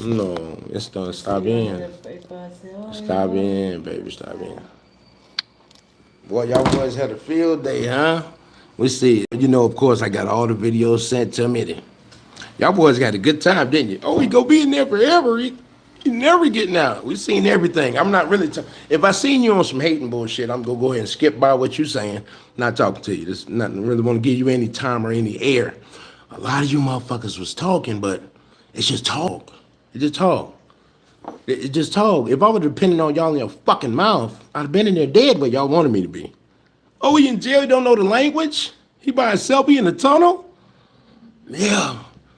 No, está bien. Está bien, baby, está bien. Boy, y'all boys had a field day, huh? We see, of course, I got all the videos sent to me. Y'all boys got a good time, didn't you? Oh, he go be in there forever. He never getting out. We seen everything. I'm not really. If I seen you on some hating bullshit, I'm gonna go ahead and skip by what you saying. Not talking to you. This nothing really want to give you any time or any air. A lot of you motherfuckers was talking, but it's just talk. It just talk. It just talk. If I would have depended on y'all in your fucking mouth, I'd have been in there dead where y'all wanted me to be. Oh, he in jail. He don't know the language. He by himself. He in the tunnel. Yeah,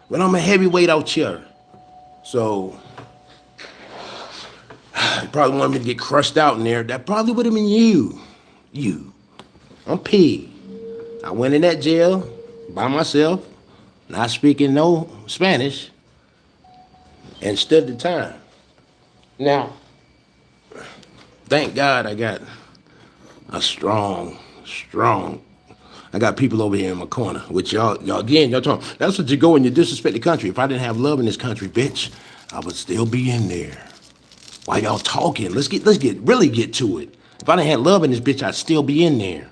but I'm a heavyweight out here. So, you probably wanted me to get crushed out in there. That probably would have been you. You. I'm P. I went in that jail by myself, not speaking no Spanish, and stood the time. Now, thank God I got a strong, I got people over here in my corner, which y'all again, y'all talking. That's what you go when you disrespect the country. If I didn't have love in this country, bitch, I would still be in there. Why y'all talking? Let's really get to it. If I didn't have love in this bitch, I'd still be in there.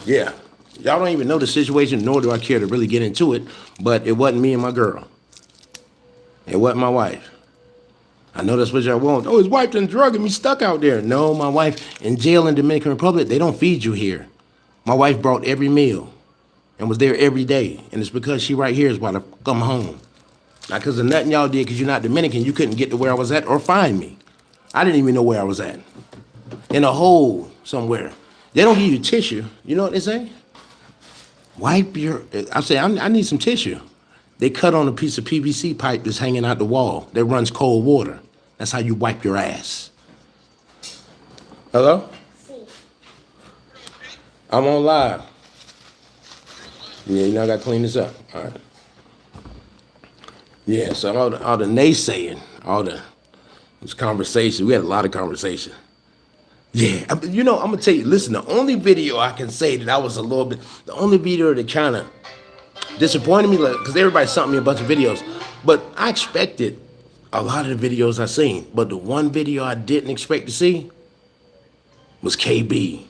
Yeah. Y'all don't even know the situation, nor do I care to really get into it, but it wasn't me and my girl. It wasn't my wife. I know that's what y'all want. Oh, his wife done drugging me stuck out there. No, my wife in jail in Dominican Republic, they don't feed you here. My wife brought every meal and was there every day. And it's because she right here is why I come home. Not because of nothing y'all did, because you're not Dominican, you couldn't get to where I was at or find me. I didn't even know where I was at. In a hole somewhere. They don't give you tissue. You know what they say? Wipe your, I say, I need some tissue. They cut on a piece of PVC pipe that's hanging out the wall that runs cold water. That's how you wipe your ass. Hello? I'm on live. Yeah, you know I gotta clean this up. All right. Yeah, so all the naysaying, this conversation, we had a lot of conversation. Yeah, I'm gonna tell you, listen, the only video I can say that I was a little bit, the only video that kind of disappointed me, because everybody sent me a bunch of videos, but I expected a lot of the videos I seen, but the one video I didn't expect to see was KB.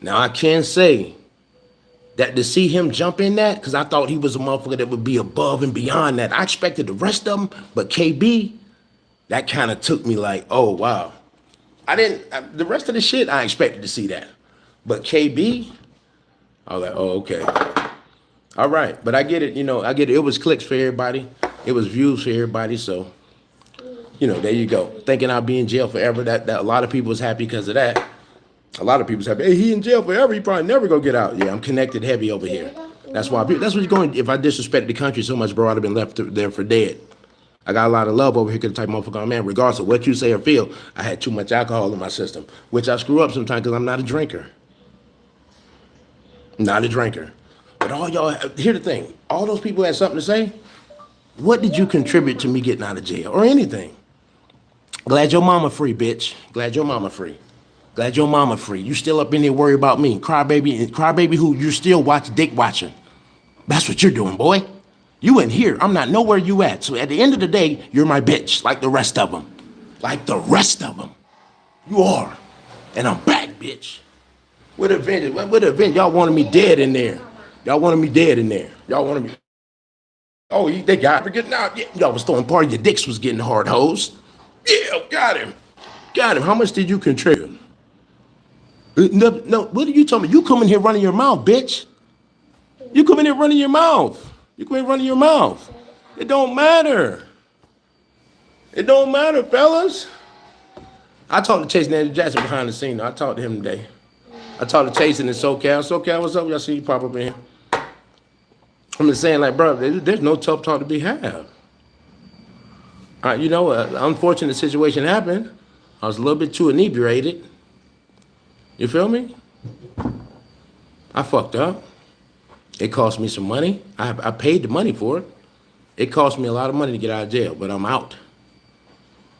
Now I can say that to see him jump in that, because I thought he was a motherfucker that would be above and beyond that. I expected the rest of them, but KB, that kind of took me like, oh wow. The rest of the shit, I expected to see that. But KB, I was like, oh, okay. All right, but I get it, I get it. It was clicks for everybody. It was views for everybody, so, there you go. Thinking I'll be in jail forever, that a lot of people was happy because of that. A lot of people was happy, hey, he in jail forever, he probably never gonna get out. Yeah, I'm connected heavy over here. That's what you're going, if I disrespected the country so much, bro, I'd have been left there for dead. I got a lot of love over here because the type of motherfucker I'm in. Regardless of what you say or feel, I had too much alcohol in my system, which I screw up sometimes because I'm not a drinker. Not a drinker. But all y'all, here's the thing. All those people had something to say. What did you contribute to me getting out of jail or anything? Glad your mama free, bitch. Glad your mama free. Glad your mama free. You still up in there worried about me. Crybaby who you still dick watching. That's what you're doing, boy. You in here. I'm not nowhere you at. So at the end of the day, you're my bitch, like the rest of them. Like the rest of them. You are. And I'm back, bitch. What event? Y'all wanted me dead in there. Y'all wanted me dead in there. Y'all wanted me. Oh, they got me getting out. Yeah, y'all was throwing party. Your dicks was getting hard hosed. Yeah, got him. Got him. How much did you contribute? No, what are you talking about? You come in here running your mouth, bitch. You come in here running your mouth. You come in running your mouth. It don't matter. It don't matter, fellas. I talked to Chase Andrew Jackson behind the scene. I talked to him today. I talked to Chase in SoCal. SoCal, what's up? Y'all see you pop up in here. I'm just saying, like, bro, there's no tough talk to be had. An unfortunate situation happened. I was a little bit too inebriated. You feel me? I fucked up. It cost me some money. I paid the money for it. It cost me a lot of money to get out of jail, but I'm out.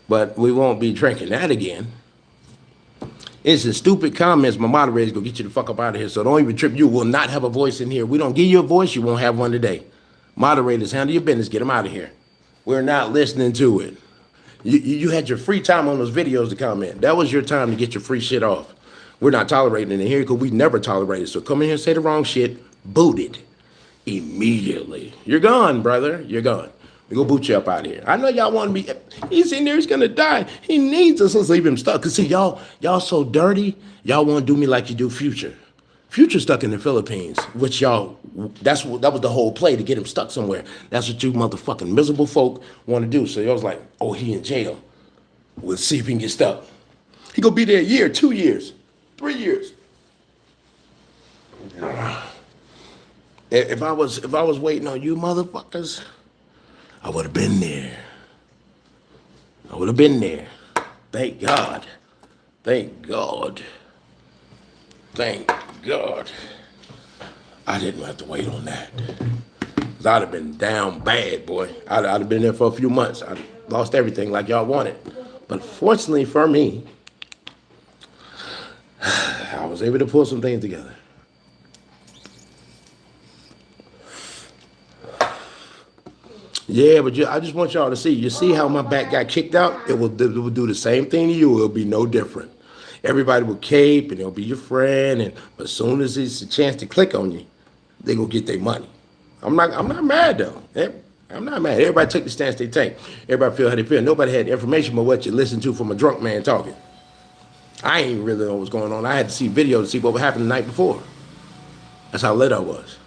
But we won't be drinking that again. It's the stupid comments my moderators gonna get you the fuck up out of here. So don't even trip. You will not have a voice in here. We don't give you a voice, you won't have one today. Moderators, handle your business. Get them out of here. We're not listening to it. You had your free time on those videos to comment. That was your time to get your free shit off. We're not tolerating it in here because we never tolerated. So come in here and say the wrong shit, booted immediately. You're gone, brother. You're gone. We go boot you up out of here. I know y'all want to be. He's in there. He's gonna die. He needs us. Let's leave him stuck. Cause see, y'all so dirty. Y'all want to do me like you do Future. Future stuck in the Philippines, which y'all. That was the whole play, to get him stuck somewhere. That's what you motherfucking miserable folk want to do. So y'all was like, oh, he in jail. We'll see if he can get stuck. He gonna be there a year, 2 years, 3 years. If I was waiting on you motherfuckers, I would have been there. I would have been there. Thank God. Thank God. Thank God. I didn't have to wait on that. Cause I'd have been down bad, boy. I'd have been there for a few months. I lost everything like y'all wanted. But fortunately for me, I was able to pull some things together. Yeah, but I just want y'all to see. You see how my back got kicked out? It will do the same thing to you. It'll be no different. Everybody will cape and they'll be your friend. But as soon as it's a chance to click on you, they go get their money. I'm not mad though. I'm not mad. Everybody took the stance they take. Everybody feel how they feel. Nobody had information but what you listen to from a drunk man talking. I ain't really know what was going on. I had to see video to see what happened the night before. That's how lit I was.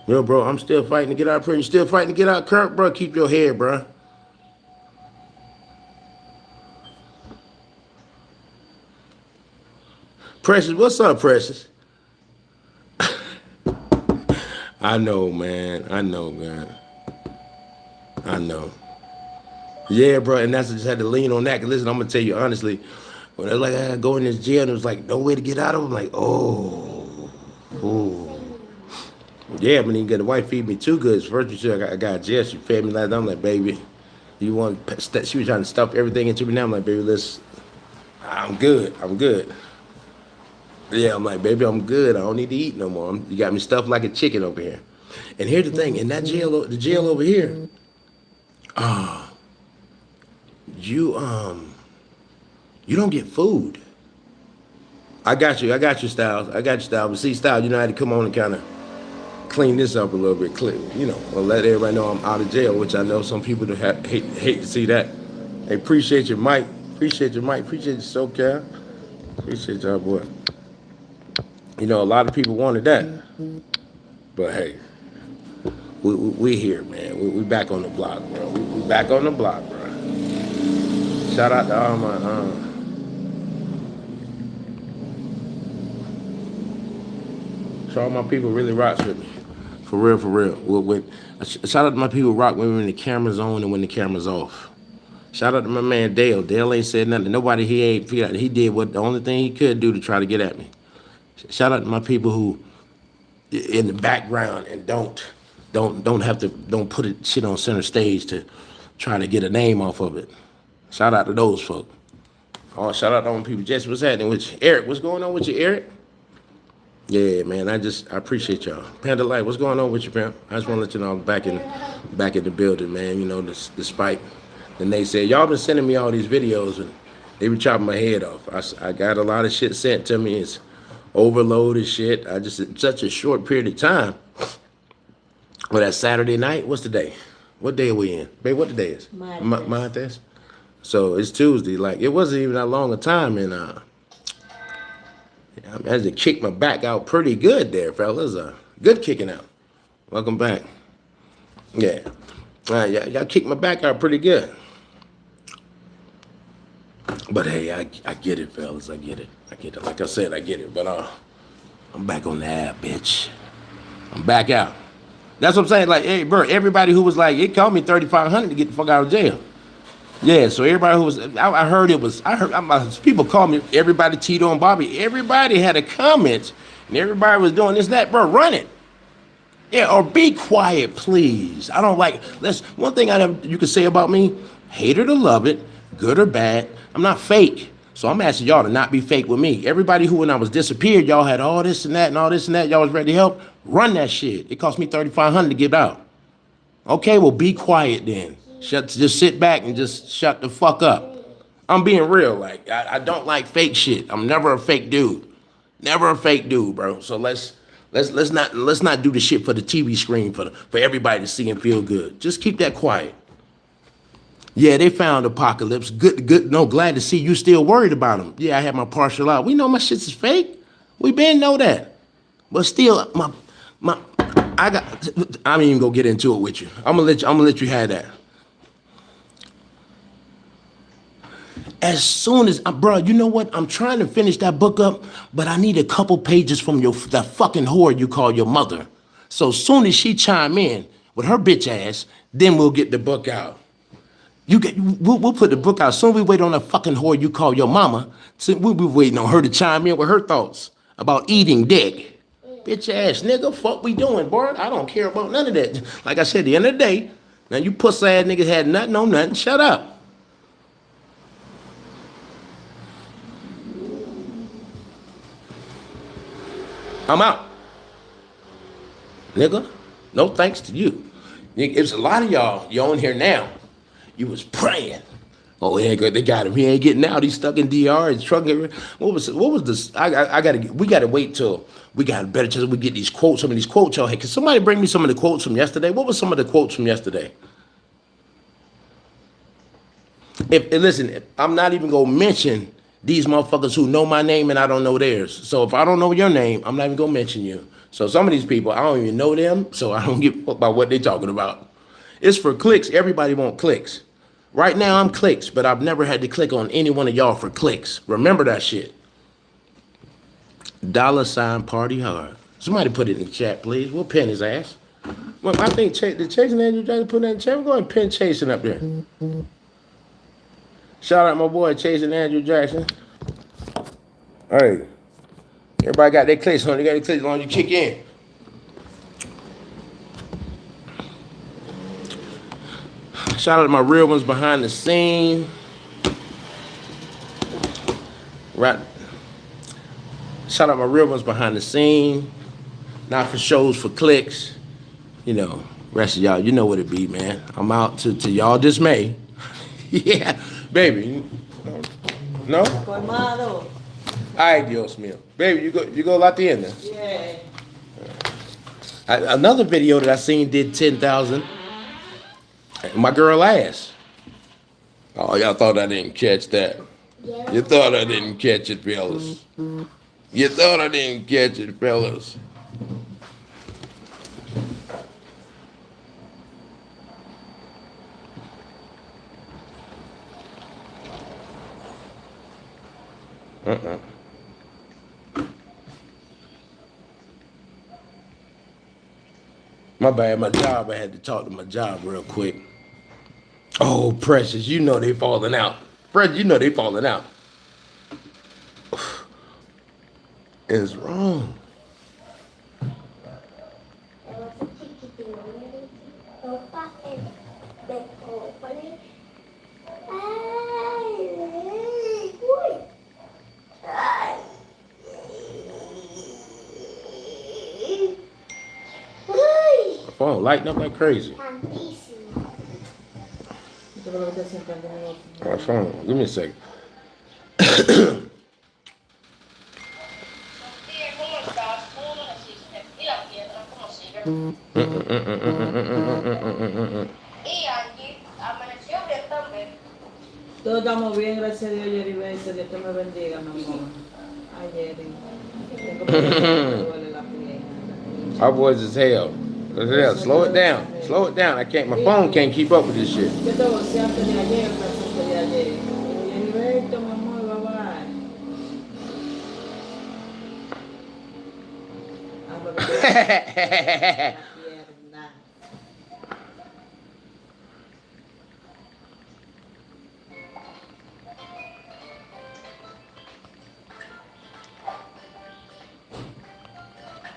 Yo, bro, I'm still fighting to get out of prison. You still fighting to get out, Kirk, bro? Keep your head, bro. Precious, what's up, Precious? I know, man. I know. Yeah, bro, and that's just had to lean on that. Cause listen, I'm gonna tell you honestly, when they're like, I go in this jail, and it was like no way to get out of it, I'm like, oh. Yeah, but then the wife feed me too good. First, she I got jail. She fed me like that. I'm like, baby, you want? She was trying to stuff everything into me. Now I'm like, baby, I'm good. Yeah, I'm like, baby, I'm good. I don't need to eat no more. You got me stuffed like a chicken over here. And here's the thing: in that jail, the jail over here, you don't get food. I got you, Styles. But see, Styles, you know how to come on and kind of clean this up a little bit, or let everybody know I'm out of jail, which I know some people hate to see that. Hey, appreciate you, Mike. Appreciate you, SoCal. Appreciate y'all, boy. You know, a lot of people wanted that, but hey, we here, man. We back on the block, bro. We back on the block, bro. Shout out to all my so all my people really rocks with me. For real. Shout out to my people who rock when we're in the camera's on and when the camera's off. Shout out to my man Dale. Dale ain't said nothing. Nobody he did what the only thing he could do to try to get at me. Shout out to my people who in the background and don't put it shit on center stage to try to get a name off of it. Shout out to those folk. Oh, shout out to all my people. Jesse, what's happening with you? Eric, what's going on with you, Eric? Yeah, man, I appreciate y'all. Panda Light, what's going on with you, fam? I just want to let you know I'm back in the building, man. You know, despite the naysay. Y'all been sending me all these videos and they been chopping my head off. I got a lot of shit sent to me. It's overloaded shit. In such a short period of time. Well, that Saturday night, what's the day? What day are we in? Babe, what the day is? Monday. So it's Tuesday. Like, it wasn't even that long a time, and I had to kick my back out pretty good there, fellas. Good kicking out. Welcome back. Yeah. Y'all kicked my back out pretty good. But hey, I get it, fellas. I get it. Like I said, I get it. But I'm back on the app, bitch. I'm back out. That's what I'm saying. Like, hey, bro, everybody who was like, it cost me $3,500 to get the fuck out of jail. Yeah, so everybody who was, I heard people call me, everybody Tito and Bobby, everybody had a comment, and everybody was doing this, that, bro, run it. Yeah, or be quiet, please. I don't like, one thing you can say about me, hate it or love it, good or bad, I'm not fake. So I'm asking y'all to not be fake with me. Everybody who, when I was disappeared, y'all had all this and that and all this and that. Y'all was ready to help. Run that shit. It cost me $3,500 to get out. Okay, well, be quiet then. Just sit back and just shut the fuck up. I'm being real. Like, I don't like fake shit. I'm never a fake dude. Never a fake dude, bro. So let's not do the shit for the TV screen for everybody to see and feel good. Just keep that quiet. Yeah, they found Apocalypse. Good. No, glad to see you still worried about him. Yeah, I had my partial out. We know my shit's is fake. We been know that. But still, I ain't even gonna get into it with you. I'm gonna let you have that. As soon as, bro, you know what? I'm trying to finish that book up, but I need a couple pages from that fucking whore you call your mother. So as soon as she chime in with her bitch ass, then we'll get the book out. We'll put the book out. Soon we wait on a fucking whore you call your mama. So we'll be waiting on her to chime in with her thoughts about eating dick. Bitch ass nigga, fuck we doing, boy? I don't care about none of that. Like I said, at the end of the day, now you pussy ass niggas had nothing on nothing. Shut up. I'm out. Nigga, no thanks to you. It's a lot of y'all, you on here now. You was praying. Oh, yeah, they got him. He ain't getting out. He's stuck in DR. He's trucking. What was this? We gotta wait till we got a better chance we get these quotes, some of these quotes y'all had. Can somebody bring me some of the quotes from yesterday? What was some of the quotes from yesterday? Listen, I'm not even gonna mention these motherfuckers who know my name and I don't know theirs. So if I don't know your name, I'm not even gonna mention you. So some of these people, I don't even know them, so I don't give a fuck about what they talking about. It's for clicks. Everybody want clicks. Right now I'm clicks, but I've never had to click on any one of y'all for clicks. Remember that shit. $ Parteehard. Somebody put it in the chat, please. We'll pin his ass. Well, I think did Chase and Andrew Jackson put that in the chat? We're going to pin Chasing up there. Shout out my boy Chase and Andrew Jackson. All right. Everybody got their clicks on. They got their clicks on. You kick in. Shout out to my real ones behind the scene. Right. Shout out my real ones behind the scene. Not for shows, for clicks. You know, rest of y'all, you know what it be, man. I'm out to y'all dismay. Yeah, baby. No? Formado. Ay, Dios mío. Baby, you go la tienda. Yeah. Another video that I seen did 10,000. My girl ass. Oh, y'all thought I didn't catch that. Yeah. You thought I didn't catch it, fellas. You thought I didn't catch it, fellas. My bad, my job, I had to talk to my job real quick. Oh, Precious, you know they falling out. Precious, you know they falling out. It's wrong. My phone lighting up like crazy. My phone, give me a second. Todos estamos bien, gracias a Dios, Yeribel. Dios te me bendiga, mi amor. Ayer, tengo que duele la pierna. Our boys is hell. Slow it down. Slow it down. I can't. My phone can't keep up with this shit. Yo te voy a antes de ayer, antes de ayer. Yeribel, mi amor, bye bye.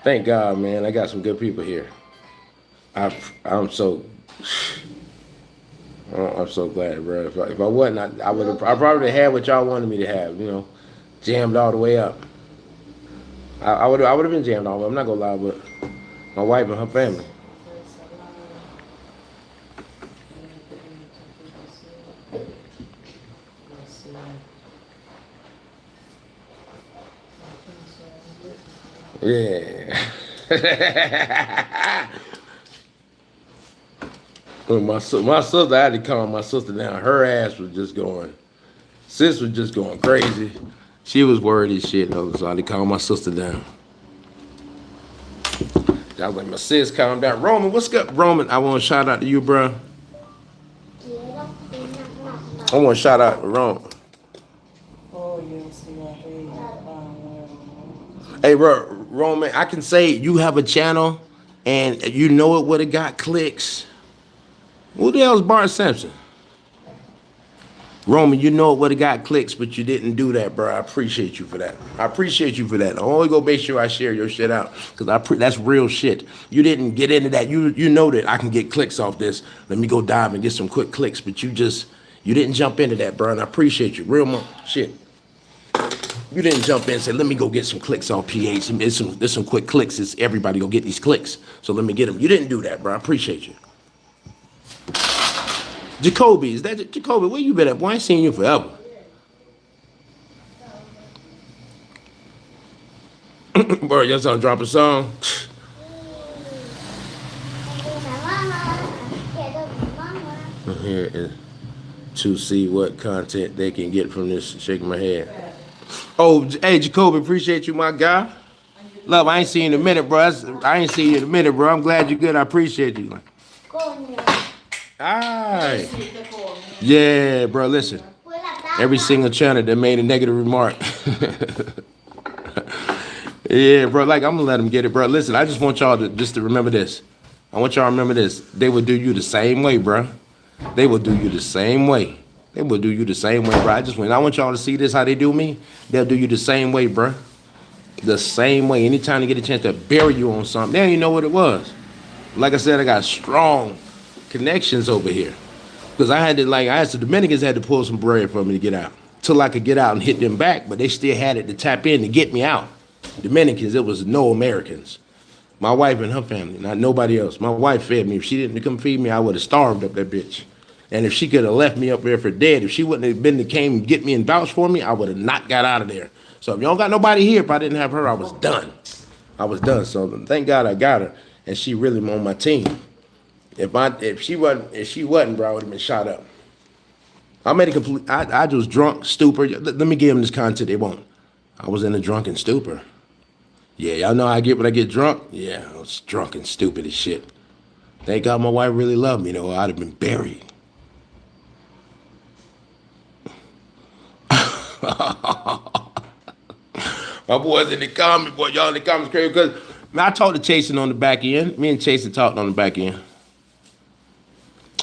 Thank God, man. I got some good people here. I'm so I'm so glad, bro. If I wasn't, I would have. I probably had what y'all wanted me to have. You know, jammed all the way up. I would have been jammed all the way. I'm not gonna lie, but my wife and her family. Yeah. When my sister, I had to calm my sister down. Her ass was just going. Sis was just going crazy. She was worried as shit, though, so I had to calm my sister down. I was like, my sis, calm down. Roman, what's up, Roman? I want to shout out to you, bro. I want to shout out to Roman. Oh, yes, Hey, bro, Roman, I can say you have a channel, and you know it would have got clicks. Who the hell is Bart Simpson? Roman, you know it would have got clicks, but you didn't do that, bro. I appreciate you for that. I appreciate you for that. I only go make sure I share your shit out, because that's real shit. You didn't get into that. You know that I can get clicks off this. Let me go dive and get some quick clicks, but you didn't jump into that, bro, and I appreciate you. Real shit. You didn't jump in and say, let me go get some clicks on PH. There's some quick clicks. It's everybody go get these clicks, so let me get them. You didn't do that, bro. I appreciate you. Jacoby, is that Jacoby? Where you been at? Boy, I ain't seen you forever. Bro, y'all trying to drop a song? Here is to see what content they can get from this. Shaking my head. Oh, hey, Jacoby, appreciate you, my guy. Love, I ain't seen you in a minute, bro. I ain't seen you in a minute, bro. I'm glad you're good. I appreciate you. Alright. Yeah, bro, listen. Every single channel that made a negative remark. Yeah, bro, like, I'm gonna let them get it, bro. Listen, I just want y'all to remember this. I want y'all to remember this. They will do you the same way, bro. They will do you the same way. They will do you the same way, bro. I want y'all to see this, how they do me. They'll do you the same way, bro. The same way. Anytime they get a chance to bury you on something, they don't even know what it was. Like I said, I got strong connections over here. Because I had the Dominicans had to pull some bread for me to get out. Till I could get out and hit them back, but they still had it to tap in to get me out. Dominicans, it was no Americans. My wife and her family, not nobody else. My wife fed me. If she didn't come feed me, I would have starved up that bitch. And if she could have left me up there for dead, if she wouldn't have been to came and get me and vouch for me, I would have not got out of there. So if you don't got nobody here, if I didn't have her, I was done. I was done. So thank God I got her, and she really on my team. If she wasn't, bro, I would have been shot up. I made a complete. I was drunk, stupor. Let me give them this content they want. I was in a drunken stupor. Yeah, y'all know how I get when I get drunk. Yeah, I was drunk and stupid as shit. Thank God my wife really loved me, though. I'd have been buried. My boys in the comments, boy, y'all in the comments crazy because I talked to Chasen on the back end. Me and Chasen talked on the back end.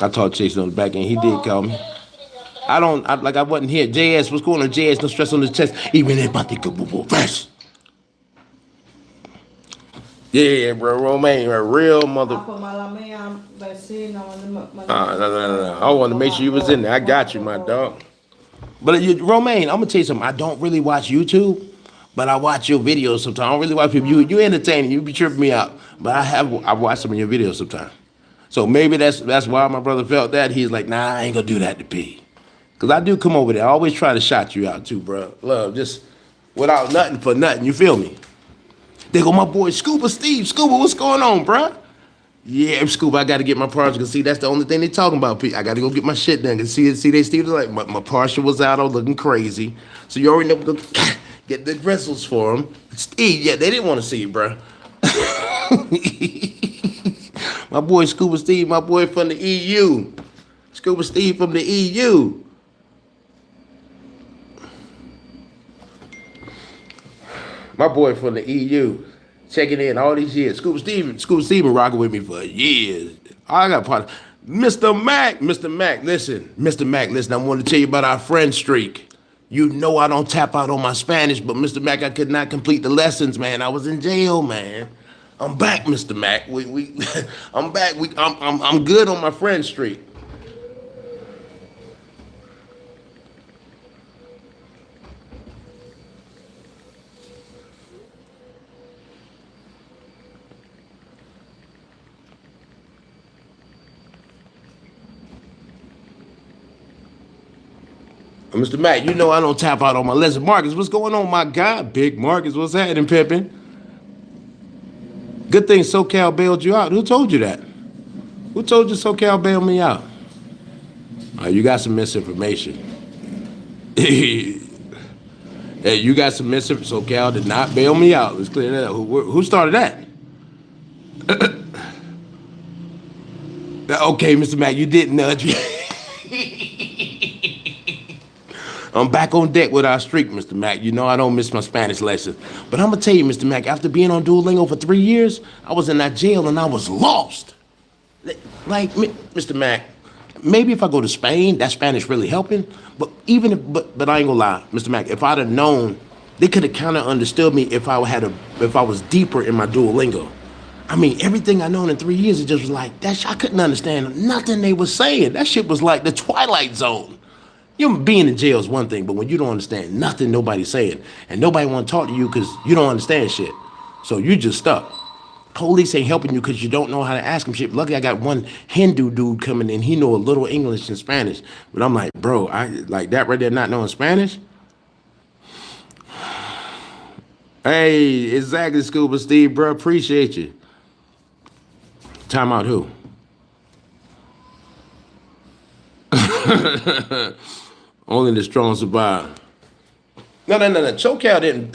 I talked to Chasen on the back end. He did call me. I wasn't here. JS, what's going on? JS, no stress on the chest. Even if I think of fresh. Yeah, bro, Romaine, a real mother. No. I want to make sure you was in there. I got you, my dog. But Romaine, I'm gonna tell you something. I don't really watch YouTube, but I watch your videos sometimes. I don't really watch people. You entertaining. You be tripping me out. But I watch some of your videos sometimes. So maybe that's why my brother felt that. He's like, nah, I ain't gonna do that to P. Cause I do come over there. I always try to shout you out too, bro. Love, just without nothing for nothing. You feel me? They go, my boy Scuba Steve. Scuba, what's going on, bro? Yeah, Scuba, I got to get my partial. Cause see, that's the only thing they talking about. I got to go get my shit done. Cause see, they Steve was like, my partial was out. I was looking crazy. So you already know, get the bristles for him. Steve, yeah, they didn't want to see you, bro. My boy Scuba Steve, my boy from the EU. Scuba Steve from the EU. My boy from the EU, checking in all these years. Scuba Steve been rocking with me for years. I got part. Mr. Mac, listen. Mr. Mac, listen, I want to tell you about our friend streak. You know I don't tap out on my Spanish, but Mr. Mac, I could not complete the lessons, man. I was in jail, man. I'm back, Mr. Mac. I'm back. I'm good on my friend streak. Mr. Mac, you know I don't tap out on my lesson. Marcus, what's going on, my guy? Big Marcus, what's happening, pimping? Good thing SoCal bailed you out. Who told you that? Who told you SoCal bailed me out? You got some misinformation. Hey, you got some misinformation. SoCal did not bail me out. Let's clear that up. Who started that? Okay, Mr. Mac, you didn't nudge me. I'm back on deck with our streak, Mr. Mac. You know I don't miss my Spanish lessons. But I'm going to tell you, Mr. Mac, after being on Duolingo for 3 years, I was in that jail and I was lost. Like, Mr. Mac, maybe if I go to Spain, that Spanish really helping. But even if, but I ain't gonna lie, Mr. Mac, if I'd have known, they could have kind of understood me if I was deeper in my Duolingo. I mean, everything I known in 3 years, it just was like, I couldn't understand nothing they was saying. That shit was like the Twilight Zone. You being in jail is one thing, but when you don't understand nothing nobody's saying, and nobody want to talk to you because you don't understand shit, so you just stuck. Police ain't helping you because you don't know how to ask them shit. Luckily, I got one Hindu dude coming in. He know a little English and Spanish, but I'm like, bro, I like that right there, not knowing Spanish. Hey, exactly, Scuba Steve, bro. Appreciate you. Time out who? Only the strong survive. No. SoCal didn't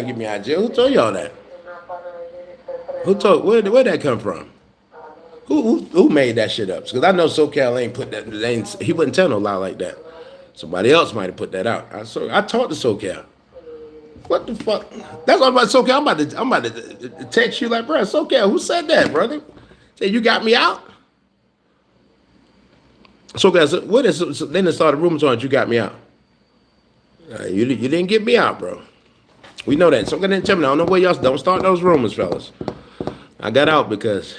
get me out of jail. Who told y'all that? Who told? Where'd that come from? Who made that shit up? Because I know SoCal ain't put that. He wouldn't tell no lie like that. Somebody else might have put that out. I talked to SoCal. What the fuck? That's all about SoCal. I'm about to text you like, bro, SoCal. Who said that, brother? Say you got me out. SoCal, what is? So then they started rumors on it. You got me out. You didn't get me out, bro. We know that. SoCal didn't tell me. I don't know where y'all. Don't start those rumors, fellas. I got out because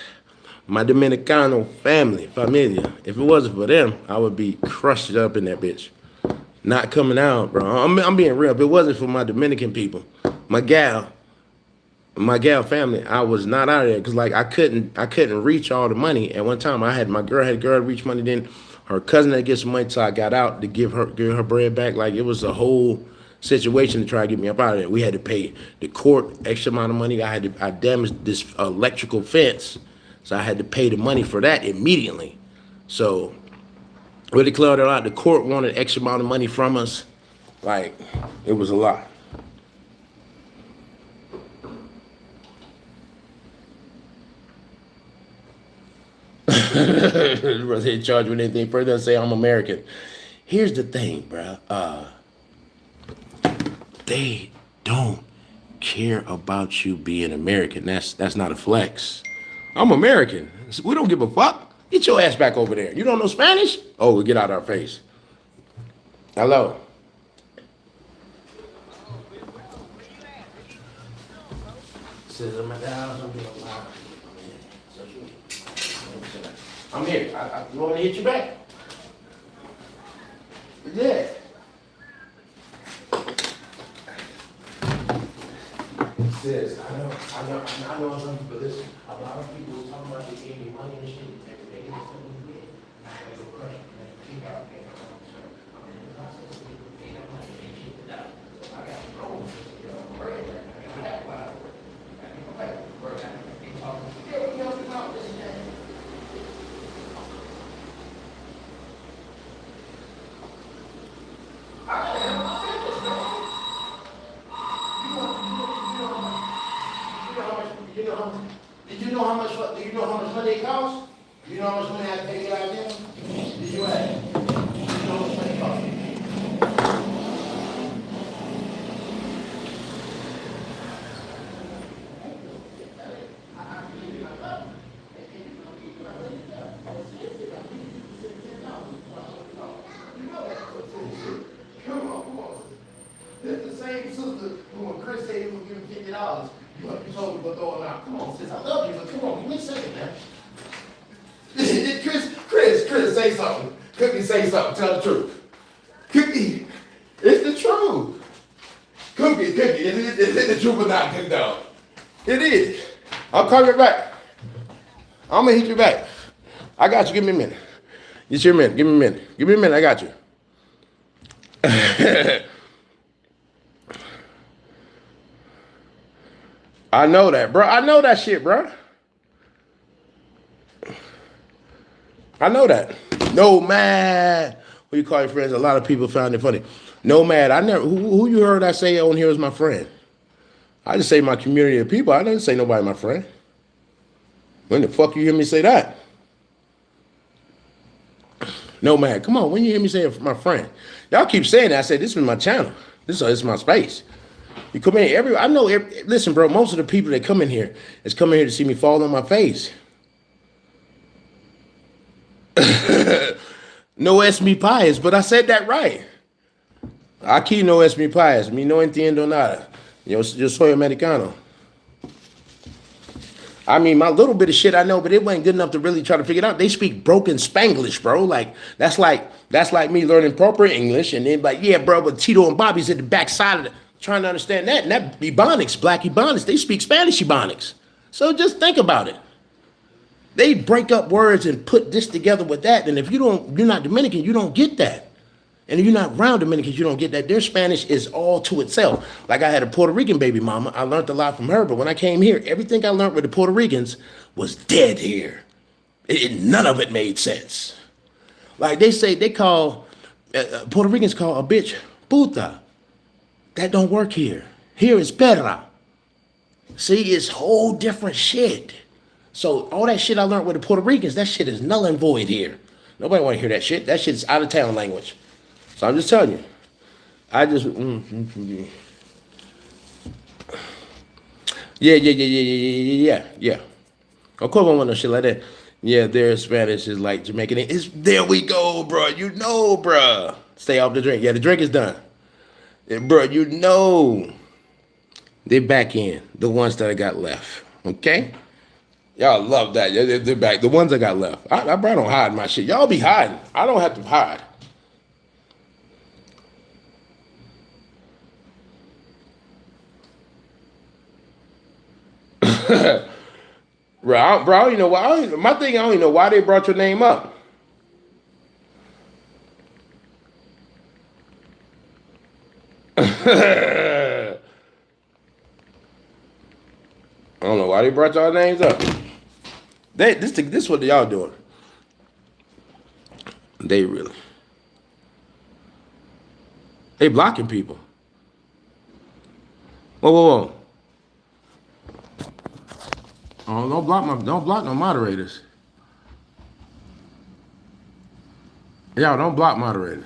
my Dominicano familia, if it wasn't for them, I would be crushed up in that bitch. Not coming out, bro. I'm being real. If it wasn't for my Dominican people, my gal family, I was not out of there because like I couldn't reach all the money. At one time, my girl had to reach money. Then her cousin had to get some money, so I got out to give her bread back. Like it was a whole situation to try to get me up out of there. We had to pay the court extra amount of money. I damaged this electrical fence, so I had to pay the money for that immediately. So really cleared it out. The court wanted extra amount of money from us. Like it was a lot. They charge me anything further and say I'm American. Here's the thing, bro. They don't care about you being American. That's not a flex. I'm American. We don't give a fuck. Get your ass back over there. You don't know Spanish? Oh, we get out our face. Hello. Says I'm at the house. I'm here. You want me to hit you back? Yeah. Sis, I know something, but listen, a lot of people talking about they gave me money and shit. They give me something to get. I go crush it. Keep out there. I got roll. Bread. I got that. Do you know how much money it costs? Do you know how much money I pay to get out of there? Did you ask? Do you know how much money it costs? Come on. This is the same sister who when Chris said he was giving $50. You told me to throw it out. Come on, sis. I love you, but come on, give me a second, man. Chris, say something. Cookie, say something. Tell the truth. Cookie, it's the truth. Cookie, is it the truth or not, Cookie dog? It is. I'll call you back. I'm gonna hit you back. I got you. Give me a minute. It's your minute. Give me a minute. I got you. I know that, bro. I know that shit, bro. I know that. No mad. What you call your friends? A lot of people found it funny. No mad. I never. Who you heard I say on here is my friend? I just say my community of people. I didn't say nobody my friend. When the fuck you hear me say that? No mad. Come on. When you hear me say my friend? Y'all keep saying that. I say this is my channel. This is my space. You come in here, listen, bro, most of the people that come in here is coming here to see me fall on my face. No es mi país, but I said that right. Aquí no es mi país. Mi no entiendo nada. Yo soy americano. I mean, my little bit of shit I know, but it wasn't good enough to really try to figure it out. They speak broken Spanglish, bro. Like that's like me learning proper English, and then like, yeah, bro, but Tito and Bobby's at the backside of it, trying to understand that. And that Ebonics, Black Ebonics, they speak Spanish Ebonics. So just think about it. They break up words and put this together with that. And if you're not Dominican, you don't get that. And if you're not around Dominicans, you don't get that. Their Spanish is all to itself. Like I had a Puerto Rican baby mama. I learned a lot from her. But when I came here, everything I learned with the Puerto Ricans was dead here. None of it made sense. Like they call, Puerto Ricans call a bitch puta. That don't work here. Here is perra. See, it's whole different shit. So all that shit I learned with the Puerto Ricans, that shit is null and void here. Nobody want to hear that shit. That shit's out of town language. So I'm just telling you. Yeah. Of course I want no shit like that. Yeah, their Spanish is like Jamaican. There we go, bro. You know, bro. Stay off the drink. Yeah, the drink is done. Yeah, bro, you know. They're back in. The ones that I got left. Okay? Y'all love that. They're back. The ones I got left. I don't hide my shit. Y'all be hiding. I don't have to hide. Bro, you know why? My thing, I don't even know why they brought your name up. I don't know why they brought y'all names up. This what y'all doing. They blocking people. Whoa. Oh, don't block no moderators. Y'all don't block moderators.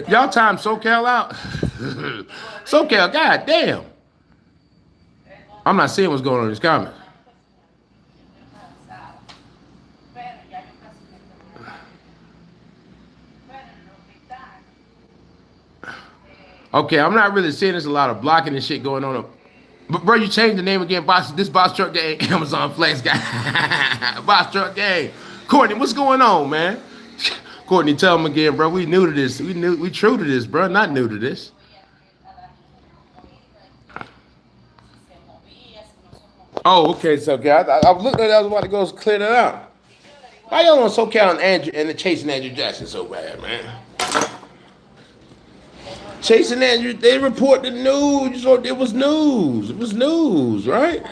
Y'all time SoCal out. SoCal, god damn. I'm not seeing what's going on in these comments. Okay, I'm not really seeing there's a lot of blocking and shit going on. But bro, you changed the name again, This Boss Truck Gang, Amazon Flex guy. Boss Truck Gang. Courtney, what's going on, man? Courtney, tell him again, bro. We new to this. We true to this, bro. Not new to this. Oh, okay, so okay. I was looking at that. I was about to go clear that out. Why y'all on SoCal and chasing Andrew Jackson so bad, man? Chasing Andrew, they report the news. So it was news. It was news, right?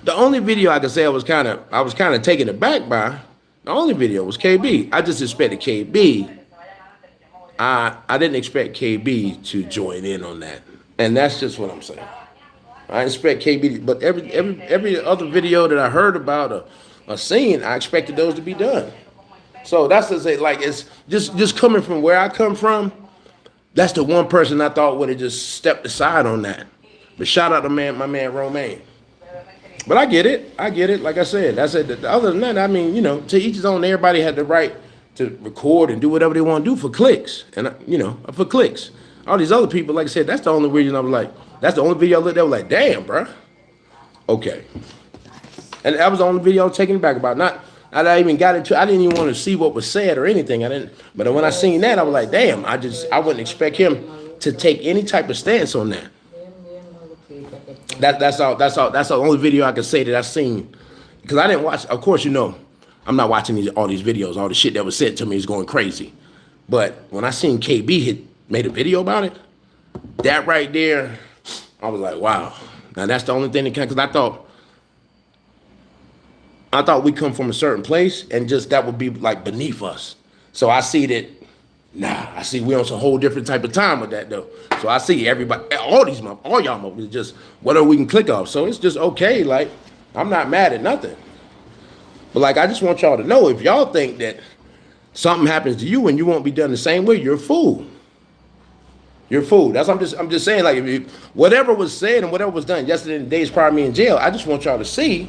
The only video I could say I was kind of taken aback by. The only video was KB. I just expected KB. I didn't expect KB to join in on that, and that's just what I'm saying. I expect KB, but every other video that I heard about or seen, I expected those to be done. So that's to say, like, it's just coming from where I come from. That's the one person I thought would have just stepped aside on that. But shout out to my man Romaine. But I get it. Like I said, other than that, I mean, you know, to each his own. Everybody had the right to record and do whatever they want to do for clicks, and for clicks. All these other people, like I said, that's the only reason I was like, that's the only video I looked at. I was like, damn, bro. Okay. And that was the only video I was taken back about. I even got into. I didn't even want to see what was said or anything. I didn't. But when I seen that, I was like, damn. I wouldn't expect him to take any type of stance on that. That's the only video I can say that I've seen, because I didn't watch. Of course, you know, I'm not watching all these videos. All the shit that was said to me is going crazy. But when I seen KB made a video about it, that right there, I was like, wow. Now that's the only thing that can, because I thought we come from a certain place and just that would be like beneath us. So I see that, I see we on some whole different type of time with that though. So I see everybody, all y'all motherfuckers, just whatever we can click off. So it's just okay. Like, I'm not mad at nothing. But like, I just want y'all to know, if y'all think that something happens to you and you won't be done the same way, you're a fool. You're a fool. That's I'm just saying, like, if whatever was said and whatever was done yesterday and the days prior to me in jail, I just want y'all to see.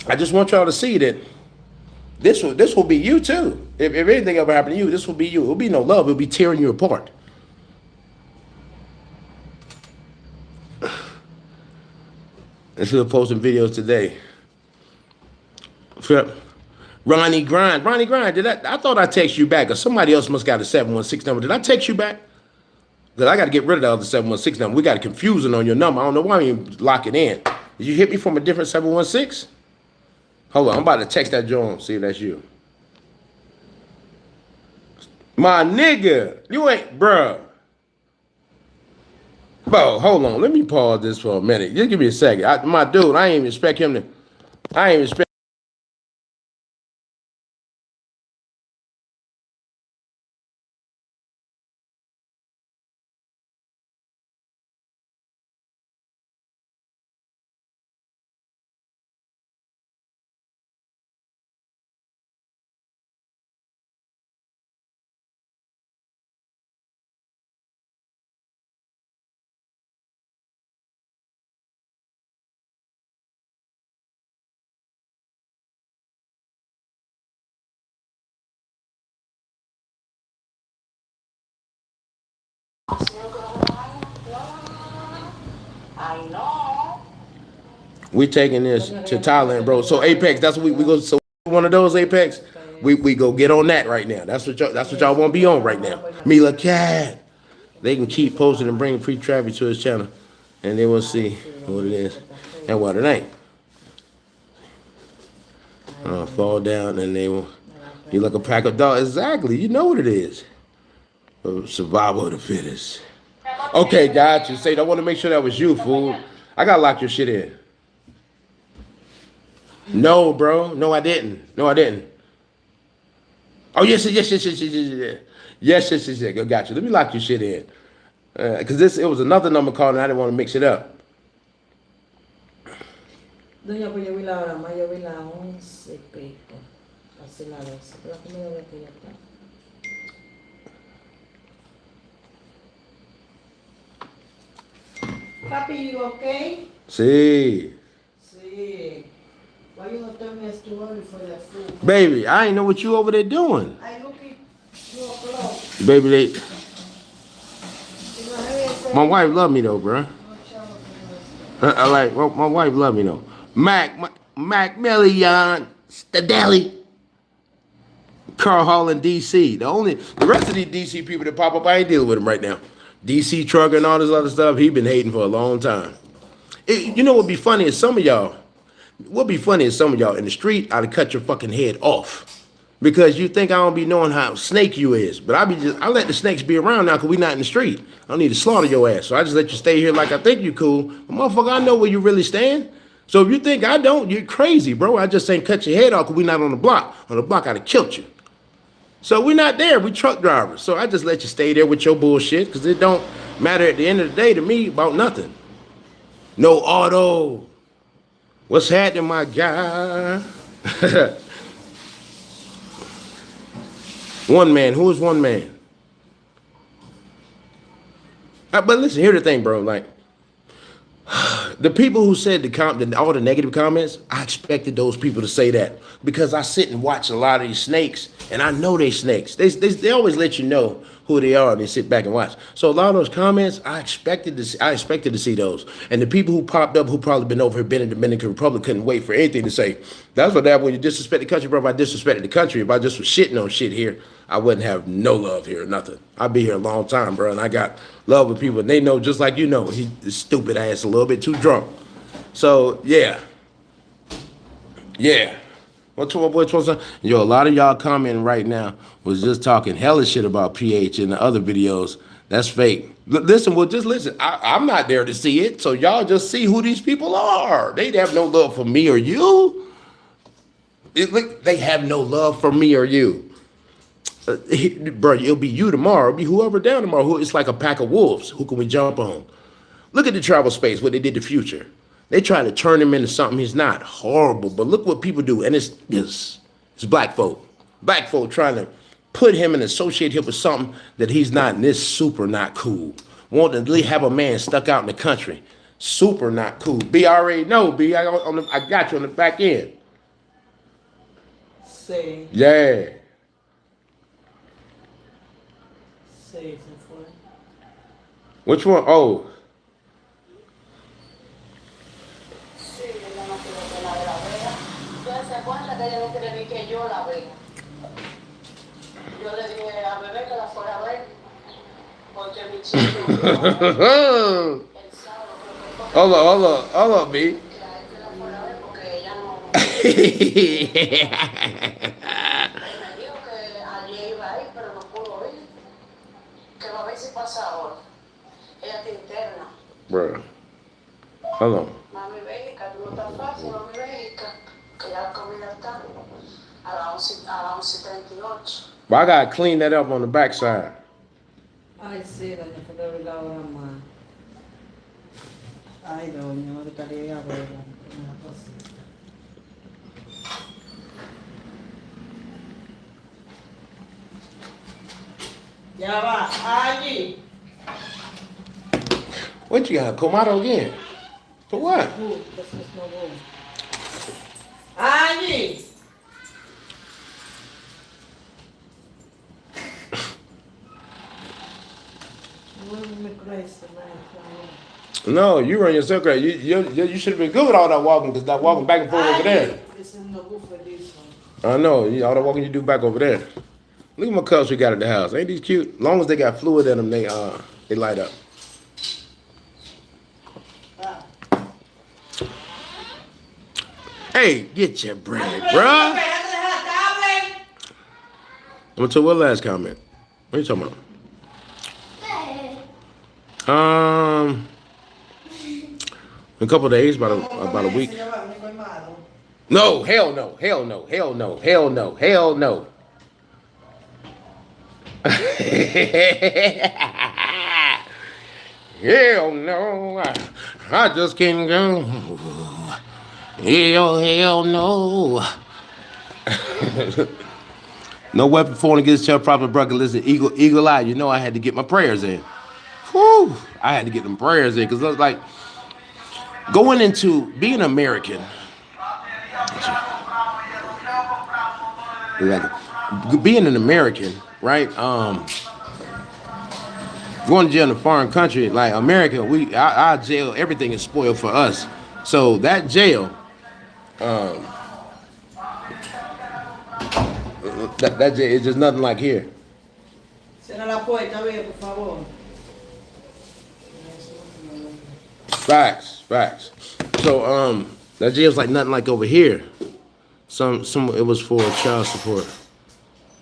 I just want y'all to see that this will be you too. If anything ever happened to you, this will be you. It'll be no love. It'll be tearing you apart. Instead of posting videos today. Ronnie Grind, I thought I text you back, or somebody else must got a 716 number. Did I text you back? Because I got to get rid of the other 716 number. We got a confusion on your number. I don't know why you lock it in. Did you hit me from a different 716? Hold on, I'm about to text that John, see if that's you. My nigga, you ain't, bruh. Bro, hold on, let me pause this for a minute. Just give me a second. My dude, I ain't even expect him to, I ain't even expect. I know. We taking this to Thailand, bro. So Apex, that's what we go. So one of those Apex, we go get on that right now. That's what y'all want to be on right now. Mila Cat. They can keep posting and bringing free traffic to his channel, and they will see what it is and what it ain't. Fall down and they will. You like a pack of dogs. Exactly. You know what it is. Survival of the fittest. Okay, gotcha. Say, I want to make sure that was you, fool. I gotta lock your shit in. No, bro. No, I didn't. Oh, yes. Yes. Gotcha. Let me lock your shit in. Because it was another number call and I didn't want to mix it up. Doña, pues yo vi la hora más, yo vi la 11 y pico, casi la 12, pero la comida de que ya está. Papi, you okay? Sí. Why you not tell me it's too early for that food? Baby, I ain't know what you over there doing. I look at 2 o'clock. Baby, my wife love me though, bro. I like, well, my wife love me though. Mac Million, Stadelli, Carl Hall in DC. The rest of these DC people that pop up, I ain't dealing with them right now. DC trucker and all this other stuff, he been hating for a long time. You know what'd be funny is some of y'all in the street, I'd cut your fucking head off. Because you think I don't be knowing how snake you is. But I let the snakes be around now because we not in the street. I don't need to slaughter your ass. So I just let you stay here like I think you cool. But motherfucker, I know where you really stand. So if you think I don't, you're crazy, bro. I just ain't cut your head off because we not on the block. On the block, I'd have killed you. So we're not there. We truck drivers. So I just let you stay there with your bullshit because it don't matter at the end of the day to me about nothing. No auto. What's happening, my guy? One man. Who is one man? But listen, here's the thing, bro. Like, the people who said all the negative comments, I expected those people to say that because I sit and watch a lot of these snakes, and I know they snakes. They always let you know who they are, and they sit back and watch. So a lot of those comments, I expected to see those. And the people who popped up, who probably been over here, been in the Dominican Republic, couldn't wait for anything to say. That's what happened when you disrespect the country, bro. If I disrespected the country, if I just was shitting on shit here, I wouldn't have no love here or nothing. I'd be here a long time, bro, and I got love with people. And they know, just like you know, he's stupid ass, a little bit too drunk. So, yeah. Yeah. Which one's yo? A lot of y'all commenting right now was just talking hella shit about PH in the other videos. That's fake. Listen, well, just listen. I'm not there to see it, so y'all just see who these people are. They have no love for me or you. They have no love for me or you. Bro, it'll be you tomorrow. It'll be whoever down tomorrow. It's like a pack of wolves. Who can we jump on? Look at the travel space, what they did to Future. They try to turn him into something he's not. Horrible. But look what people do. And it's black folk. Black folk trying to put him and associate him with something that he's not. And it's super not cool. Want to have a man stuck out in the country. Super not cool. B, I already know, B. I got you on the back end. Say. Yeah. Say it for it. Which one? Oh. Se acuerda que ella no quiere ni que yo la vea. Yo le dije a bebé que la fuera a ver, porque mi chico el sábado Hold on, B. que la fuera a ver porque ella no. Él me dijo que ayer iba a ir, pero no pudo ir. Que va a ver si pasa ahora. Ella está interna. Bro. Hold on. Mami Bélica, tú no estás fácil, mami Bélica. Que ya la comida está a las 11:38. But I gotta clean that up on the backside. Ay, sí, doña, que te la hora más. Ay, doña, no estaría ya verla. Ya va, allí. What you got? Komato again? For what? Ooh, this is no room. Allí. No, you run yourself crazy. You should have been good with all that walking, because that walking back and forth over there. It's in the roof for this one. I know, all the walking you do back over there. Look at my cups we got at the house. Ain't these cute? As long as they got fluid in them, they light up. Hey, get your bread, bruh. I'm gonna tell what last comment. What are you talking about? A couple of days, about a week. No, hell no, hell no, hell no, hell no, hell no. Hell no, I just can't go. Hell no. No weapon formed against your proper brother. Listen, eagle eye. You know I had to get my prayers in. Whew, I had to get them prayers in, because I was like, going into being American. Being an American, right? Going to jail in a foreign country like America, our jail, everything is spoiled for us. So that jail, that jail is just nothing like here. Cierra la puerta, ve, por favor. Facts. So that jail's like nothing like over here. Some it was for child support.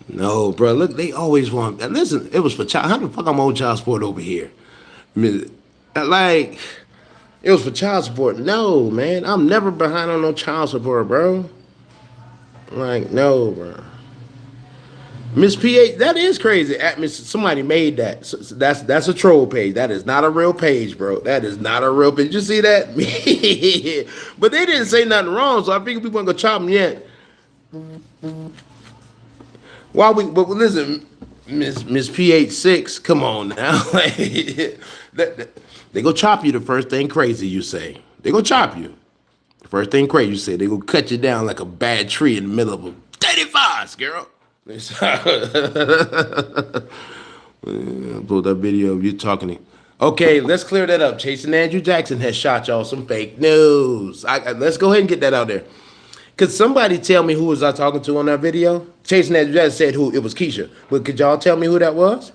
No, bro, look, they always want. Listen, it was for child. How the fuck I'm on child support over here? Like, it was for child support. No, man, I'm never behind on no child support, bro. Like, no, bro. Miss PH, that is crazy. Somebody made that. So that's a troll page. That is not a real page, bro. That is not a real page. Did you see that? But they didn't say nothing wrong, so I figured people weren't gonna chop them yet. But listen, Miss PH6, come on now. They gonna chop you the first thing crazy you say. They gonna chop you. The first thing crazy you say. They gonna cut you down like a bad tree in the middle of a 35, girl. Pull that video of you talking to. Okay, let's clear that up. Chasing Andrew Jackson has shot y'all some fake news. Let's go ahead and get that out there. Could somebody tell me who was I talking to on that video? Chasing Andrew Jackson said who? It was Keisha. But could y'all tell me who that was?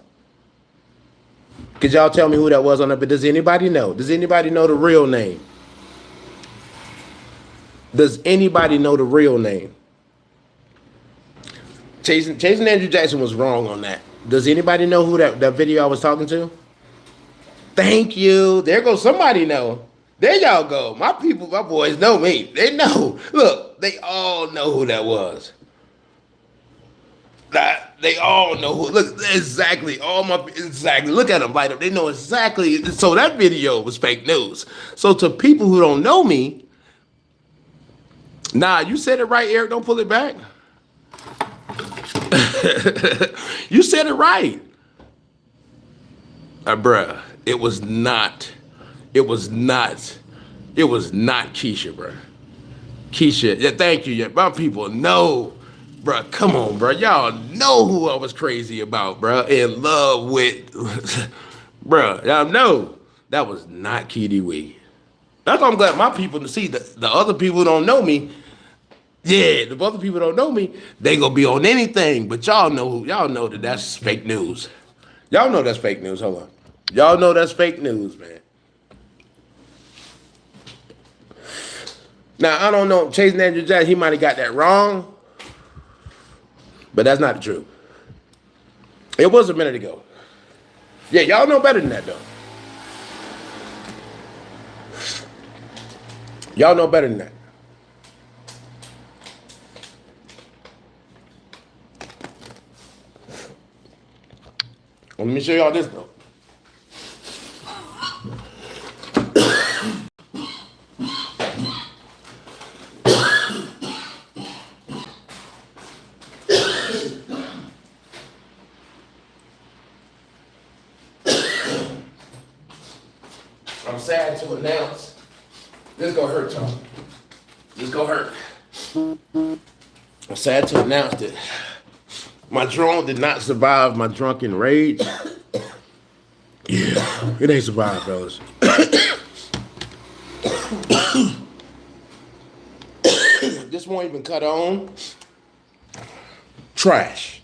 Could y'all tell me who that was on that? But does anybody know? Does anybody know the real name? Does anybody know the real name? Chasing Andrew Jackson was wrong on that. Does anybody know who that video I was talking to? Thank you. There goes somebody know. There y'all go. My people, my boys know me. They know. Look, they all know who that was. They all know who. Look, exactly. Exactly. Look at them light up. They know exactly. So that video was fake news. So to people who don't know me, nah, you said it right, Eric. Don't pull it back. You said it right. Bruh, it was not Keisha, bruh. Keisha, yeah, thank you. Yeah, my people know, bruh. Come on, bruh. Y'all know who I was crazy about, bruh. In love with, bruh. Y'all know that was not Kitty Wee. That's why I'm glad my people to see the other people who don't know me. Yeah, the other people don't know me. They gonna be on anything, but y'all know that's fake news. Y'all know that's fake news. Hold on. Y'all know that's fake news, man. Now, I don't know. Chasing Andrew Jackson, he might have got that wrong. But that's not the truth. It was a minute ago. Yeah, y'all know better than that, though. Y'all know better than that. Well, let me show y'all this, though. I'm sad to announce, this gonna hurt, y'all. This gonna hurt. I'm sad to announce that my drone did not survive my drunken rage. Yeah, it ain't survived, fellas. This won't even cut on. Trash.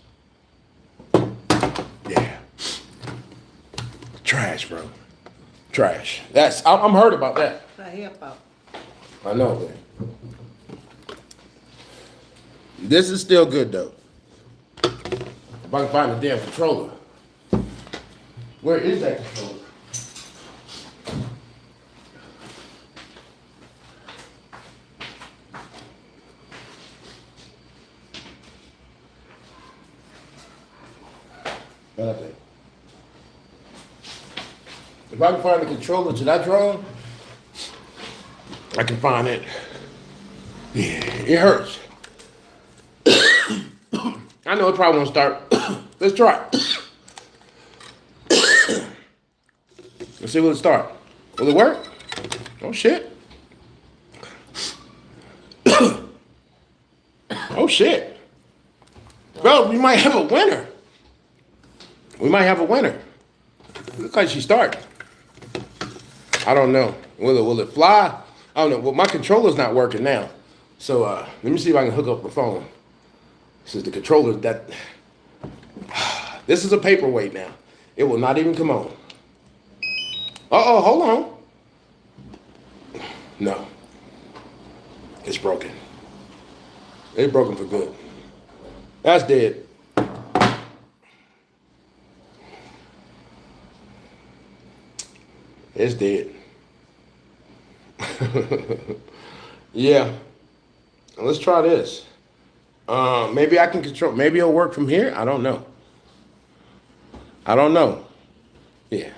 Yeah. Trash, bro. Trash. I'm hurt about that. I know, man. This is still good, though. If I can find the damn controller. Where is that controller? If I can find the controller to that drone, I can find it. Yeah, it hurts. I know it probably won't start. Let's try it. Let's see will it start. Will it work? Oh shit. Oh shit. Well, we might have a winner. We might have a winner. Looks like she started. I don't know. Will it fly? I don't know. Well, my controller's not working now. So let me see if I can hook up the phone. This is the controller that. This is a paperweight now. It will not even come on. Uh-oh, hold on. No. It's broken. It's broken for good. That's dead. It's dead. Yeah. Let's try this. Maybe I can control. Maybe it'll work from here. I don't know. I don't know. Yeah.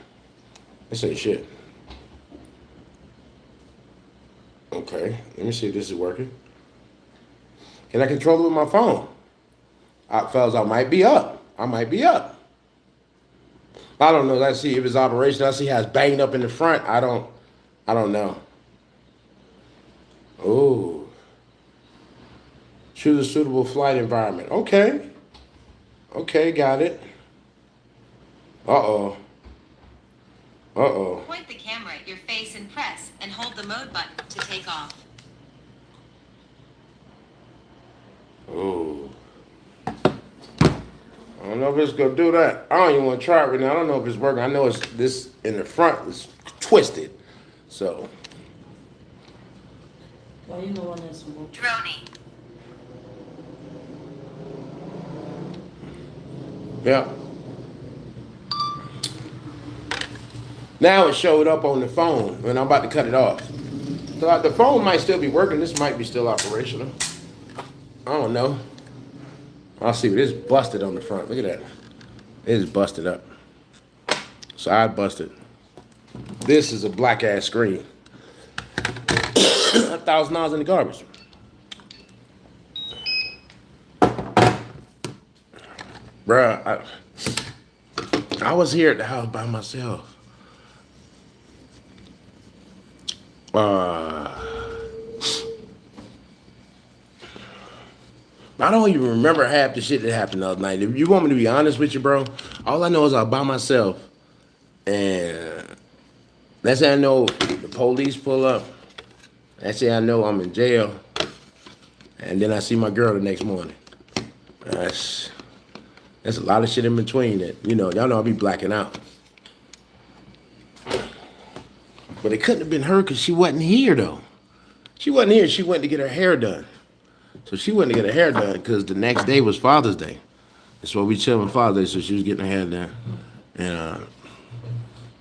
This ain't shit. Okay. Let me see if this is working. Can I control it with my phone? Fellas, I might be up. I might be up. I don't know. Let's see if it's operational. Let's see how it's banged up in the front. I don't know. Oh. Choose a suitable flight environment. Okay. Okay, got it. Uh-oh. Uh-oh. Point the camera at your face and press, and hold the mode button to take off. Oh. I don't know if it's gonna do that. I don't even want to try it right now. I don't know if it's working. I know it's this in the front is twisted. So Why you know one is smoke? Droney. Yeah. Now it showed up on the phone when I'm about to cut it off. So the phone might still be working. This might be still operational. I don't know. I'll see. But it's busted on the front. Look at that. It is busted up. Side busted. This is a black ass screen. $1,000 in the garbage. Bruh, I was here at the house by myself. I don't even remember half the shit that happened the other night. If you want me to be honest with you, bro, all I know is I was by myself. And that's how I know the police pull up. That's how I know I'm in jail. And then I see my girl the next morning. That's a lot of shit in between that, y'all know I'll be blacking out. But it couldn't have been her because she wasn't here, though. She wasn't here. She went to get her hair done. So she went to get her hair done because the next day was Father's Day. That's why we chilled on Father's Day, so she was getting her hair done. And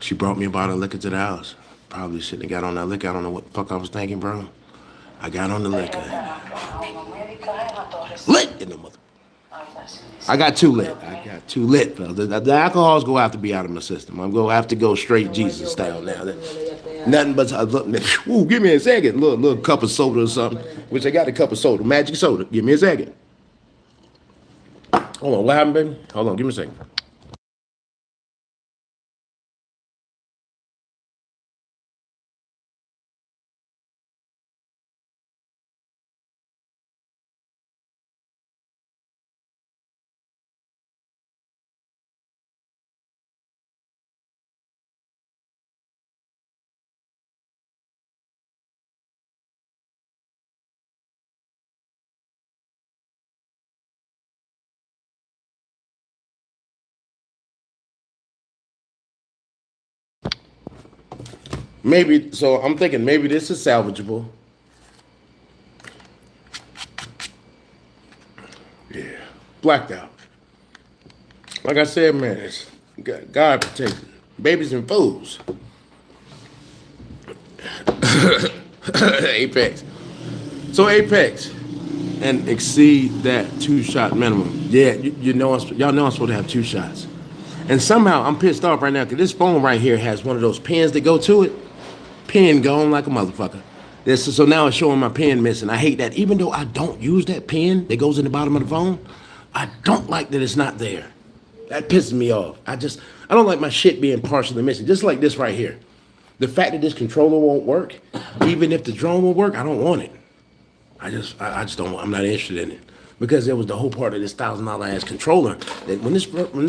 she brought me a bottle of liquor to the house. Probably shouldn't have got on that liquor. I don't know what the fuck I was thinking, bro. I got on the liquor. Lit in the mother. I got too lit. Fellas. The alcohols go have to be out of my system. I'm going to have to go straight Jesus style now. Nothing but, ooh, give me a second. Little cup of soda or something. Which I got a cup of soda. Magic soda. Give me a second. Hold on. What happened, baby? Hold on. Give me a second. Maybe, so I'm thinking maybe this is salvageable. Yeah, blacked out. Like I said, man, it's God protecting babies and fools. Apex. So Apex and exceed that 2-shot minimum. Yeah, y'all know I'm supposed to have 2 shots. And somehow I'm pissed off right now because this phone right here has one of those pins that go to it. Pen gone like a motherfucker. So now it's showing my pen missing. I hate that. Even though I don't use that pen that goes in the bottom of the phone, I don't like that it's not there. That pisses me off. I don't like my shit being partially missing. Just like this right here. The fact that this controller won't work, even if the drone will work, I don't want it. I just don't. I'm not interested in it because it was the whole part of this $1,000 ass controller. That when this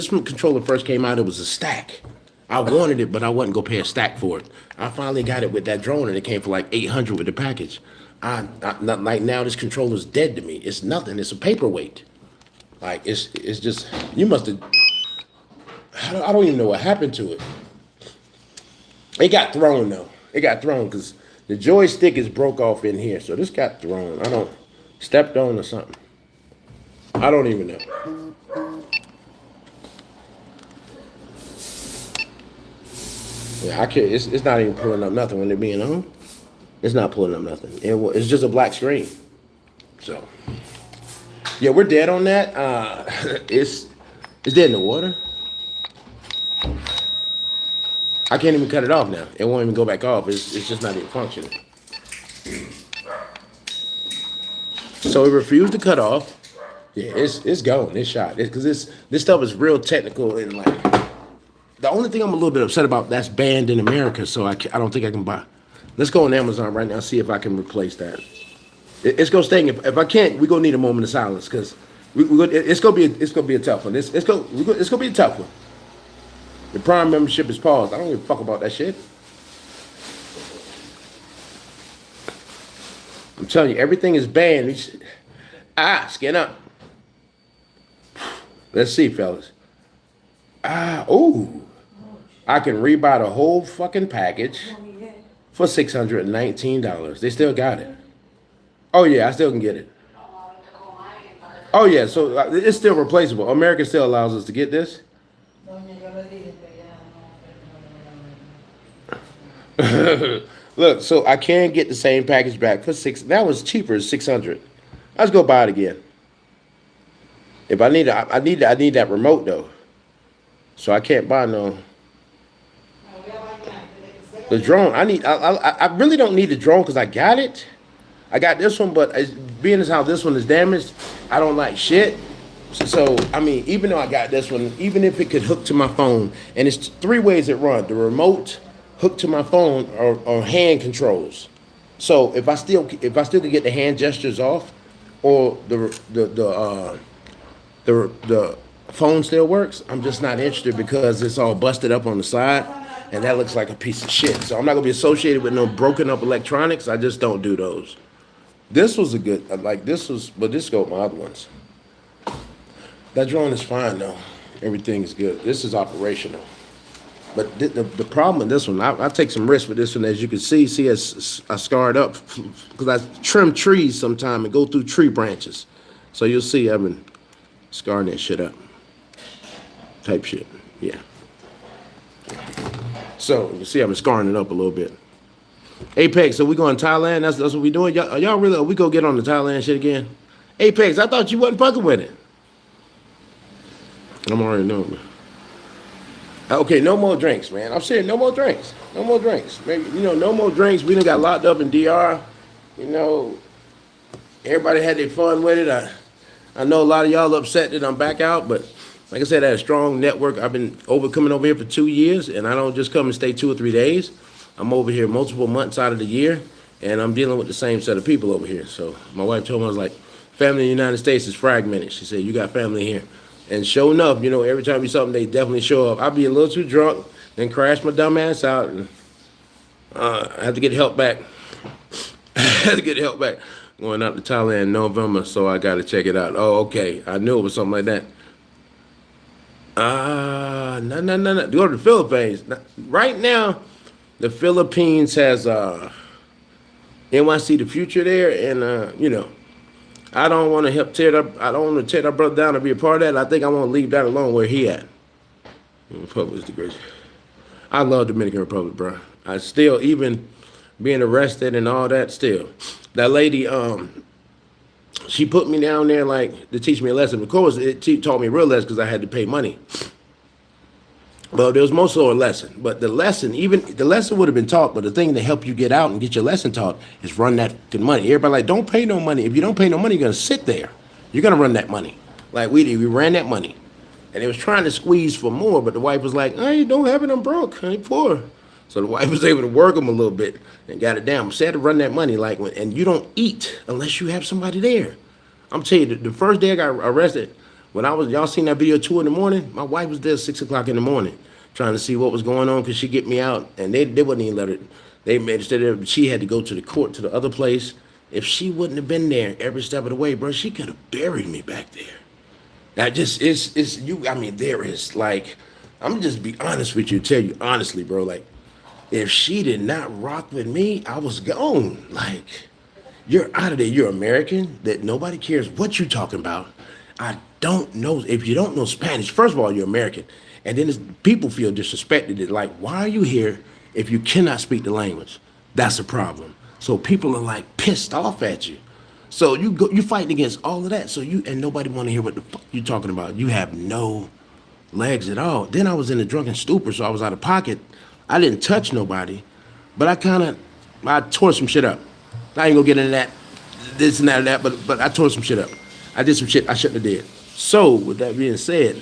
controller first came out, it was a stack. I wanted it, but I wasn't gonna pay a stack for it. I finally got it with that drone, and it came for like $800 with the package. Not like now. This controller's dead to me. It's nothing. It's a paperweight. Like it's just you must have. I don't even know what happened to it. It got thrown though. It got thrown because the joystick is broke off in here, so this got thrown. I don't stepped on or something. I don't even know. Yeah, I can't. It's not even pulling up nothing when they're being on. It's not pulling up nothing. It's just a black screen. So, yeah, we're dead on that. It's dead in the water. I can't even cut it off now. It won't even go back off. It's just not even functioning. So it refused to cut off. Yeah, it's gone. It's shot. Because this stuff is real technical and like. The only thing I'm a little bit upset about, that's banned in America, so I don't think I can buy. Let's go on Amazon right now, see if I can replace that. It's gonna stay. If I can't, we're gonna need a moment of silence because it's gonna be a tough one. It's gonna be a tough one. The Prime membership is paused. I don't give a fuck about that shit. I'm telling you, everything is banned. Skin up. Let's see, fellas. Ooh. I can rebuy the whole fucking package for $619. They still got it. Oh yeah, I still can get it. Oh yeah, so it's still replaceable. America still allows us to get this. Doña, yo le dije que ya no. Look, so I can get the same package back for six. That was cheaper, 600. Let's go buy it again. If I need, I need that remote though. So I can't buy no. The drone, I really don't need the drone because I got it. I got this one, but being as how this one is damaged, I don't like shit. So, I mean, even though I got this one, even if it could hook to my phone, and it's three ways it runs: the remote, hook to my phone, or hand controls. So if I still could get the hand gestures off, or the phone still works, I'm just not interested because it's all busted up on the side, and that looks like a piece of shit. So I'm not gonna be associated with no broken up electronics. I just don't do those. This was a good, like this was, but this go with my other ones. That drone is fine though. Everything is good. This is operational. But the problem with this one, I take some risks with this one. As you can see I scarred up because I trim trees sometime and go through tree branches. So you'll see I've been scarring that shit up. Type shit, yeah. So you see I've been scarring it up a little bit. Apex, so we going to Thailand? That's what we doing? Y'all really, we go get on the Thailand shit again? Apex, I thought you wasn't fucking with it. I'm already knowing. Okay, no more drinks, man. I'm saying no more drinks. No more drinks. Maybe, no more drinks. We done got locked up in DR. Everybody had their fun with it. I know a lot of y'all upset that I'm back out, but like I said, I had a strong network. I've been coming over here for 2 years, and I don't just come and stay 2 or 3 days. I'm over here multiple months out of the year, and I'm dealing with the same set of people over here. So my wife told me, I was like, family in the United States is fragmented. She said, you got family here. And sure enough, every time you something, they definitely show up. I'll be a little too drunk, then crash my dumb ass out, and I have to get help back. I have to get help back. Going out to Thailand in November, so I got to check it out. Oh, okay. I knew it was something like that. No. Go to the Philippines. Right now, the Philippines has NYC the future there, and I don't want to help tear it up. I don't want to tear that brother down or be a part of that. I think I want to leave that alone where he at. Republic is the greatest. I love Dominican Republic, bro. I still, even being arrested and all that, still. That lady, she put me down there like to teach me a lesson. Of course, she taught me a real lesson because I had to pay money. Well, there was most of a lesson, but the lesson would have been taught, but the thing to help you get out and get your lesson taught is run that money. Everybody like, don't pay no money. If you don't pay no money, you're going to sit there. You're going to run that money. Like we did, we ran that money. And they was trying to squeeze for more, but the wife was like, I don't have it, I'm broke, I ain't poor. So the wife was able to work them a little bit and got it down. She had to run that money and you don't eat unless you have somebody there. I'm telling you, the first day I got arrested, y'all seen that video 2 in the morning? My wife was there 6 o'clock in the morning trying to see what was going on because she get me out, and they wouldn't even let her. They made she had to go to the court to the other place. If she wouldn't have been there every step of the way, bro, she could have buried me back there. That just it's you. I mean, there is like, I'm gonna just be honest with you, tell you honestly, bro. Like, if she did not rock with me, I was gone. Like, you're out of there. You're American. That nobody cares what you're talking about. I don't know if you don't know Spanish. First of all, you're American, and then people feel disrespected. Like, why are you here if you cannot speak the language? That's a problem. So people are like pissed off at you. So you fighting against all of that. So and nobody want to hear what the fuck you talking about. You have no legs at all. Then I was in a drunken stupor, so I was out of pocket. I didn't touch nobody, but I tore some shit up. I ain't gonna get into that, this and that, but I tore some shit up. I did some shit I shouldn't have did. So with that being said,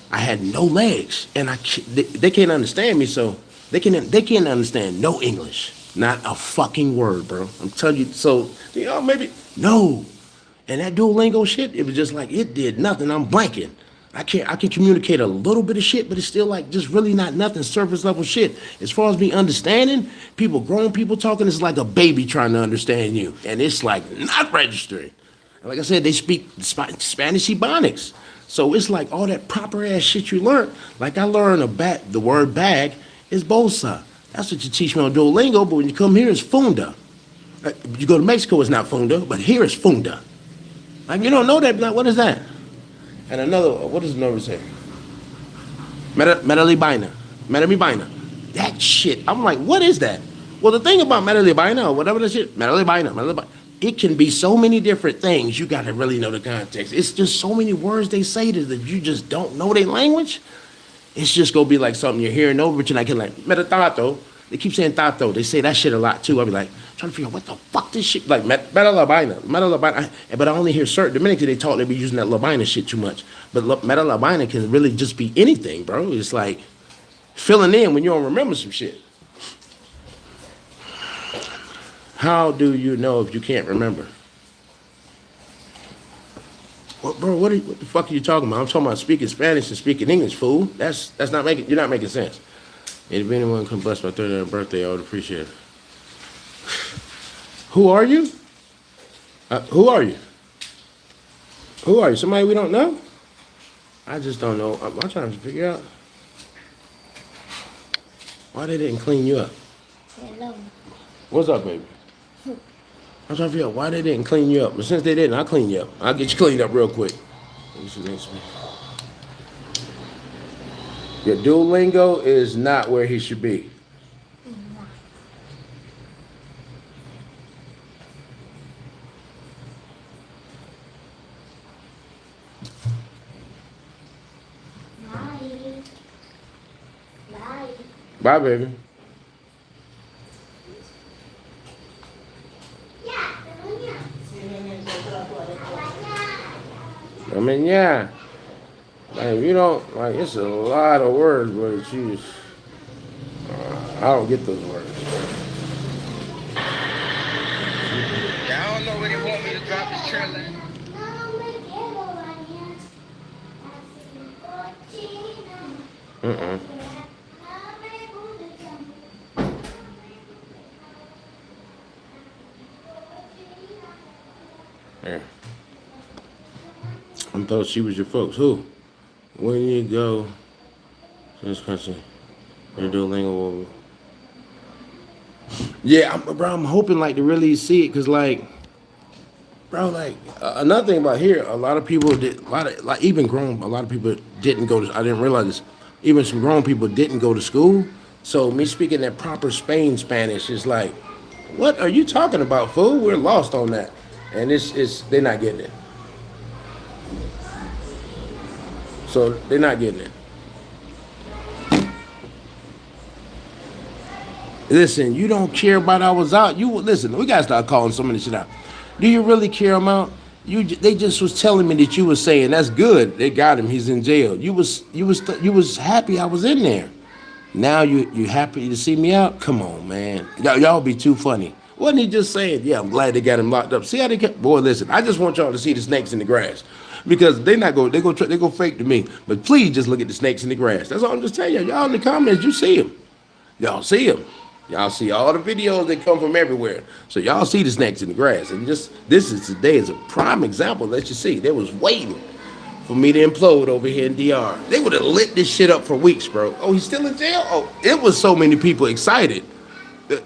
I had no legs, and they can't understand me, so they can't understand no English, not a fucking word, bro. I'm telling you. So maybe no, and that Duolingo shit, it was just like it did nothing. I'm blanking. I can communicate a little bit of shit, but it's still like just really not nothing, surface level shit. As far as me understanding, grown people talking, it's like a baby trying to understand you, and it's like not registering. Like I said, they speak Spanish Ebonics. So it's like all that proper ass shit you learned. Like I learned the word bag is bolsa. That's what you teach me on Duolingo, but when you come here, it's funda. You go to Mexico, it's not funda, but here it's funda. Like, you don't know that. Like, what is that? And another, what does another say? Metalibina. Metalibina. That shit. I'm like, what is that? Well, the thing about Metalibina or whatever the shit, Metalibina, it can be so many different things. You got to really know the context. It's just so many words they say that if you just don't know their language, it's just going to be like something you're hearing over, but you're not getting like, metatato. They keep saying tato. They say that shit a lot too. I'll be like, trying to figure out what the fuck this shit, like metalabina. But I only hear certain Dominicans, they talk, they be using that labina shit too much. But metalabina can really just be anything, bro. It's like filling in when you don't remember some shit. How do you know if you can't remember? Well, bro, what the fuck are you talking about? I'm talking about speaking Spanish and speaking English, fool. That's not making, you're not making sense. And if anyone can bless my 39th birthday, I would appreciate it. Who are you? Who are you? Who are you? Somebody we don't know? I just don't know. I'm trying to figure out why they didn't clean you up. Hello. What's up, baby? I'm trying to figure out why they didn't clean you up. But since they didn't, I'll clean you up. I'll get you cleaned up real quick. Let me see next one. Your Duolingo is not where he should be. Bye. Bye. Bye, baby. I mean, yeah. Like, you don't, like, it's a lot of words, but it's used. I don't get those words. Yeah, I don't know where they want me to drop this trailer. Mm-mm. Yeah. I thought she was your folks. Who? When you go to this country, you do lingo. Yeah, I'm hoping like to really see it, cause like, bro, like another thing about here, a lot of people did, a lot of like even grown, a lot of people didn't go to. I didn't realize this. Even some grown people didn't go to school. So me speaking that proper Spain Spanish is like, what are you talking about, fool? We're lost on that, and it's they're not getting it. So they're not getting it. Listen, you don't care about I was out. You listen. We gotta start calling some of this shit out. Do you really care about? They just was telling me that you was saying that's good. They got him. He's in jail. You was happy I was in there. Now you happy to see me out? Come on, man. Y'all be too funny. Wasn't he just saying? Yeah, I'm glad they got him locked up. See how they kept. Boy, listen. I just want y'all to see the snakes in the grass. Because they go fake to me. But please just look at the snakes in the grass. That's all I'm just telling you. Y'all in the comments, you see them. Y'all see them. Y'all see all the videos that come from everywhere. So y'all see the snakes in the grass. And just this is today is a prime example that you see. They was waiting for me to implode over here in DR. They would have lit this shit up for weeks, bro. Oh, he's still in jail? Oh, it was so many people excited.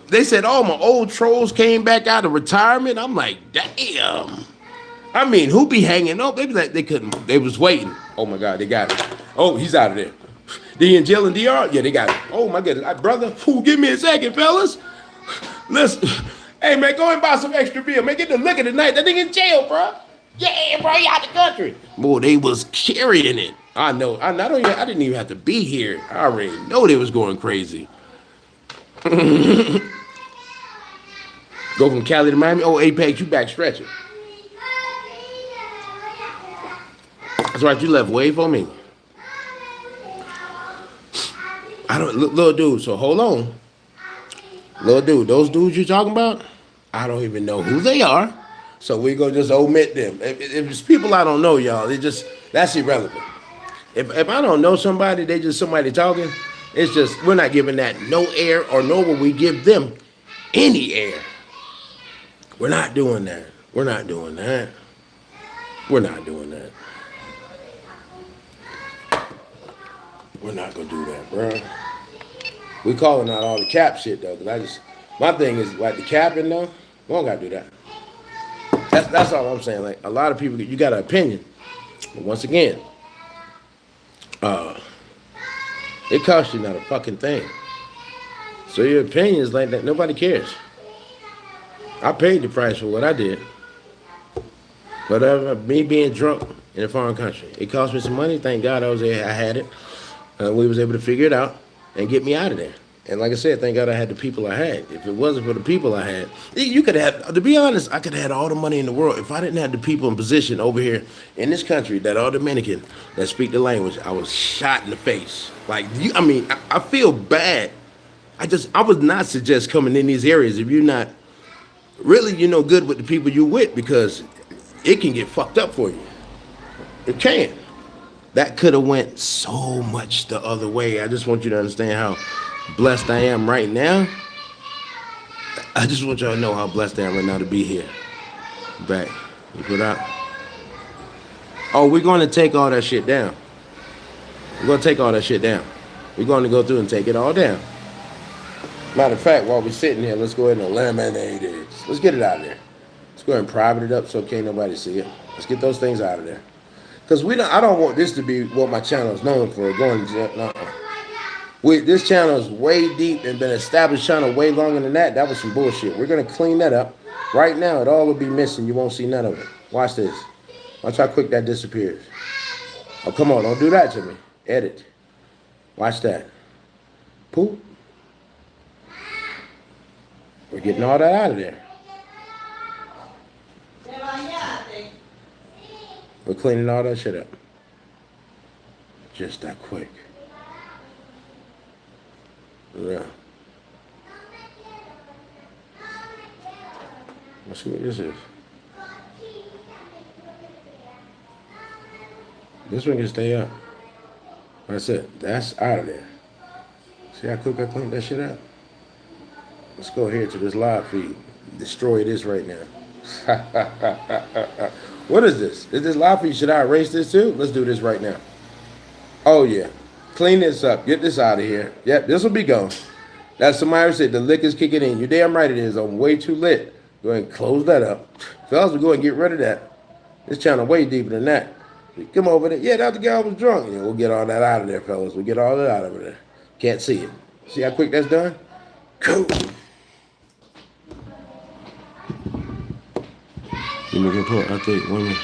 They said, oh, my old trolls came back out of retirement. I'm like, damn. I mean, who be hanging up? They be like, they couldn't. They was waiting. Oh my God, they got him. Oh, he's out of there. They in jail in DR? Yeah, they got him. Oh my goodness, brother, give me a second, fellas. Listen, hey man, go and buy some extra beer. Man, get the liquor tonight. That nigga in jail, bro. Yeah, bro, you out the country. Boy, they was carrying it. I know. I didn't even have to be here. I already know they was going crazy. Go from Cali to Miami. Oh, Apex, you back stretching. That's right, you left way for me. I don't, little dude, so hold on. Little dude, those dudes you're talking about, I don't even know who they are. So we go just omit them. If it's people I don't know, y'all, that's irrelevant. If I don't know somebody, they just somebody talking, it's just, we're not giving that no air, or nor will we give them any air. We're not doing that. We're not doing that. We're not doing that. We're not gonna do that, bro. We calling out all the cap shit though, cause my thing is like the capping though. We don't gotta do that. That's all I'm saying. Like a lot of people, you got an opinion, but once again, it costs you not a fucking thing. So your opinion is like that. Nobody cares. I paid the price for what I did. But me being drunk in a foreign country, it cost me some money. Thank God I was there. I had it. We was able to figure it out and get me out of there. And like I said, thank God I had the people I had. If it wasn't for the people I had, you could have, to be honest, I could have had all the money in the world. If I didn't have the people in position over here in this country that are Dominican, that speak the language, I was shot in the face. Like, I feel bad. I would not suggest coming in these areas if you're not really, good with the people you're with, because it can get fucked up for you. It can. That could have went so much the other way. I just want you to understand how blessed I am right now. I just want y'all to know how blessed I am right now to be here. Back. You put out. Oh, we're going to take all that shit down. We're going to take all that shit down. We're going to go through and take it all down. Matter of fact, while we're sitting here, let's go ahead and eliminate it. Let's get it out of there. Let's go ahead and private it up so can't nobody see it. Let's get those things out of there. Because I don't want this to be what my channel is known for. Going to jail. This channel is way deep and been established channel way longer than that. That was some bullshit. We're going to clean that up. Right now, it all will be missing. You won't see none of it. Watch this. Watch how quick that disappears. Oh, come on. Don't do that to me. Edit. Watch that. Poop. We're getting all that out of there. We're cleaning all that shit up. Just that quick. Yeah. Let's see what this is. This one can stay up. That's it. That's out of there. See how quick I cleaned that shit up? Let's go here to this live feed. Destroy this right now. What is this? Is this live feed? Should I erase this too? Let's do this right now. Oh yeah. Clean this up. Get this out of here. Yep, this will be gone. That's somebody said the liquor's kicking in. You're damn right it is. I'm way too lit. Go ahead and close that up. Fellas, we'll go ahead and get rid of that. This channel way deeper than that. Come over there. Yeah, that the guy was drunk. Yeah, we'll get all that out of there, fellas. We'll get all that out of there. Can't see it. See how quick that's done? Cool. Let me get put. I think women.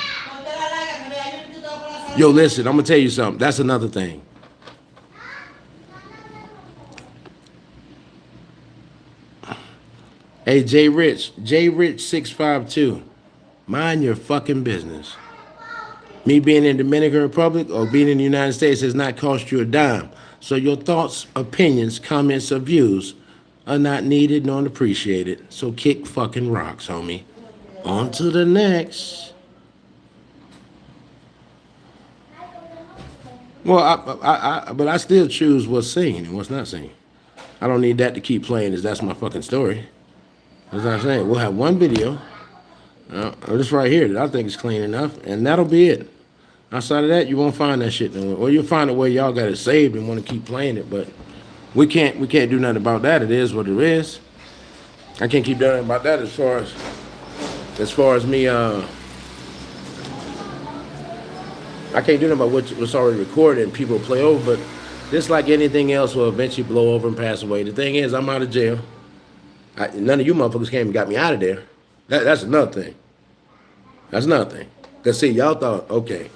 Yo, listen, I'm gonna tell you something. That's another thing. Hey, J Rich 652. Mind your fucking business. Me being in the Dominican Republic or being in the United States has not cost you a dime. So your thoughts, opinions, comments, or views are not needed nor appreciated. So kick fucking rocks, homie. On to the next. Well, but I still choose what's singing and what's not singing. I don't need that to keep playing as that's my fucking story. That's what I'm saying. We'll have one video. This right here that I think is clean enough, and that'll be it. Outside of that, you won't find that shit nowhere. Or you'll find it where y'all got it saved and want to keep playing it, but we can't do nothing about that. It is what it is. I can't keep doing nothing about that as far as me. I can't do nothing about what's already recorded and people play over, but just like anything else will eventually blow over and pass away. The thing is, I'm out of jail. None of you motherfuckers came and got me out of there. That's another thing. That's another thing. Because, see, y'all thought, okay,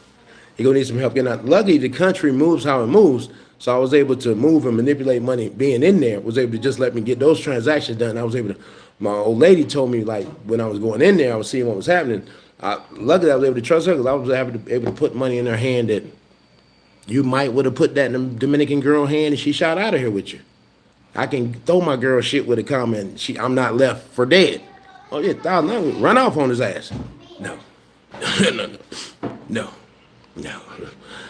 you're going to need some help getting out. Luckily, the country moves how it moves, so I was able to move and manipulate money. Being in there was able to just let me get those transactions done. I was able to, my old lady told me, like, when I was going in there, I was seeing what was happening. Luckily, I was able to trust her because I was able to put money in her hand that you might would have put that in the Dominican girl hand and she shot out of here with you. I can throw my girl shit with a comment. I'm not left for dead. Oh, yeah, $1,000, run off on his ass. No. No.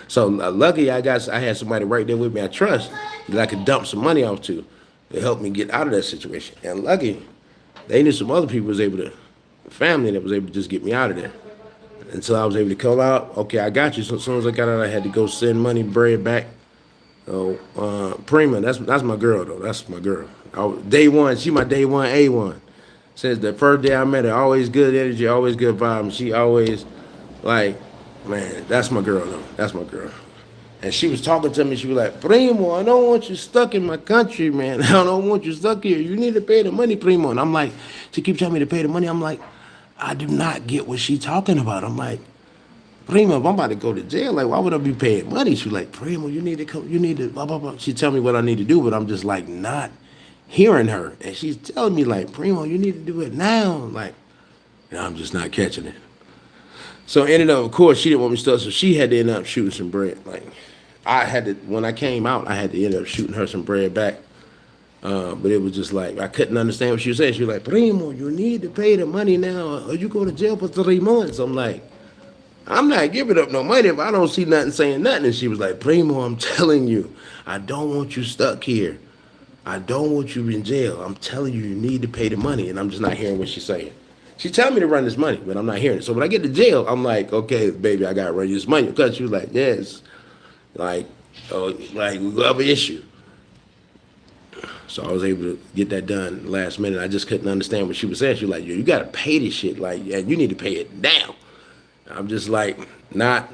So lucky I had somebody right there with me I trust that I could dump some money off to help me get out of that situation. And lucky they knew some other people family that was able to just get me out of there. Until I was able to come out, okay, I got you. So as soon as I got out, I had to go send money, bread back. Prima, that's my girl though. That's my girl. Day one, she my day one A1. Says the first day I met her, always good energy, always good vibes. She always like, man, that's my girl though. That's my girl. And she was talking to me. She was like, Primo, I don't want you stuck in my country, man. I don't want you stuck here. You need to pay the money, Primo. And I'm like, she keeps telling me to pay the money. I'm like, I do not get what she talking about. I'm like, Primo, if I'm about to go to jail, like, why would I be paying money? She was like, Primo, you need to come, you need to, blah, blah, blah. She tell me what I need to do, but I'm just like not hearing her. And she's telling me like, Primo, you need to do it now. Like, and I'm just not catching it. So ended up, of course, she didn't want me stuck, so she had to end up shooting some bread. Like, I had to, when I came out, I had to end up shooting her some bread back. But it was just like, I couldn't understand what she was saying. She was like, Primo, you need to pay the money now or you go to jail for 3 months. I'm like, I'm not giving up no money if I don't see nothing saying nothing. And she was like, Primo, I'm telling you, I don't want you stuck here. I don't want you in jail. I'm telling you, you need to pay the money. And I'm just not hearing what she's saying. She's telling me to run this money, but I'm not hearing it. So when I get to jail, I'm like, okay, baby, I got to run you this money. Because she was like, yes. Like, oh, like we have an issue. So I was able to get that done last minute. I just couldn't understand what she was saying. She was like, yo, you got to pay this shit. Like, yeah, you need to pay it now. I'm just like not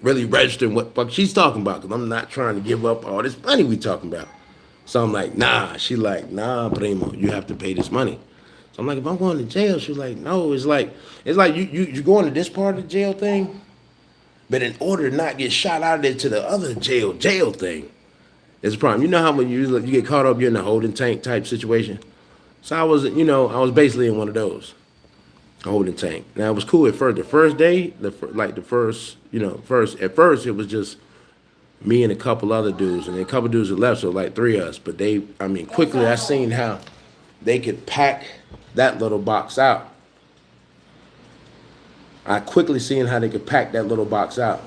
really registering what fuck she's talking about because I'm not trying to give up all this money we talking about. So I'm like, nah. She like, nah, Primo, you have to pay this money. So I'm like, if I'm going to jail, she's like, no. It's like you going to this part of the jail thing, but in order to not get shot out of there to the other jail thing, there's a problem. You know how when you get caught up, you're in a holding tank type situation. So I was, I was basically in one of those. A holding tank. Now it was cool at first. The first day, at first it was just me and a couple other dudes, and a couple dudes had left, so like 3 of us. But quickly I seen how they could pack that little box out. I quickly seen how they could pack that little box out.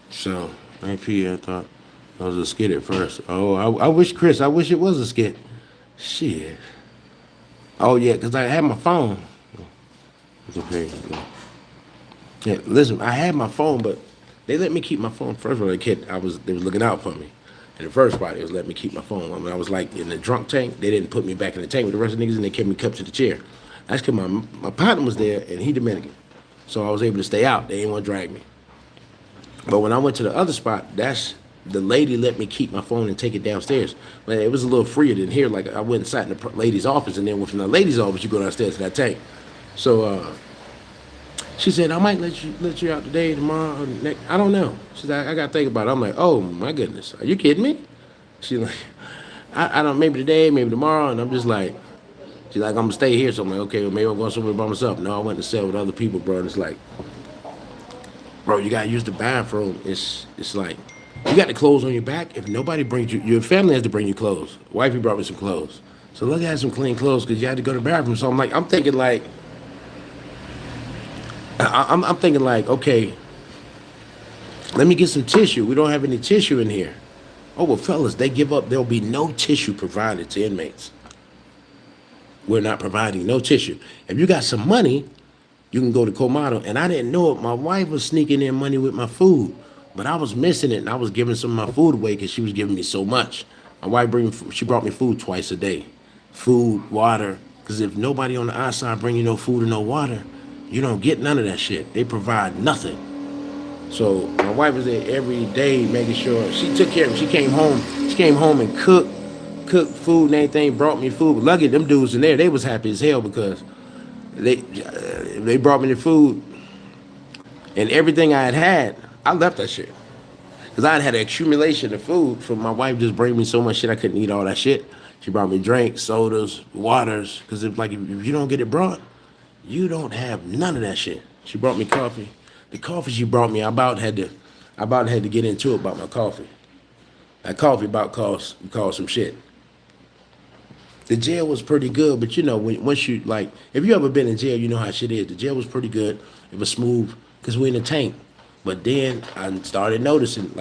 So, I thought that was a skit at first. Oh, I wish it was a skit. Shit. Oh, yeah, because I had my phone. Okay. Yeah, listen, I had my phone, but they let me keep my phone. First of all, they was looking out for me. In the first part, they was letting me keep my phone. I mean, I was like in the drunk tank. They didn't put me back in the tank with the rest of the niggas, and they kept me cupped to the chair. That's because my partner was there, and he Dominican. So I was able to stay out. They didn't want to drag me. But when I went to the other spot, the lady let me keep my phone and take it downstairs. But it was a little freer than here. Like I went and sat in the lady's office, and then from the lady's office, you go downstairs to that tank. So she said, I might let you out today, tomorrow, or next. I don't know. She said, I got to think about it. I'm like, oh, my goodness. Are you kidding me? She's like, I don't, maybe today, maybe tomorrow. And I'm just like, she's like, I'm going to stay here. So I'm like, okay, well, maybe I'm going somewhere by myself. No, I went to sell with other people, bro. And it's like, bro, you got to use the bathroom. It's like, you got the clothes on your back. If nobody brings you, your family has to bring you clothes. Wifey brought me some clothes. So look, I had some clean clothes because you had to go to the bathroom. So I'm thinking like, I'm thinking like, okay, let me get some tissue. We don't have any tissue in here. Oh, well, fellas, they give up. There'll be no tissue provided to inmates. We're not providing no tissue. If you got some money, you can go to Comado. And I didn't know it. My wife was sneaking in money with my food, but I was missing it, and I was giving some of my food away because she was giving me so much. My wife she brought me food twice a day, food, water. Because if nobody on the outside bring you no food and no water, you don't get none of that shit. They provide nothing. So my wife was there every day making sure she took care of me. She came home and cooked food and everything, brought me food. But lucky them dudes in there, they was happy as hell because they brought me the food. And everything I had, I left that shit. Because I had an accumulation of food from my wife just bringing me so much shit I couldn't eat all that shit. She brought me drinks, sodas, waters. Because if you don't get it brought, you don't have none of that shit. She brought me coffee. The coffee she brought me, I about had to get into it about my coffee. That coffee about caused some shit. The jail was pretty good, but once you if you ever been in jail, you know how shit is. The jail was pretty good. It was smooth because we're in a tank. But then I started noticing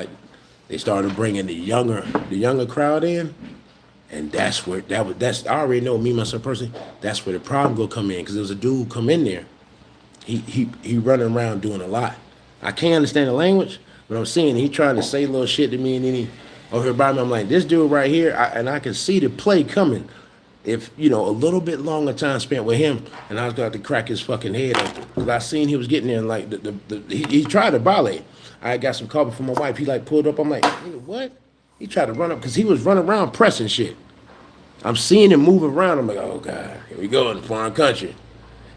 they started bringing the younger crowd in. And that's where that's I already know me myself personally. That's where the problem go come in because there was a dude come in there. He running around doing a lot. I can't understand the language, but I'm seeing he trying to say little shit to me, and then he over here by me. I'm like, this dude right here, and I can see the play coming. If a little bit longer time spent with him, and I was going to crack his fucking head open because I seen he was getting there and like he tried to violate. I got some coffee from my wife. He like pulled up. I'm like, what? He tried to run up because he was running around pressing shit. I'm seeing him move around. I'm like, oh God, here we go in a foreign country.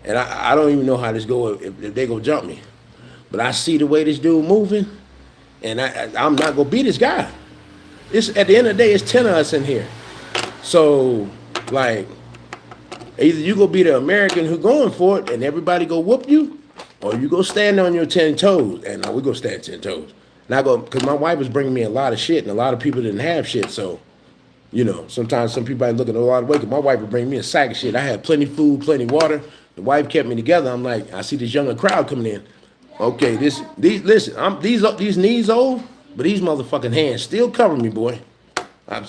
And I don't even know how this go if they go jump me. But I see the way this dude moving, and I'm not gonna be this guy. It's at the end of the day, it's 10 of us in here. So like either you gonna be the American who going for it and everybody go whoop you, or you go stand on your 10 toes, and we go stand 10 toes. Not go because my wife was bringing me a lot of shit, and a lot of people didn't have shit. So, sometimes some people ain't looking a lot of weight. My wife would bring me a sack of shit. I had plenty food, plenty water. The wife kept me together. I'm like, I see this younger crowd coming in. Okay, these knees old, but these motherfucking hands still cover me, boy.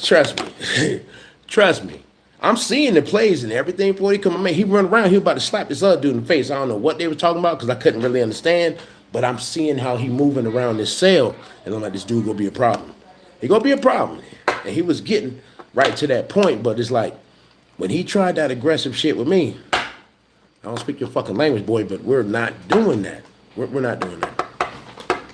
Trust me, trust me. I'm seeing the plays and everything before he come. Man, he run around. He about to slap this other dude in the face. I don't know what they were talking about because I couldn't really understand. But I'm seeing how he moving around this cell, and I'm like, this dude gonna be a problem. He gonna be a problem. And he was getting right to that point, but it's like when he tried that aggressive shit with me. I don't speak your fucking language, boy, but we're not doing that. We're not doing that.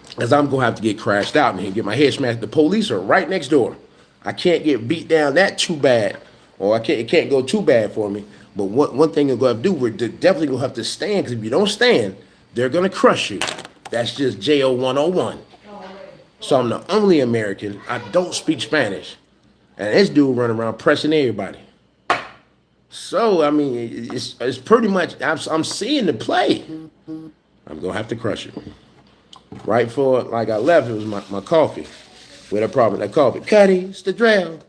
Because I'm gonna have to get crashed out and get my head smashed. The police are right next door. I can't get beat down that too bad, or it can't go too bad for me. But one thing you're gonna have to do, we're definitely gonna have to stand. Because if you don't stand, they're gonna crush you. That's just JO 101. So I'm the only American. I don't speak Spanish. And this dude running around pressing everybody. So, I mean, it's pretty much, I'm seeing the play. I'm going to have to crush it. Right before, like I left, it was my coffee. We had a problem with that coffee. Cuddy, it's the drill.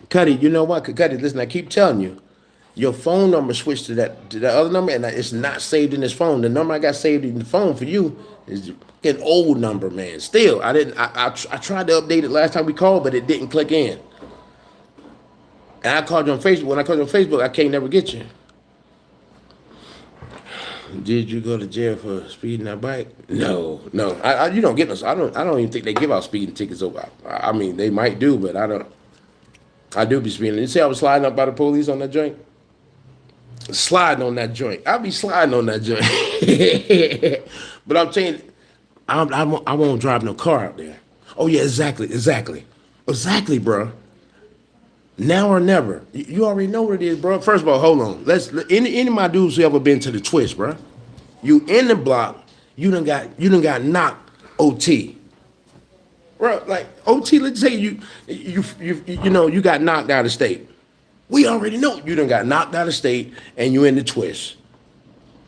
Cuddy, you know what? Cuddy, listen, I keep telling you. Your phone number switched to that other number, and it's not saved in this phone. The number I got saved in the phone for you is an old number, man. Still, I tried to update it last time we called, but it didn't click in. And I called you on Facebook. When I called you on Facebook, I can't never get you. Did you go to jail for speeding that bike? No. You don't get those. I don't even think they give out speeding tickets over. I mean, they might do, but I don't. I do be speeding. You see, I was sliding up by the police on that joint. Sliding on that joint. I'll be sliding on that joint. But I'm telling you, I won't drive no car out there. Oh yeah, exactly, bro. Now or never. You already know what it is, bro. First of all, hold on. Any of my dudes who ever been to the Twitch, bro. You in the block, you done got knocked OT. Bro, like OT, let's say you got knocked out of state. We already know you done got knocked out of state and you in the twist.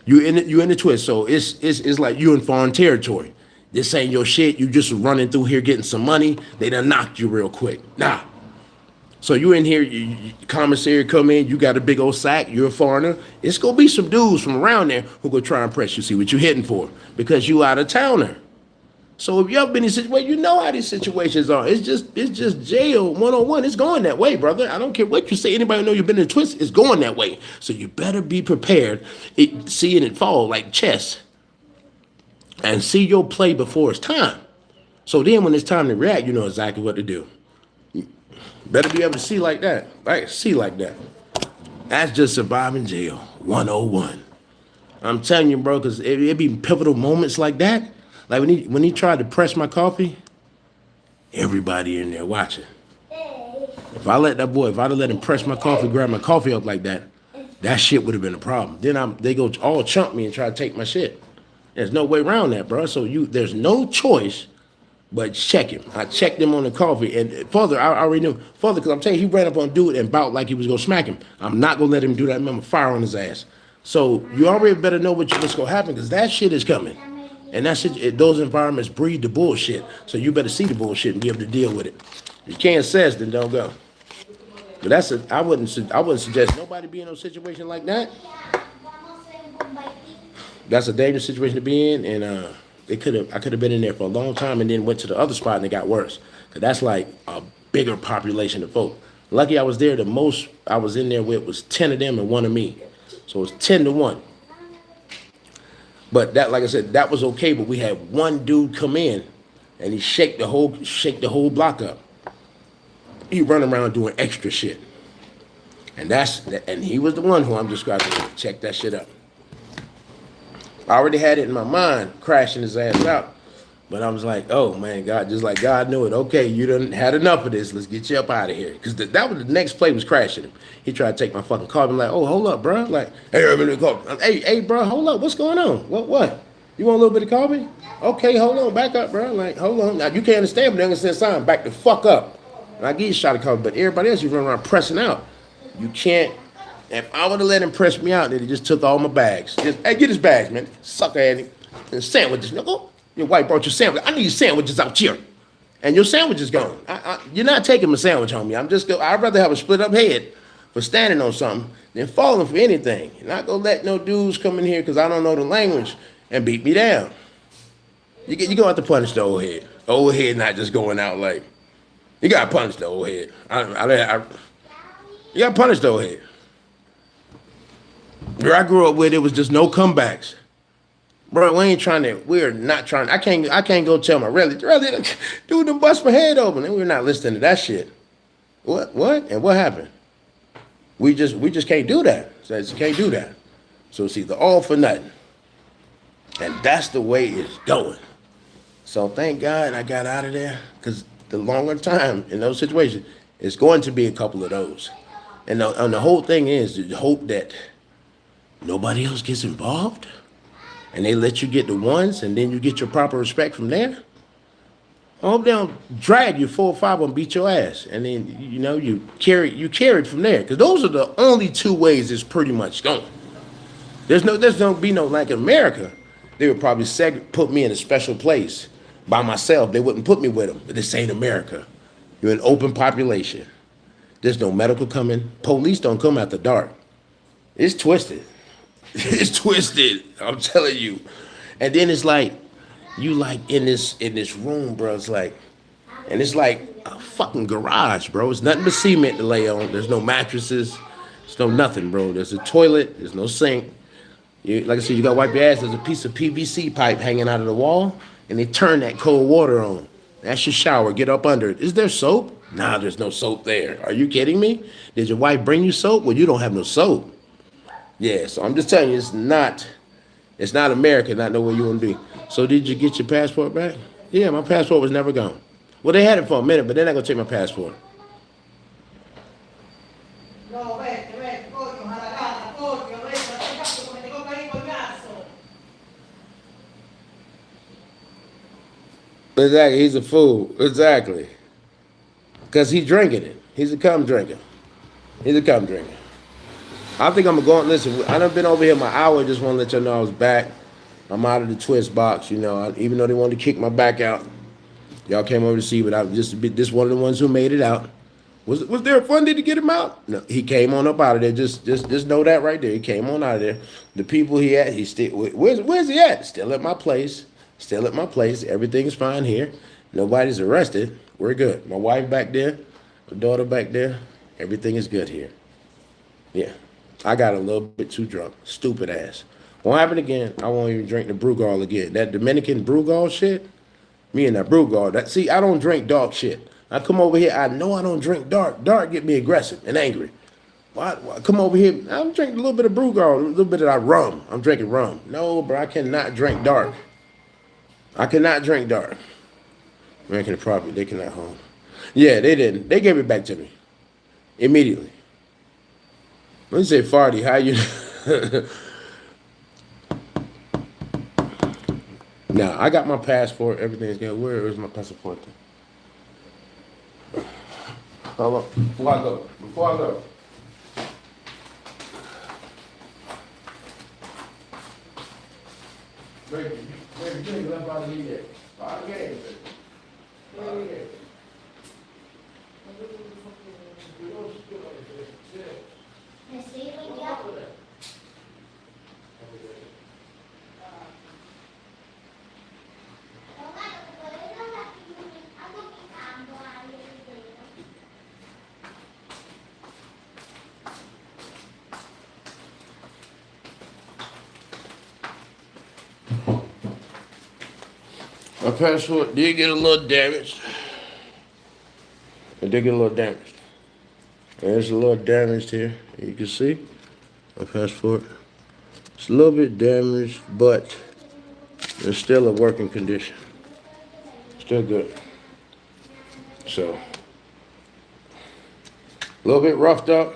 You in the twist. So it's like you in foreign territory. This ain't your shit. You just running through here getting some money. They done knocked you real quick. Nah. So you in here, commissary come in, you got a big old sack, you're a foreigner. It's gonna be some dudes from around there who gonna try and press you, see what you hitting for, because you out of towner. So if you ever been in a situation, you know how these situations are. It's just jail 101. It's going that way, brother. I don't care what you say. Anybody know you've been in a twist, it's going that way. So you better be prepared, seeing it fall like chess. And see your play before it's time. So then when it's time to react, you know exactly what to do. Better be able to see like that. Right? See like that. That's just surviving jail 101. I'm telling you, bro, because it be pivotal moments like that. Like when he tried to press my coffee, everybody in there watching. If I'd have let him press my coffee, grab my coffee up like that, that shit would have been a problem. Then they go all chump me and try to take my shit. There's no way around that, bro. So there's no choice but check him. I checked him on the coffee, and further, I already knew. Further, because I'm telling you, he ran up on dude and bout like he was gonna smack him. I'm not gonna let him do that. I'm gonna fire on his ass. So you already better know what's gonna happen, because that shit is coming. And that shit, those environments breed the bullshit. So you better see the bullshit and be able to deal with it. If you can't assess, then don't go. But I wouldn't suggest nobody be in a situation like that. That's a dangerous situation to be in, and I could have been in there for a long time and then went to the other spot and it got worse. Cause that's like bigger population of folk. Lucky I was there. The most I was in there with was 10 of them and 1 of me. So it was 10-1. But that, like I said, that was okay. But we had one dude come in, and he shake the whole block up. He run around doing extra shit, and he was the one who I'm describing. Check that shit up. I already had it in my mind, crashing his ass out. But I was like, oh man, God, just like God knew it. Okay, you done had enough of this. Let's get you up out of here. Because that was the next play was crashing him. He tried to take my fucking car. I'm like, oh, hold up, bro. Like, hey, bro, hold up. What's going on? What? You want a little bit of coffee? Okay, hold on, back up, bro. Like, hold on. Now you can't understand, but they understand sign. Back the fuck up. And I give you a shot of coffee. But everybody else, you run around pressing out. You can't. If I would have let him press me out, then he just took all my bags. Hey, get his bags, man. Sucker at him. And sandwiches, nigga. Your wife brought your sandwich. I need sandwiches out here. And your sandwich is gone. You're not taking my sandwich, homie. I'd rather have a split up head for standing on something than falling for anything. You're not gonna let no dudes come in here because I don't know the language and beat me down. You gonna have to punish the old head. The old head not just going out like, you gotta punish the old head. You gotta punish the old head. Where I grew up with, it was just no comebacks. Bro, we're not trying. I can't go tell my relative, dude, them bust my head open. And we're not listening to that shit. What? And what happened? We just can't do that. So you can't do that. So it's either all for nothing. And that's the way it's going. So thank God I got out of there, because the longer time in those situations, it's going to be a couple of those. And the whole thing is to hope that nobody else gets involved. And they let you get the ones, and then you get your proper respect from there. I hope they don't drag you 4 or 5 and beat your ass, and then you carried from there. Because those are the only 2 ways it's pretty much going. There's no be no, like in America, they would probably put me in a special place by myself. They wouldn't put me with them. But this ain't America. You're an open population. There's no medical coming. Police don't come after dark. It's twisted. It's twisted. I'm telling you. And then it's like, you like in this room, bro. It's like, and it's like a fucking garage, bro. It's nothing but cement to lay on. There's no mattresses. There's no nothing, bro. There's a toilet. There's no sink. Like I said, you got to wipe your ass. There's a piece of PVC pipe hanging out of the wall, and they turn that cold water on. That's your shower. Get up under it. Is there soap? Nah, there's no soap there. Are you kidding me? Did your wife bring you soap? Well, you don't have no soap. Yeah, so I'm just telling you, it's not America, not know where you want to be. So did you get your passport back? Yeah, my passport was never gone. Well, they had it for a minute, but they're not going to take my passport. Exactly, he's a fool. Exactly. Because he's drinking it. He's a cum drinker. I think I'm going to go on. Listen, I done been over here my hour. Just want to let y'all know I was back. I'm out of the twist box, even though they wanted to kick my back out. Y'all came over to see, but I was just one of the ones who made it out. Was there a funding to get him out? No, he came on up out of there. Just know that right there. He came on out of there. The people he at, where's he at? Still at my place. Everything's fine here. Nobody's arrested. We're good. My wife back there, my daughter back there. Everything is good here. Yeah. I got a little bit too drunk. Stupid ass. Won't happen again. I won't even drink the Brugal again. That Dominican Brugal shit, me and that Brugal. I don't drink dark shit. I come over here, I know I don't drink dark. Dark get me aggressive and angry. Why come over here, I'm drinking a little bit of Brugal, a little bit of that rum. I'm drinking rum. No, bro, I cannot drink dark. American property, they cannot hold. Yeah, they didn't. They gave it back to me. Immediately. Let me say, Farty, how you... Now, I got my passport. Everything's good. Where is my passport? Hold on. Before I go. Baby, you ain't left out of here yet. Okay. My passport did get a little damaged. It did get a little damaged. There's a little damaged here. You can see my passport. It's a little bit damaged, but it's still a working condition. Still good. So, a little bit roughed up,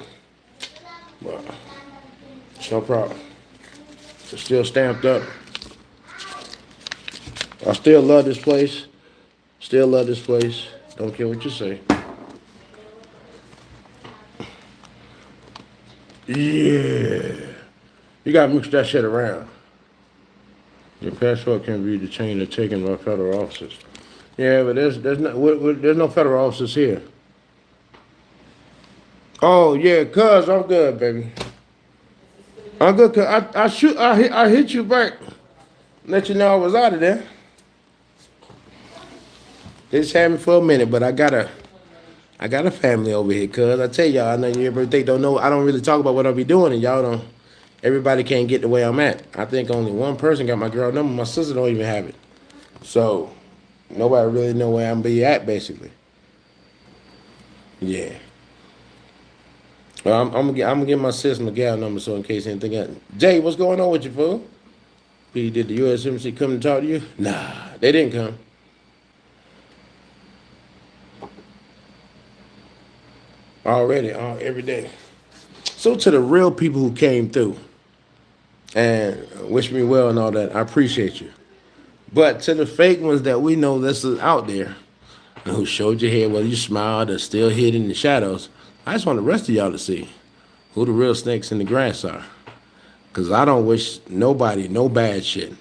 but it's no problem. It's still stamped up. I still love this place. Still love this place. Don't care what you say. Yeah. You gotta mix that shit around. Your passport can be detained or taken by federal officers. Yeah, but there's no federal officers here. Oh yeah, cuz I'm good, baby. I'm good, cuz I hit you back. Let you know I was out of there. They just had me for a minute, but I got a family over here, cuz. I tell y'all, I know your birthday don't know. I don't really talk about what I be doing, and y'all don't. Everybody can't get the way I'm at. I think only one person got my girl number. My sister don't even have it. So nobody really know where I'm be at, basically. Yeah. Well, I'm gonna get my sis Miguel number so in case anything happens. Jay, what's going on with you, fool? P, did the USMC come to talk to you? Nah, they didn't come. Already, every day. So to the real people who came through and wish me well and all that, I appreciate you. But to the fake ones that we know that's out there and who showed your head, whether you smiled or still hid in the shadows, I just want the rest of y'all to see who the real snakes in the grass are. Because I don't wish nobody no bad shit.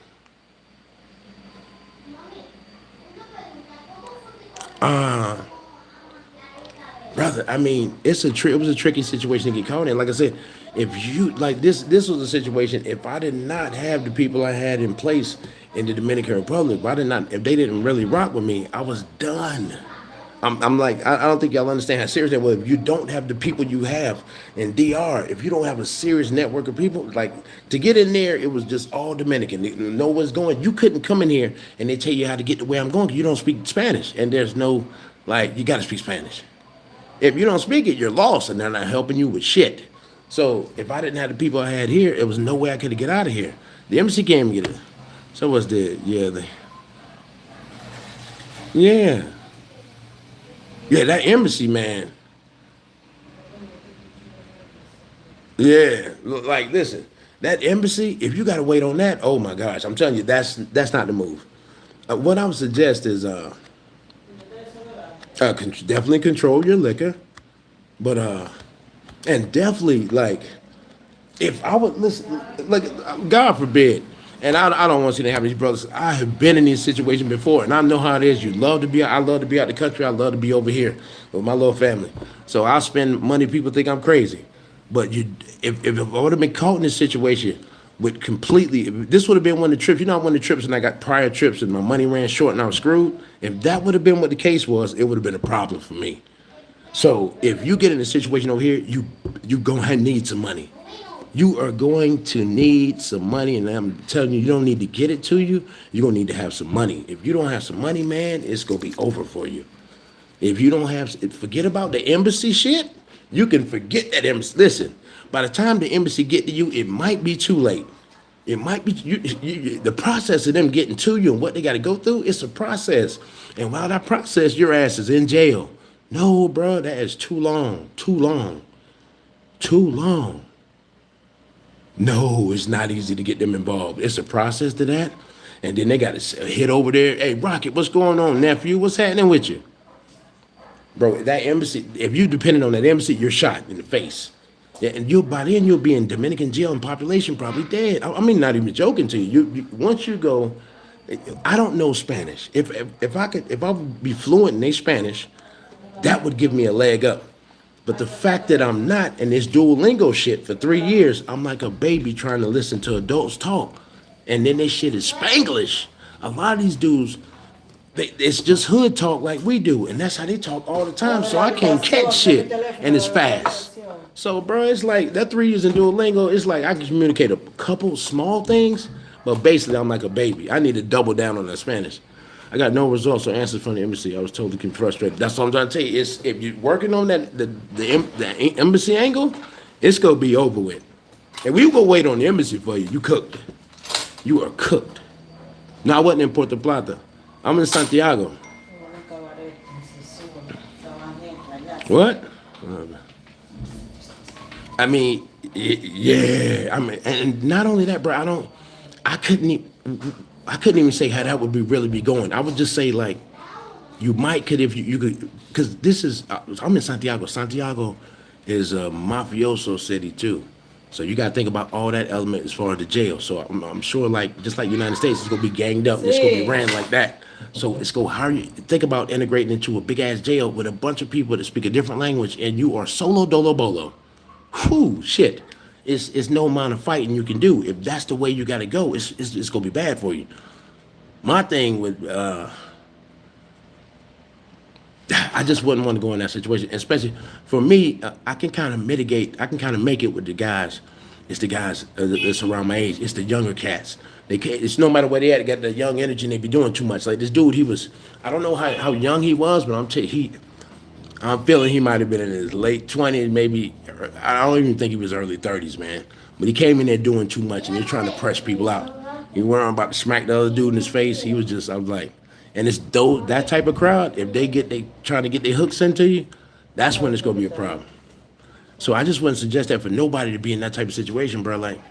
Brother, I mean, it was a tricky situation to get caught in. Like I said, if you like this was a situation. If I did not have the people I had in place in the Dominican Republic, if they didn't really rock with me, I was done. I'm like, I don't think y'all understand how serious that was. If you don't have the people you have in DR, if you don't have a serious network of people, like to get in there, it was just all Dominican. You know what's going. You couldn't come in here and they tell you how to get to where I'm going. You don't speak Spanish, and there's no like you got to speak Spanish. If you don't speak it, you're lost, and they're not helping you with shit. So if I didn't have the people I had here, it was no way I could get out of here. The embassy came and get it. So what's the yeah, that embassy, man. Yeah, like listen, that embassy. If you got to wait on that, oh my gosh, I'm telling you, that's not the move. What I would suggest is definitely control your liquor, but and definitely like if I would listen, like God forbid, and I don't want to see that happen to these brothers. I have been in these situations before, and I know how it is. I love to be out the country. I love to be over here with my little family. So I spend money. People think I'm crazy, but if I would have been caught in this situation with completely, if this would have been one of the trips. You know, one of the trips, and I got prior trips, and my money ran short, and I was screwed. If that would have been what the case was, it would have been a problem for me. So if you get in a situation over here, you gonna need some money. You are going to need some money, and I'm telling you, you don't need to get it to you. You're gonna need to have some money. If you don't have some money, man, it's gonna be over for you. If you don't have, forget about the embassy shit. You can forget that embassy. Listen, by the time the embassy get to you, it might be too late. It might be the process of them getting to you and what they got to go through. It's a process, and while that process, your ass is in jail. No, bro, that is too long. Too long. Too long. No, it's not easy to get them involved. It's a process to that. And then they got to hit over there. Hey, Rocket, what's going on, nephew? What's happening with you? Bro, that embassy, if you depended on that embassy, you're shot in the face. Yeah, and by then you'll be in Dominican jail and population probably dead. I mean, not even joking to you. Once you go, I don't know Spanish. If I would be fluent in their Spanish, that would give me a leg up. But the fact that I'm not, and this Duolingo shit for 3 years, I'm like a baby trying to listen to adults talk. And then they shit is Spanglish. A lot of these dudes, it's just hood talk like we do. And that's how they talk all the time. So I can't catch shit. And it's fast. So, bro, it's like that 3 years in Duolingo, it's like I can communicate a couple small things. But basically, I'm like a baby. I need to double down on that Spanish. I got no results or answers from the embassy. I was totally frustrated. That's what I'm trying to tell you. It's if you're working on that the embassy angle, it's gonna be over with. And we go wait on the embassy for you. You cooked. You are cooked. No, I wasn't in Puerto Plata. I'm in Santiago. What? I mean, yeah. I mean, and not only that, bro. I couldn't even say how that would be really be going. I would just say like, you might could if you could, because this is I'm in Santiago. Santiago is a mafioso city too. So you got to think about all that element as far as the jail. So I'm sure, like just like United States, it's gonna be ganged up. It's gonna be ran like that. So it's gonna how you think about integrating into a big ass jail with a bunch of people that speak a different language, and you are solo dolo bolo. Whew, shit. It's no amount of fighting you can do. If that's the way you got to go, it's gonna be bad for you. My thing with I just wouldn't want to go in that situation, especially for me. I can kind of mitigate. I can kind of make it with the guys. It's the guys that's around my age. It's the younger cats. They can't. It's no matter where they at. They got the young energy and they be doing too much. Like this dude, he was. I don't know how young he was, but I'm feeling he might have been in his late 20s, maybe. I don't even think he was early 30s, man. But he came in there doing too much, and he's trying to press people out. He weren't about to smack the other dude in his face. He was just. I was like. And it's that type of crowd, if they trying to get their hooks into you, that's when it's gonna be a problem. So I just wouldn't suggest that for nobody to be in that type of situation, bro. Like,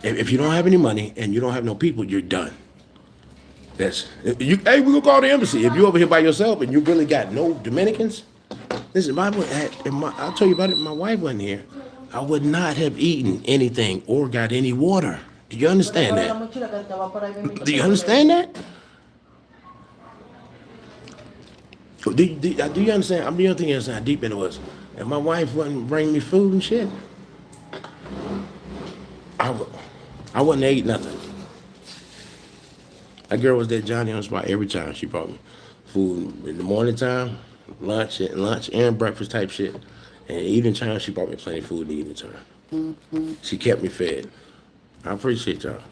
if you don't have any money and you don't have no people, you're done. Hey, we gonna call the embassy. If you over here by yourself and you really got no Dominicans, listen, I'll tell you about it. My wife wasn't here. I would not have eaten anything or got any water. Do you understand that? Do you understand that? Do you understand? I mean, you don't think you understand how deep it was. If my wife wouldn't bring me food and shit, I wouldn't eat nothing. That girl was there, Johnny, on the spot every time. She brought me food in the morning time, lunch and breakfast type shit. And evening time, she brought me plenty of food in the evening time. She kept me fed. I appreciate y'all.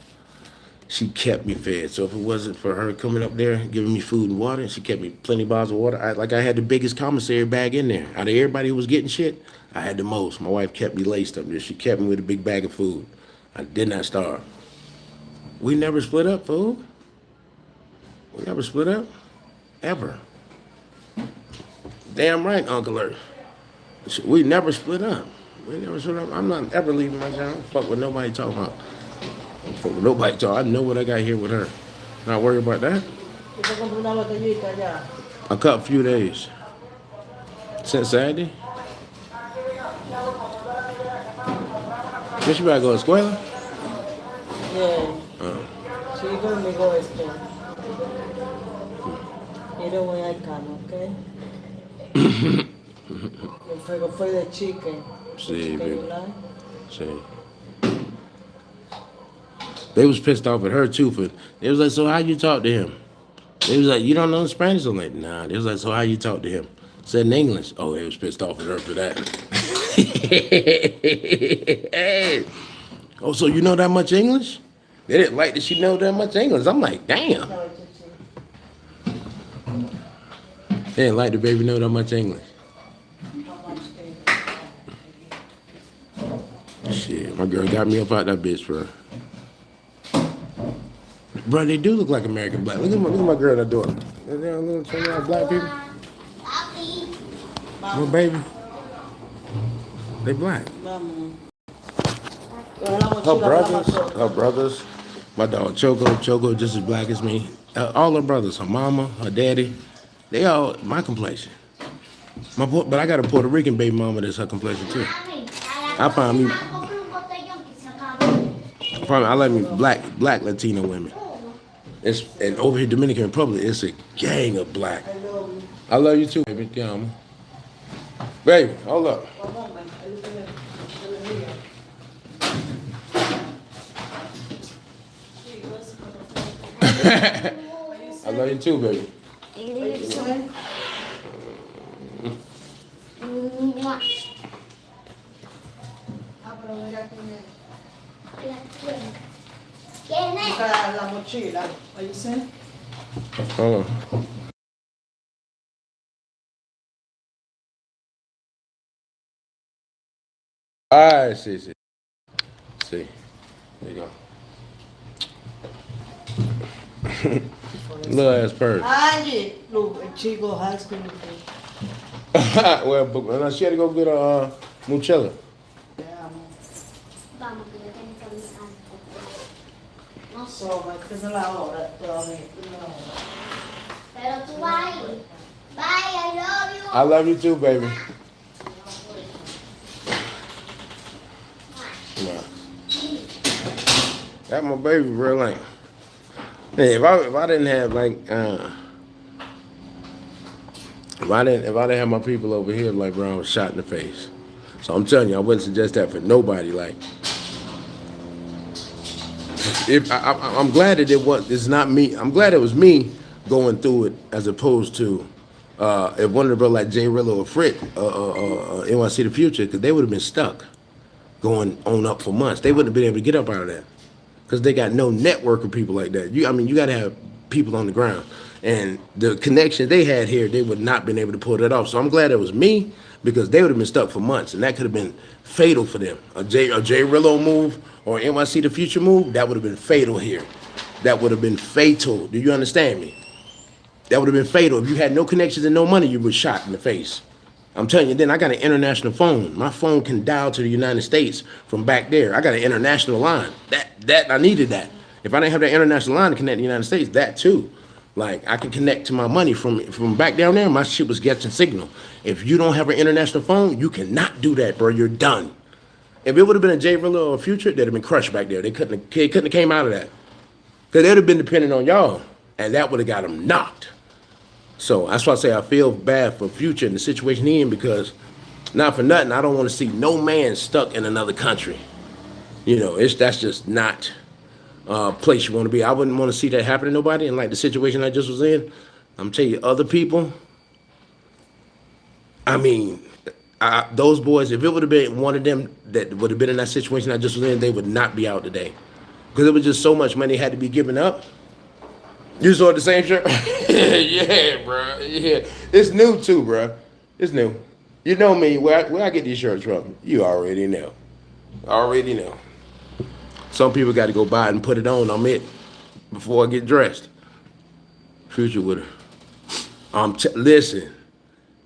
She kept me fed. So if it wasn't for her coming up there, giving me food and water, she kept me plenty of bottles of water. I had the biggest commissary bag in there. Out of everybody who was getting shit, I had the most. My wife kept me laced up there. She kept me with a big bag of food. I did not starve. We never split up, fool. We never split up. Ever. Damn right, Uncle Earth. We never split up. I'm not ever leaving my job. Fuck with nobody talking about. Fuck with nobody talking. I know what I got here with her. Not worried about that. A couple few days. Since Saturday. Guess you better go to school? Yeah. Sí, conmigo esto. Mira, voy al cano, ¿ok? El fuego fue de chicken. See, baby. See. They was pissed off at her too for. They was like, so how you talk to him? They was like, you don't know Spanish? I'm like, nah. They was like, so how you talk to him? Said in English. Oh, they was pissed off at her for that. Hey. Oh, so you know that much English? They didn't like that she know that much English. I'm like, damn. They didn't like the baby know that much English. Shit, my girl got me up out that bitch, bro. Bro, they do look like American black. Look at my girl, that daughter. They're a little turn out black people. Little baby. They black. Her brothers, my dog Choco just as black as me. All her brothers, her mama, her daddy, they all my complexion. But I got a Puerto Rican baby mama that's her complexion too. I like me black Latino women. And over here, Dominican Republic, it's a gang of black. I love you too, baby. Come. Baby, hold up. I love you too, baby. La mochila, what you say? Hold on. All right, see. There you go. Little ass purse. Angie, look, Chico High School. Well, but she had to go get a mochila. Vamos, que yo tengo que avisar. No sé. So, esta es la hora, todavía. Pero tú vas ahí. Bye, I love you. I love you too, baby. Nah. That my baby, real like. Hey, if I didn't have like if I didn't have my people over here, like bro, I was shot in the face. So I'm telling you, I wouldn't suggest that for nobody. Like, if I'm glad that it's not me. I'm glad it was me going through it as opposed to if one of the brothers like Jay Rillo or Frick NYC the Future, because they would have been stuck going on up for months. They wouldn't have been able to get up out of that because they got no network of people like that. You got to have people on the ground. And the connection they had here, they would not been able to pull that off. So I'm glad it was me because they would have been stuck for months, and that could have been fatal for them. A Jay Rillo move or NYC the Future move, that would have been fatal here. That would have been fatal. Do you understand me? That would have been fatal. If you had no connections and no money, you were shot in the face. I'm telling you, then I got an international phone. My phone can dial to the United States from back there. I got an international line. That I needed that. If I didn't have that international line to connect to the United States, that too. Like, I can connect to my money from back down there. My shit was getting signal. If you don't have an international phone, you cannot do that, bro. You're done. If it would have been a Jay Rillo or Future, they'd have been crushed back there. They couldn't have came out of that. Because they'd have been dependent on y'all. And that would have got them knocked. So that's why I say I feel bad for Future and the situation he in, because not for nothing, I don't want to see no man stuck in another country. You know, that's just not place you want to be. I wouldn't want to see that happen to nobody. And like the situation I just was in, I'm telling you, other people, I mean, those boys, if it would have been one of them that would have been in that situation I just was in, they would not be out today. Because it was just so much money had to be given up. You saw the same shirt? Yeah, bro. Yeah. It's new too, bro. It's new. You know me, where I get these shirts from. You already know. Already know. Some people got to go buy it and put it on it before I get dressed. Future would have. Listen,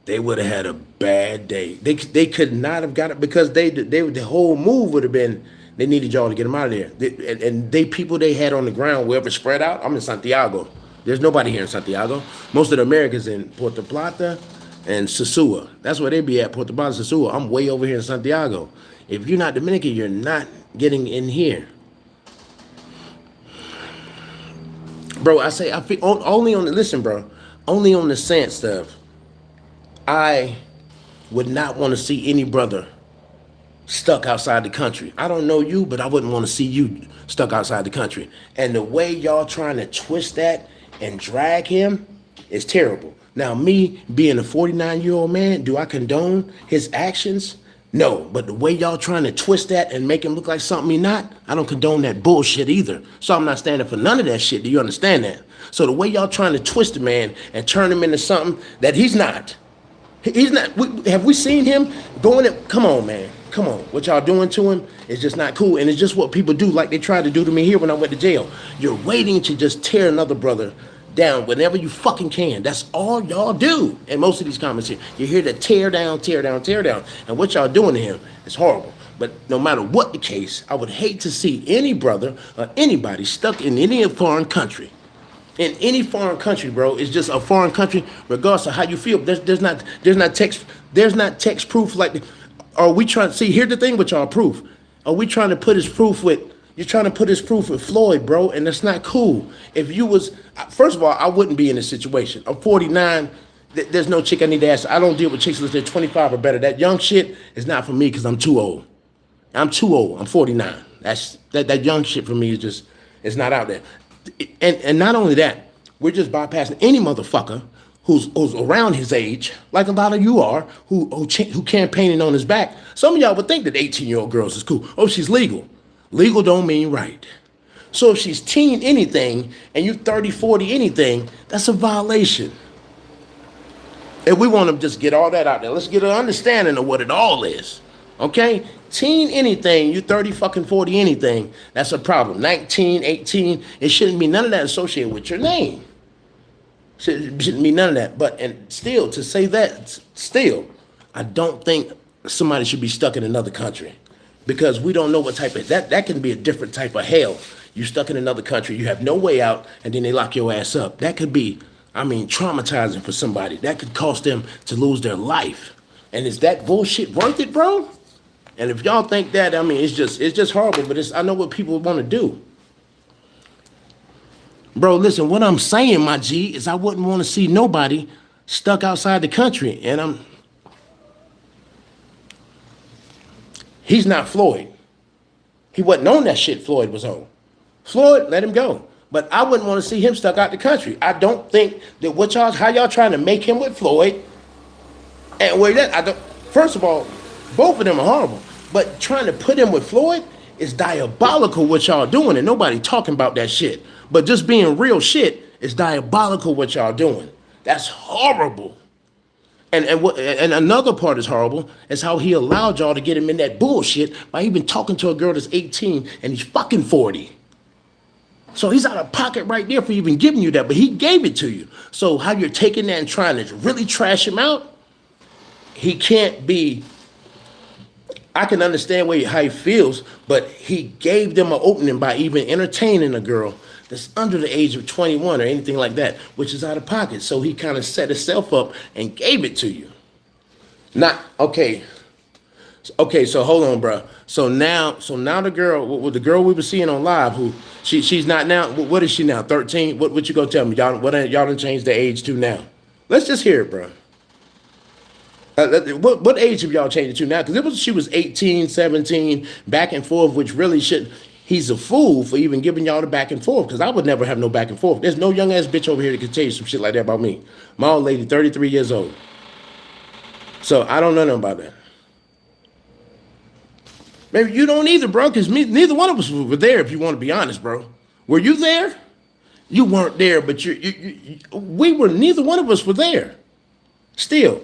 they would have had a bad day. They could not have got it because the whole move would have been, they needed y'all to get them out of there. And people they had on the ground, wherever spread out, I'm in Santiago. There's nobody here in Santiago. Most of the Americans in Puerto Plata and Sosua. That's where they be at, Puerto Plata, Sosua. I'm way over here in Santiago. If you're not Dominican, you're not getting in here. Bro, I feel only on the sense stuff. I would not want to see any brother stuck outside the country. I don't know you, but I wouldn't want to see you stuck outside the country. And the way y'all trying to twist that and drag him is terrible. Now, me being a 49-year-old man, do I condone his actions? No, but the way y'all trying to twist that and make him look like something he not, I don't condone that bullshit either. So I'm not standing for none of that shit. Do you understand that? So the way y'all trying to twist the man and turn him into something that he's not. He's not. Have we seen him going at, come on, man. Come on. What y'all doing to him is just not cool. And it's just what people do, like they tried to do to me here when I went to jail. You're waiting to just tear another brother down whenever you fucking can. That's all y'all do. And most of these comments here, you're here to tear down. And what y'all doing to him is horrible. But no matter what the case, I would hate to see any brother or anybody stuck in any foreign country. In any foreign country, bro, it's just a foreign country, regardless of how you feel. There's not text proof like. Are we trying to see? Here's the thing with y'all proof. Are we trying to put his proof with? You're trying to put his proof with Floyd, bro, and that's not cool. If you was, first of all, I wouldn't be in this situation. I'm 49. There's no chick I need to ask. I don't deal with chicks unless they're 25 or better. That young shit is not for me because I'm too old. I'm too old. I'm 49. That young shit for me is just, it's not out there. And not only that, we're just bypassing any motherfucker who's around his age, like a lot of you are, who campaigning on his back. Some of y'all would think that 18-year-old girls is cool. Oh, she's legal. Legal don't mean right. So if she's teen anything and you 30, 40 anything, that's a violation. And we want to just get all that out there. Let's get an understanding of what it all is. Okay? Teen anything, you 30 fucking 40 anything, that's a problem. 19, 18, it shouldn't be none of that associated with your name. Shouldn't be none of that. But, and still, to say that, still, I don't think somebody should be stuck in another country. Because we don't know what type of, that can be a different type of hell. You stuck in another country, you have no way out, and then they lock your ass up. That could be, traumatizing for somebody. That could cost them to lose their life. And is that bullshit worth it, bro? And if y'all think that, it's just horrible, but I know what people want to do. Bro, listen, what I'm saying, my G, is I wouldn't want to see nobody stuck outside the country. And he's not Floyd. He wasn't on that shit Floyd was on. Floyd, let him go. But I wouldn't want to see him stuck out the country. I don't think that how y'all trying to make him with Floyd, and where that, first of all, both of them are horrible. But trying to put him with Floyd is diabolical what y'all doing, and nobody talking about that shit. But just being real shit is diabolical what y'all doing. That's horrible. And another part is horrible is how he allowed y'all to get him in that bullshit by even talking to a girl that's 18 and he's fucking 40. So he's out of pocket right there for even giving you that, but he gave it to you. So how you're taking that and trying to really trash him out, he can't be, I can understand how he feels, but he gave them an opening by even entertaining a girl that's under the age of 21 or anything like that, which is out of pocket. So he kind of set himself up and gave it to you. Okay, so hold on, bro. So now the girl we were seeing on live, who she's not now. What is she now? 13. What you gonna tell me? Y'all done changed the age to now? Let's just hear it, bro. What age have y'all changed it to now? Because she was 18, 17, back and forth, which really should. He's a fool for even giving y'all the back and forth, because I would never have no back and forth. There's no young ass bitch over here that can tell you some shit like that about me. My old lady, 33 years old. So I don't know nothing about that. Maybe you don't either, bro, because neither one of us were there, if you want to be honest, bro. Were you there? You weren't there, but neither one of us were there. Still,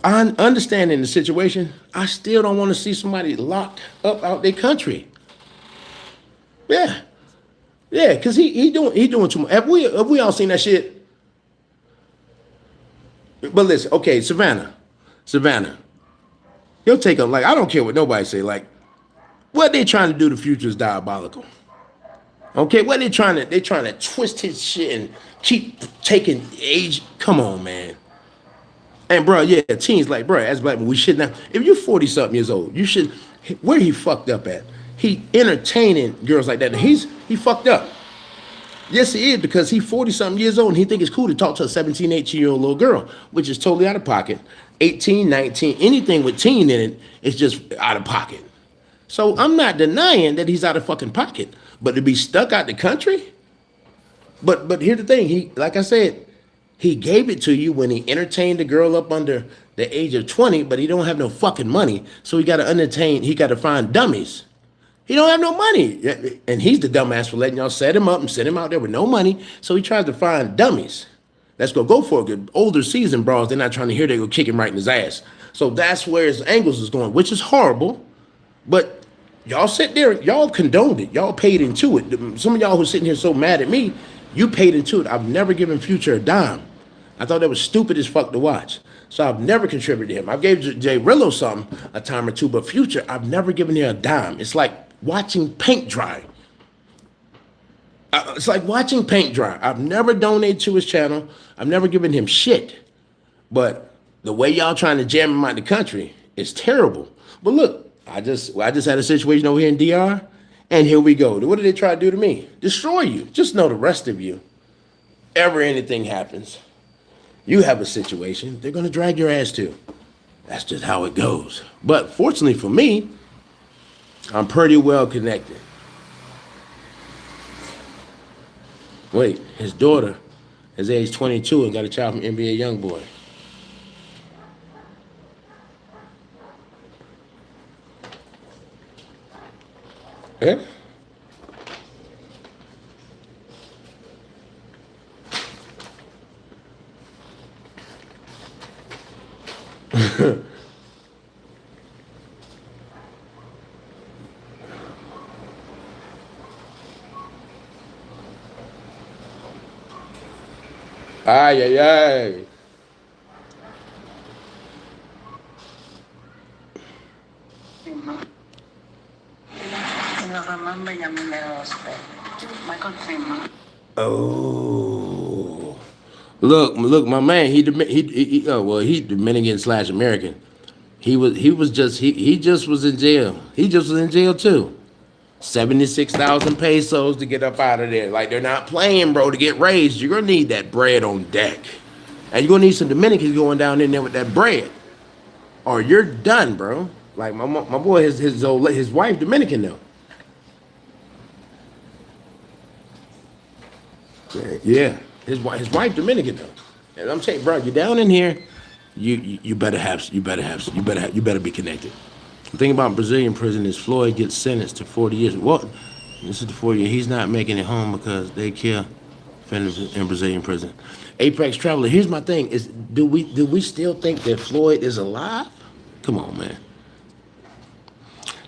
I'm understanding the situation. I still don't want to see somebody locked up out their country. Yeah, because he doing too much. Have we all seen that shit? But listen, okay, Savannah. He'll take them, like, I don't care what nobody say, like, what they trying to do to Future is diabolical. Okay, what they trying to twist his shit and keep taking age. Come on, man. And bro, yeah, teens like, bro, as black men, we should not. If you're 40 something years old, you should. Where he fucked up at? He entertaining girls like that. He fucked up. Yes, he is, because he's 40 something years old and he think it's cool to talk to a 17, 18-year-old little girl, which is totally out of pocket. 18, 19, anything with teen in it is just out of pocket. So I'm not denying that he's out of fucking pocket, but to be stuck out the country. But here's the thing. Like I said, he gave it to you when he entertained a girl up under the age of 20, but he don't have no fucking money. So he got to find dummies. He don't have no money. And he's the dumbass for letting y'all set him up and set him out there with no money. So he tries to find dummies. Let's go for a good older seasoned bras. They're not trying to hear they go kick him right in his ass. So that's where his angles is going, which is horrible. But y'all sit there, y'all condoned it. Y'all paid into it. Some of y'all who's sitting here so mad at me, you paid into it. I've never given Future a dime. I thought that was stupid as fuck to watch. So I've never contributed to him. I gave Jay Rillo something a time or two, but Future, I've never given him a dime. It's like watching paint dry. It's like watching paint dry. I've never donated to his channel. I've never given him shit. But the way y'all trying to jam him out the country is terrible. But look, I just had a situation over here in DR, and here we go. What did they try to do to me? Destroy you. Just know the rest of you. Ever anything happens, you have a situation, they're going to drag your ass to. That's just how it goes. But fortunately for me, I'm pretty well connected. Wait, his daughter is age 22 and got a child from NBA Youngboy. Yeah? Ay, ay, ay. No remember ya me lost. Michael Freeman. Oh. Look, my man. He Dominican slash American. He just was in jail. He just was in jail too. 76,000 pesos to get up out of there. Like they're not playing, bro. To get raised, you're gonna need that bread on deck, and you're gonna need some Dominicans going down in there with that bread, or you're done, bro. Like my boy, his wife Dominican though. Yeah, his wife Dominican though. And I'm saying, bro, you're down in here. You better be connected. The thing about Brazilian prison is Floyd gets sentenced to 40 years. What? This is the 40 years. He's not making it home because they kill offenders in Brazilian prison. Apex Traveler. Here's my thing: is do we still think that Floyd is alive? Come on, man.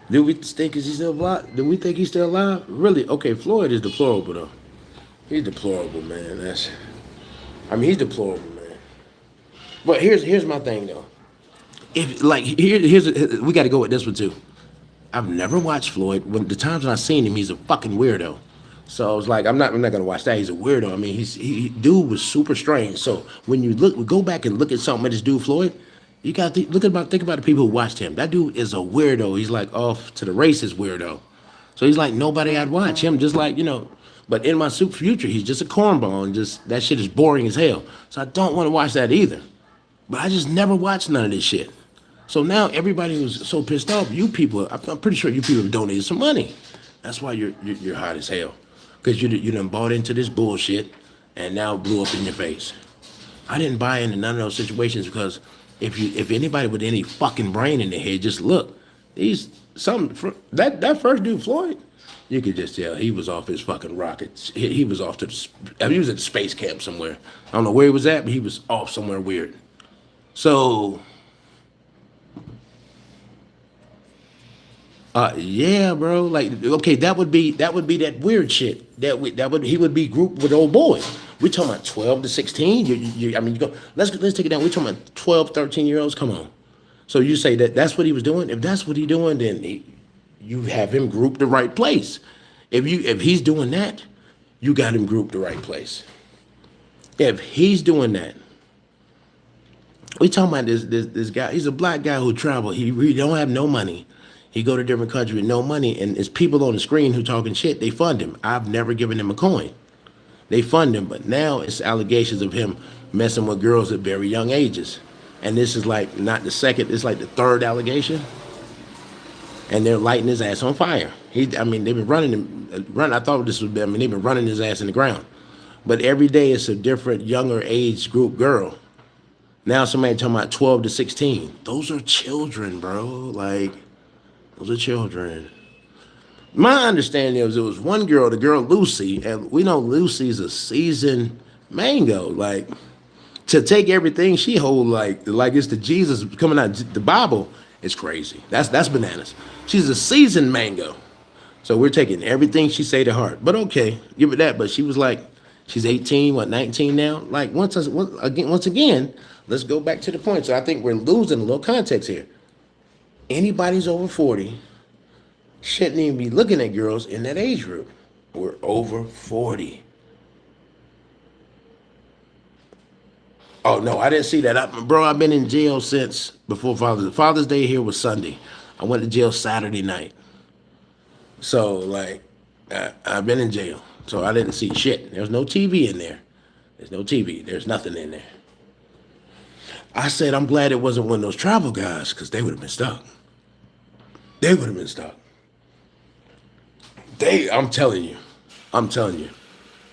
Do we think is he still alive? Do we think he's still alive? Really? Okay, Floyd is deplorable though. He's deplorable, man. He's deplorable, man. But here's my thing though. If like we got to go with this one too. I've never watched Floyd. When the times when I've seen him, he's a fucking weirdo. So I was like, I'm not gonna watch that. He's a weirdo. I mean, dude was super strange. So when you go back and look at something of this dude Floyd, you got to think about the people who watched him. That dude is a weirdo. He's like off to the races weirdo. So he's like nobody I'd watch him. Just like But in my super future, he's just a cornball, and just that shit is boring as hell. So I don't want to watch that either. But I just never watched none of this shit. So now everybody who's so pissed off, you people, I'm pretty sure you people have donated some money. That's why you're hot as hell, because you done bought into this bullshit, and now it blew up in your face. I didn't buy into none of those situations because if anybody with any fucking brain in their head, just look, that first dude Floyd, you could just tell he was off his fucking rockets. He was off he was at the space camp somewhere. I don't know where he was at, but he was off somewhere weird. So. Yeah, bro. Like, okay, that would be that weird shit. He would be grouped with old boys. We're talking about 12 to 16. Let's take it down. We're talking about 12, 13-year-olds. Come on. So you say that's what he was doing? If that's what he's doing, then you have him grouped the right place. If he's doing that, you got him grouped the right place. If he's doing that, we talking about this guy. He's a black guy who traveled. He don't have no money. He go to different countries with no money, and it's people on the screen who talking shit. They fund him. I've never given him a coin. They fund him, but now it's allegations of him messing with girls at very young ages. And this is like not the second, it's like the third allegation. And they're lighting his ass on fire. They've been running him. I thought this would be, they've been running his ass in the ground. But every day it's a different younger age group girl. Now somebody talking about 12 to 16. Those are children, bro. Like, those are children. My understanding is it was one girl, the girl Lucy, and we know Lucy's a seasoned mango. Like, to take everything she hold like it's the Jesus coming out the Bible, it's crazy. That's bananas. She's a seasoned mango. So we're taking everything she say to heart. But okay, give it that. But she was like, she's 18, 19 now? Like, once again, let's go back to the point. So I think we're losing a little context here. Anybody's over 40 shouldn't even be looking at girls in that age group. We're over 40. Oh, no, I didn't see that. I've been in jail since before Father's Day here was Sunday. I went to jail Saturday night. So, like, I've been in jail. So I didn't see shit. There's no TV in there. There's no TV. There's nothing in there. I said I'm glad it wasn't one of those travel guys, because they would have been stuck. They would have been stuck. I'm telling you,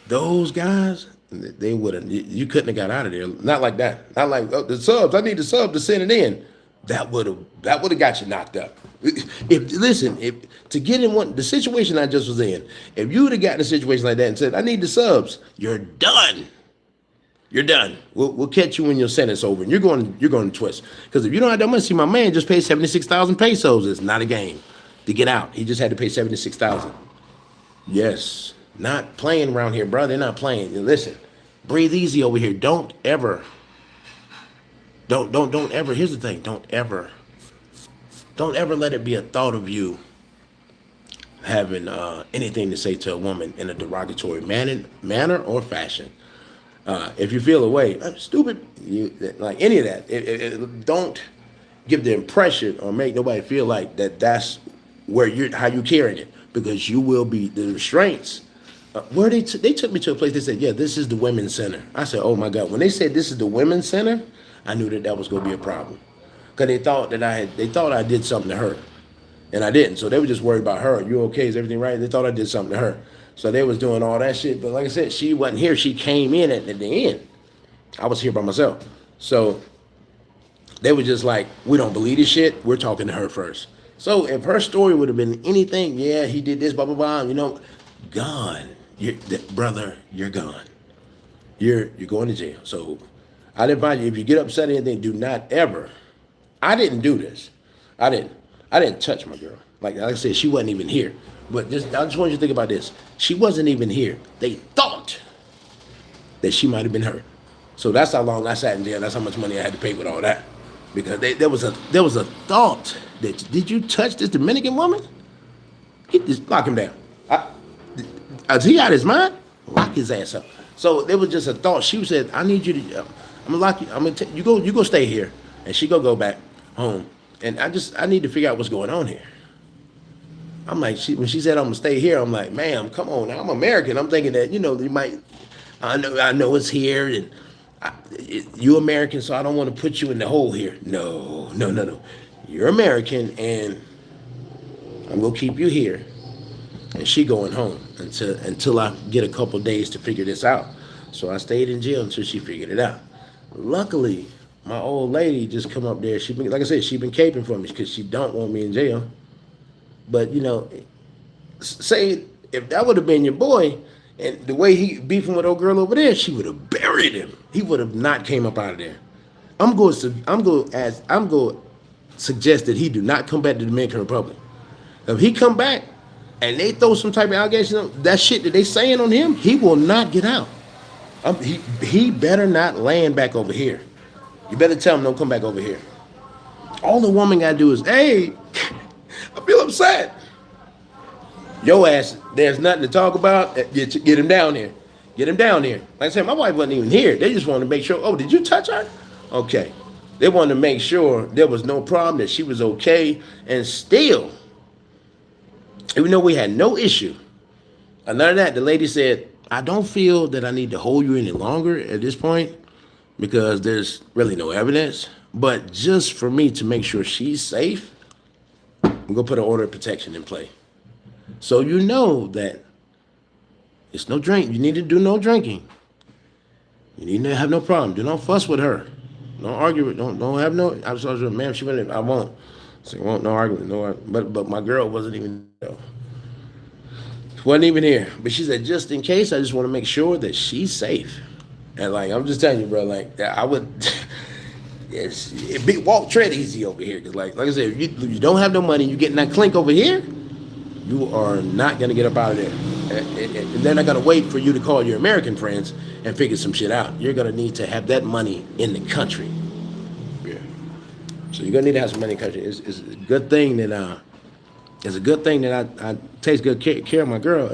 those guys, they would have, you couldn't have got out of there. Not like that. Not like, oh, the subs, I need the sub to send it in. That would have got you knocked up. If to get in the situation I just was in, if you would have gotten a situation like that and said, I need the subs, you're done. You're done. We'll catch you when your sentence over, and you're going to twist. Because if you don't have that money, see, my man just paid 76,000 pesos. It's not a game to get out. He just had to pay 76,000. Yes, not playing around here, bro. They're not playing. Listen, breathe easy over here. Don't ever. Don't ever. Here's the thing. Don't ever let it be a thought of you having anything to say to a woman in a derogatory manner or fashion. If you feel away, stupid, like any of that, don't give the impression or make nobody feel like that's where how you carrying it, because you will be the restraints. Where they took me to a place. They said, yeah, this is the women's center. I said, oh my God. When they said this is the women's center, I knew that was going to be a problem, because they thought I did something to her, and I didn't. So they were just worried about her. You okay? Is everything right? They thought I did something to her. So they was doing all that shit. But like I said, she wasn't here. She came in at the end. I was here by myself. So they were just like, we don't believe this shit. We're talking to her first. So if her story would have been anything, yeah, he did this, blah, blah, blah, gone. Brother, you're gone. You're going to jail. So I'd advise you, if you get upset or anything, do not ever. I didn't do this. I didn't touch my girl. Like I said, she wasn't even here. But I just want you to think about this. She wasn't even here. They thought that she might have been hurt. So that's how long I sat in jail. That's how much money I had to pay with all that. Because there was a thought that, did you touch this Dominican woman? Lock him down. Is he out of his mind? Lock his ass up. So there was just a thought. She said, I need you to, I'm gonna lock you. I'm gonna you go stay here, and she go back home. And I need to figure out what's going on here. I'm like, when she said I'm gonna stay here, I'm like, ma'am, come on now. I'm American. I'm thinking that, you might, I know it's here, and you American, so I don't want to put you in the hole here. No. You're American, and I'm gonna keep you here. And she going home until I get a couple days to figure this out. So I stayed in jail until she figured it out. Luckily, my old lady just come up there. Like I said, she been caping for me because she don't want me in jail. But, say if that would have been your boy, and the way he beefing with old girl over there, she would have buried him. He would have not came up out of there. I'm going to suggest that he do not come back to the Dominican Republic. If he come back and they throw some type of allegation on that shit that they saying on him, he will not get out. He better not land back over here. You better tell him don't come back over here. All the woman got to do is, hey, I feel upset. Your ass, there's nothing to talk about. Get him down here. Get him down here. Like I said, my wife wasn't even here. They just wanted to make sure, oh, did you touch her? Okay. They wanted to make sure there was no problem, that she was okay. And still, even though we had no issue, none of that, the lady said, I don't feel that I need to hold you any longer at this point because there's really no evidence. But just for me to make sure she's safe, I'm going to put an order of protection in play. So you know that it's no drink. You need to do no drinking. You need to have no problem. Do not fuss with her. Don't argue with. Don't have no. I was like, ma'am, she went. I won't. So won't no argument. No. But my girl wasn't even. Wasn't even here. But she said, just in case, I just want to make sure that she's safe. And like I'm just telling you, bro. Like I would. Yes, tread easy over here, because like I said, if you don't have no money, you getting that clink over here, you are not gonna get up out of there. And they're not gonna wait for you to call your American friends and figure some shit out. You're gonna need to have that money in the country. Yeah. So you're gonna need to have some money in the country. It's a good thing that I take good care of my girl,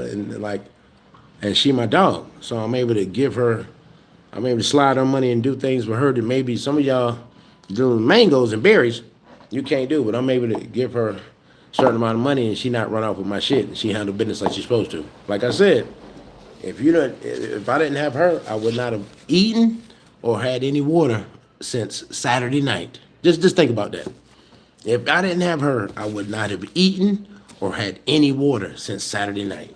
and she my dog. So I'm able to slide her money and do things with her that maybe some of y'all doing mangoes and berries you can't do, but I'm able to give her a certain amount of money and she not run off with my shit, and she handle business like she's supposed to. Like I said, if I didn't have her, I would not have eaten or had any water since Saturday night. Just think about that. If I didn't have her, I would not have eaten or had any water since Saturday night.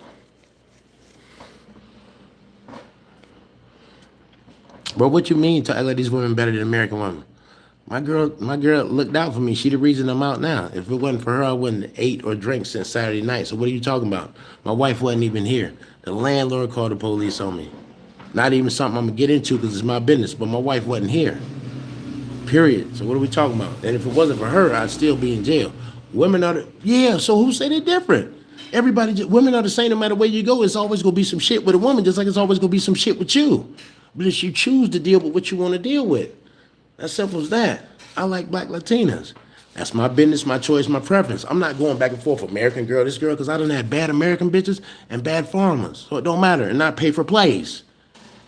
But what you mean to act like these women better than American women? My girl looked out for me. She the reason I'm out now. If it wasn't for her, I wouldn't have ate or drank since Saturday night. So what are you talking about? My wife wasn't even here. The landlord called the police on me. Not even something I'm gonna get into because it's my business. But my wife wasn't here. Period. So what are we talking about? And if it wasn't for her, I'd still be in jail. Women are yeah. So who say they're different? Women are the same no matter where you go. It's always gonna be some shit with a woman, just like it's always gonna be some shit with you. But if you choose to deal with what you want to deal with, as simple as that. I like black Latinas. That's my business, my choice, my preference. I'm not going back and forth, American girl, this girl, because I done had bad American bitches and bad foreigners. So it don't matter, and not pay for plays.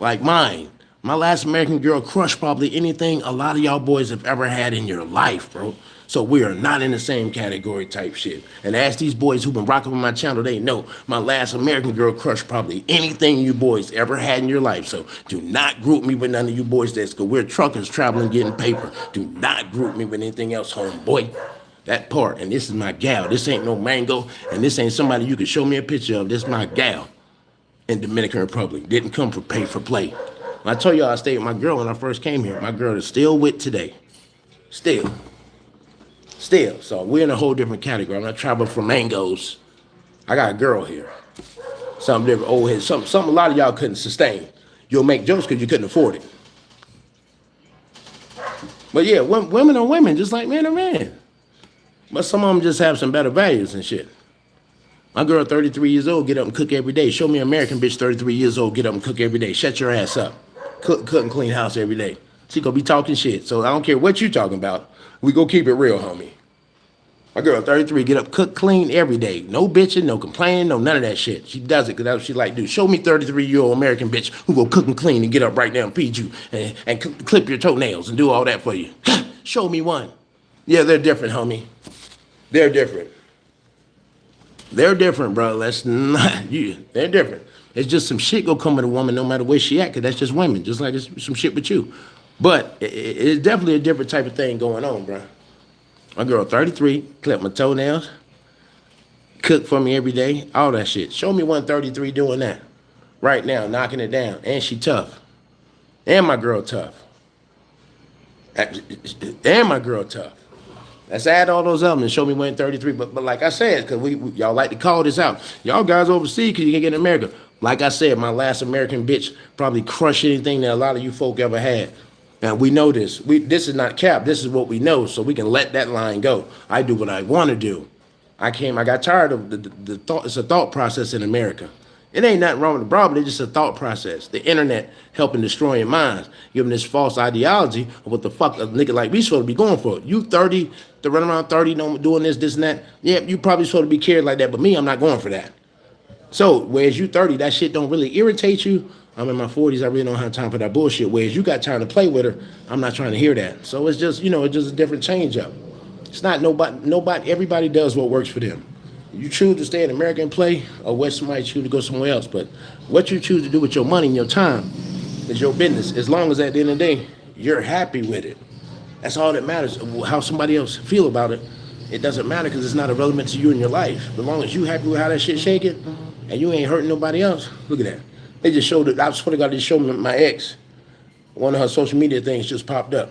Like mine. My last American girl crushed probably anything a lot of y'all boys have ever had in your life, bro. So we are not in the same category type shit. And ask these boys who've been rocking with my channel, they know my last American girl crushed probably anything you boys ever had in your life. So do not group me with none of you boys that's because we're truckers traveling getting paper. Do not group me with anything else, homeboy. That part, and this is my gal. This ain't no mango, and this ain't somebody you can show me a picture of. This is my gal in Dominican Republic. Didn't come for pay for play. When I told y'all I stayed with my girl when I first came here. My girl is still with today. Still. So we're in a whole different category. I'm not traveling for mangoes. I got a girl here. Something different, old head, something a lot of y'all couldn't sustain. You'll make jokes because you couldn't afford it. But yeah, women are women, just like men are men. But some of them just have some better values and shit. My girl, 33 years old, get up and cook every day. Show me an American bitch, 33 years old, get up and cook every day. Shut your ass up. Cook and clean house every day. She gonna be talking shit. So I don't care what you talking about. We go keep it real, homie. My girl, 33, get up, cook, clean every day. No bitching, no complaining, no none of that shit. She does it because that's what she like to do. Show me 33-year-old American bitch who go cook and clean and get up right now and feed you and clip your toenails and do all that for you. Show me one. Yeah, they're different, homie. They're different. They're different, bro. That's not you. They're different. It's just some shit gonna come with a woman no matter where she at, because that's just women, just like it's some shit with you. But it's definitely a different type of thing going on, bro. My girl, 33, clip my toenails, cook for me every day, all that shit. Show me one 33 doing that right now, knocking it down. And she tough. And my girl tough. And my girl tough. Let's add all those up and show me one 33. But like I said, because y'all like to call this out. Y'all guys overseas because you can get in America. Like I said, my last American bitch probably crushed anything that a lot of you folk ever had. Now, we know this. This is not cap. This is what we know, so we can let that line go. I do what I want to do. I got tired of the thought. It's a thought process in America. It ain't nothing wrong with the problem. It's just a thought process. The internet helping destroy your minds, giving this false ideology of what the fuck a nigga like me supposed to be going for. You 30, to run around 30, doing this and that. Yeah, you probably supposed to be cared like that, but me, I'm not going for that. So, whereas you 30, that shit don't really irritate you. I'm in my 40s. I really don't have time for that bullshit. Whereas you got time to play with her, I'm not trying to hear that. So it's just, it's just a different change up. It's not nobody, everybody does what works for them. You choose to stay in America and play, or what somebody choose to go somewhere else. But what you choose to do with your money and your time is your business. As long as at the end of the day, you're happy with it. That's all that matters. How somebody else feel about it, it doesn't matter because it's not irrelevant to you in your life. As long as you happy with how that shit shaking and you ain't hurting nobody else, look at that. They just showed it. I swear to God, they showed me my ex. One of her social media things just popped up.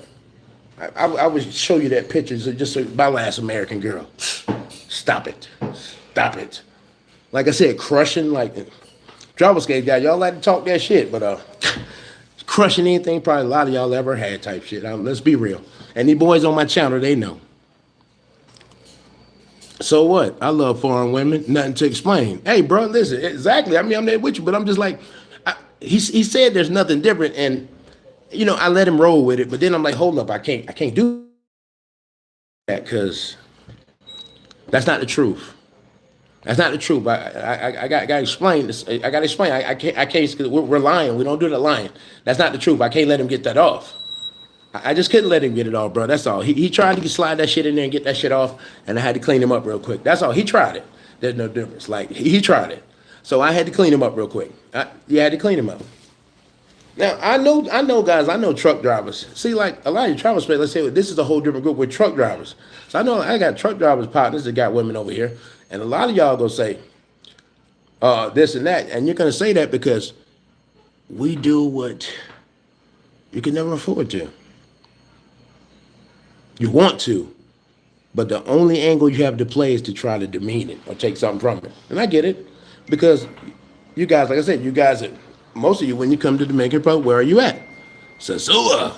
I would show you that picture. Just my last American girl. Stop it. Stop it. Like I said, crushing like travel skate guy. Y'all like to talk that shit, but crushing anything probably a lot of y'all ever had type shit. Let's be real. And these boys on my channel, they know. So what? I love foreign women. Nothing to explain. Hey, bro, listen. Exactly. I mean, I'm there with you, but I'm just like, he said there's nothing different, and I let him roll with it. But then I'm like, hold up, I can't do that because that's not the truth. That's not the truth. I got to explain this. I got to explain. I can't. Cause we're lying. We don't do that lying. That's not the truth. I can't let him get that off. I just couldn't let him get it off, bro. That's all. He tried to slide that shit in there and get that shit off, and I had to clean him up real quick. That's all. He tried it. There's no difference. Like he tried it, so I had to clean him up real quick. You had to clean him up. Now I know, guys. I know truck drivers. See, like a lot of your travel space. Let's say this is a whole different group with truck drivers. So I know I got truck drivers partners that got women over here, and a lot of y'all gonna say this and that, and you're gonna say that because we do what you can never afford to. You want to, but the only angle you have to play is to try to demean it or take something from it. And I get it, because you guys, like I said, you guys most of you, when you come to Dominican Republic, where are you at? Sosua.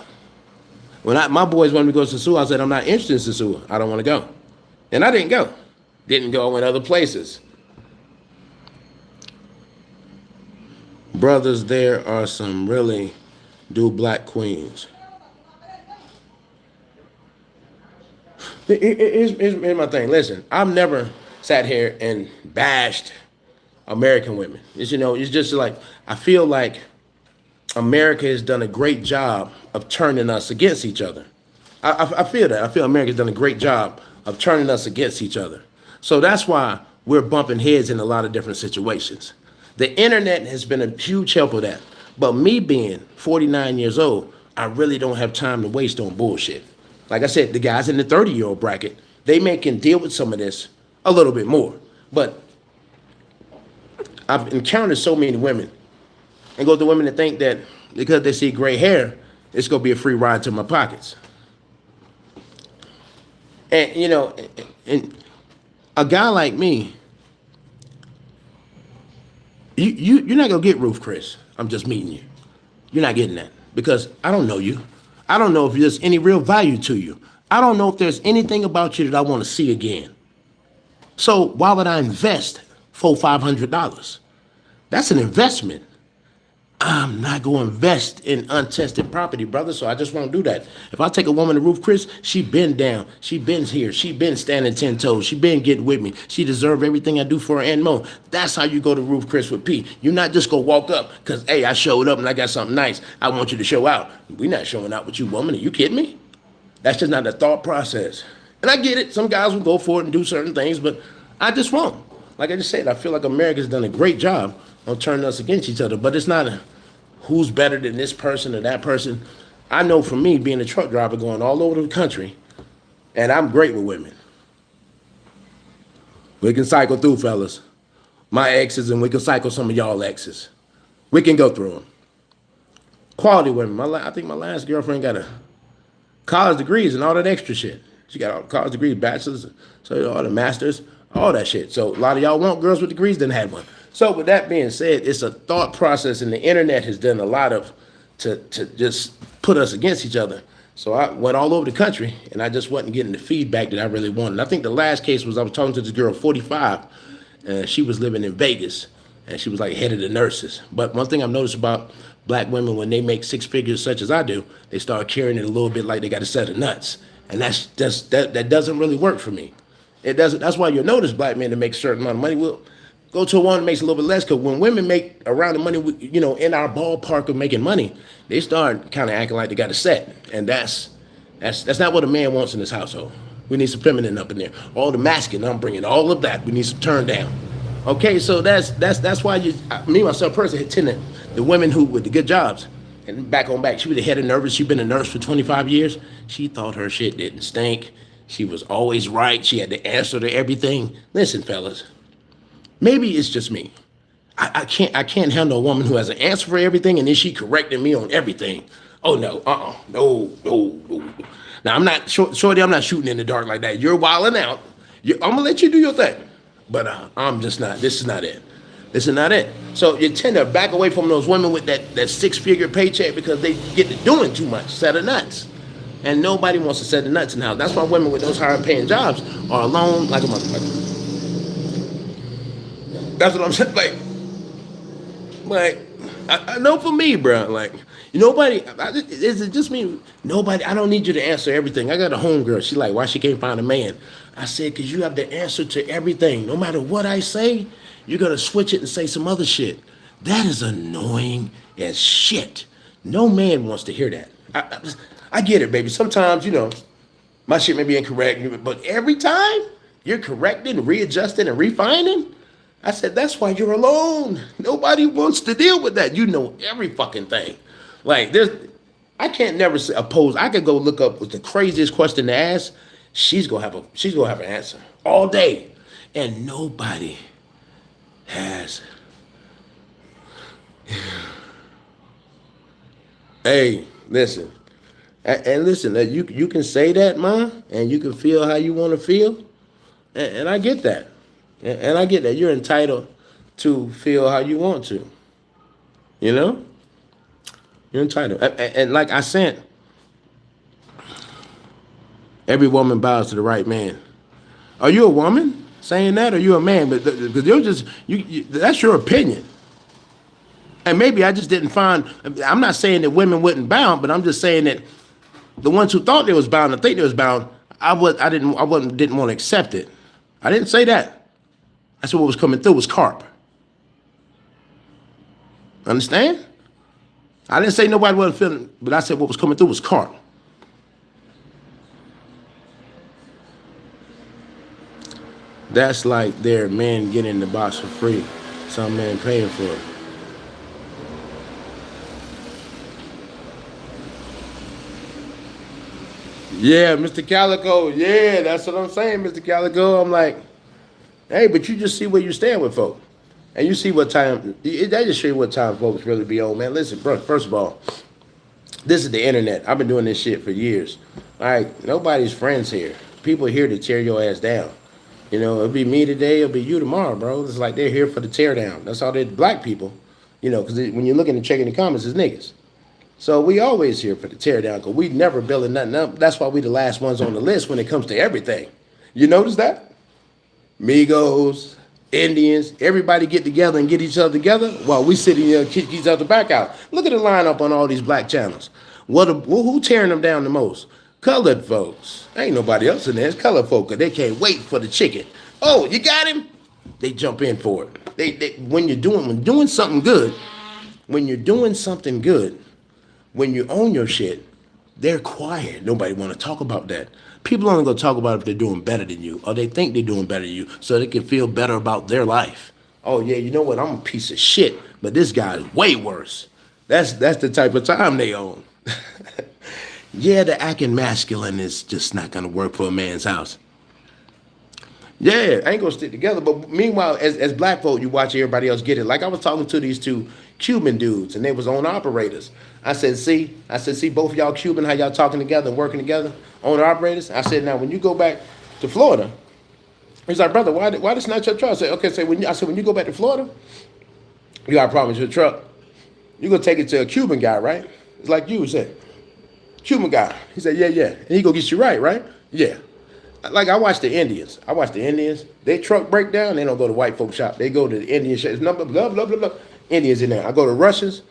When my boys wanted me to go to Sosua, I said, I'm not interested in Sosua. I don't want to go. And I didn't go. Didn't go in other places. Brothers, there are some really black queens. Here's my thing. Listen, I've never sat here and bashed American women. It's just like, I feel like America has done a great job of turning us against each other. I feel that. I feel America's done a great job of turning us against each other. So that's why we're bumping heads in a lot of different situations. The internet has been a huge help with that. But me being 49 years old, I really don't have time to waste on bullshit. Like I said, the guys in the 30-year-old bracket, they can deal with some of this a little bit more. But I've encountered so many women, and go to women that think that because they see gray hair, it's going to be a free ride to my pockets. And, and a guy like me, you're not going to get Roof Chris. I'm just meeting you. You're not getting that because I don't know you. I don't know if there's any real value to you. I don't know if there's anything about you that I want to see again. So why would I invest $500? That's an investment. I'm not going to invest in untested property, brother, so I just won't do that. If I take a woman to Roof Chris, she been down, she been here, she been standing 10 toes, she been getting with me, she deserve everything I do for her and more. That's how you go to Roof Chris with P. You're not just going to walk up because, hey, I showed up and I got something nice. I want you to show out. We're not showing out with you, woman. Are you kidding me? That's just not the thought process. And I get it. Some guys will go for it and do certain things, but I just won't. Like I just said, I feel like America's done a great job on turning us against each other, but it's not who's better than this person or that person. I know for me, being a truck driver going all over the country, and I'm great with women. We can cycle through, fellas. My exes, and we can cycle some of y'all exes. We can go through them. Quality women. I think my last girlfriend got a college degrees and all that extra shit. She got all college degrees, bachelor's, so all the masters, all that shit. So a lot of y'all want girls with degrees, didn't have one. So with that being said, it's a thought process, and the internet has done a lot of to just put us against each other. So I went all over the country, and I just wasn't getting the feedback that I really wanted. I think the last case was I was talking to this girl, 45, and she was living in Vegas, and she was like head of the nurses. But one thing I've noticed about black women, when they make six figures such as I do, they start carrying it a little bit like they got a set of nuts, and that doesn't really work for me. It doesn't. That's why you'll notice black men that make a certain amount of money will go to a one that makes a little bit less, because when women make around the money, in our ballpark of making money, they start kind of acting like they got a set, and that's not what a man wants in this household. We need some feminine up in there. All the masculine, I'm bringing all of that. We need some turn down. Okay, so that's why me myself personally tend the women who with the good jobs, and back on back, she was the head of nurses. She'd been a nurse for 25 years. She thought her shit didn't stink. She was always right. She had the answer to everything. Listen, fellas. Maybe it's just me. I can't handle a woman who has an answer for everything and then she correcting me on everything. Oh no, no. Now I'm not shorty. I'm not shooting in the dark like that. You're wilding out. I'm gonna let you do your thing, but I'm just not. This is not it. This is not it. So you tend to back away from those women with that six-figure paycheck because they get to doing too much, set of nuts, and nobody wants to set the nuts in the house. That's why women with those higher-paying jobs are alone like a motherfucker. That's what I'm saying. Like I know for me, bro. Like nobody. Is it just me? Nobody. I don't need you to answer everything. I got a homegirl. She like, why she can't find a man? I said, because you have the answer to everything. No matter what I say, you're gonna switch it and say some other shit. That is annoying as shit. No man wants to hear that. I get it, baby. Sometimes my shit may be incorrect, but every time you're correcting, readjusting, and refining. I said, that's why you're alone. Nobody wants to deal with that. You know every fucking thing. Like, I can't never oppose. I could go look up with the craziest question to ask. She's gonna have an answer all day. And nobody has. Hey, listen. And listen, you can say that, ma, and you can feel how you want to feel. And I get that. And I get that you're entitled to feel how you want to. You know? You're entitled. And like I said, every woman bows to the right man. Are you a woman saying that, or are you a man? But because you're just that's your opinion. And maybe I just didn't find. I'm not saying that women wouldn't bound, but I'm just saying that the ones who thought they was bound and think they was bound, I didn't want to accept it. I didn't say that. I said what was coming through was carp. Understand? I didn't say nobody wasn't feeling, but I said what was coming through was carp. That's like their man getting the box for free. Some man paying for it. Yeah, Mr. Calico. Yeah, that's what I'm saying, Mr. Calico. I'm like, hey, but you just see where you stand with folks. And you see what time, that just show you what time folks really be on, man. Listen, bro, first of all, this is the internet. I've been doing this shit for years. All right, nobody's friends here. People are here to tear your ass down. You know, it'll be me today, it'll be you tomorrow, bro. It's like they're here for the tear down. That's all they black people, you know, because when you're looking and checking the comments, it's niggas. So we always here for the tear down because we never building nothing up. That's why we the last ones on the list when it comes to everything. You notice that? Migos, Indians, everybody get together and get each other together while we sitting here and kick each other back out. Look at the lineup on all these black channels. Who tearing them down the most? Colored folks. Ain't nobody else in there. It's colored folk because they can't wait for the chicken. Oh, you got him? They jump in for it. When doing something good, when you own your shit, they're quiet. Nobody want to talk about that. People only gonna talk about if they're doing better than you or they think they're doing better than you so they can feel better about their life. Oh yeah, you know what? I'm a piece of shit, but this guy is way worse. That's the type of time they own. Yeah, the acting masculine is just not gonna work for a man's house. Yeah, ain't gonna stick together. But meanwhile, as black folk, you watch everybody else get it. Like I was talking to these two Cuban dudes, and they was owner operators. I said, see, both of y'all Cuban, how y'all talking together and working together, owner operators. I said, now when you go back to Florida, he's like, brother, why this not your truck? I said, okay, so when you go back to Florida, you got a problem with your truck. You gonna take it to a Cuban guy, right? It's like you said, Cuban guy. He said, yeah, and he gonna get you right? Yeah. Like I watch the Indians. They truck break down, they don't go to white folk shop. They go to the Indian shop. It's number blah blah blah blah. Indians in there. I go to Russians,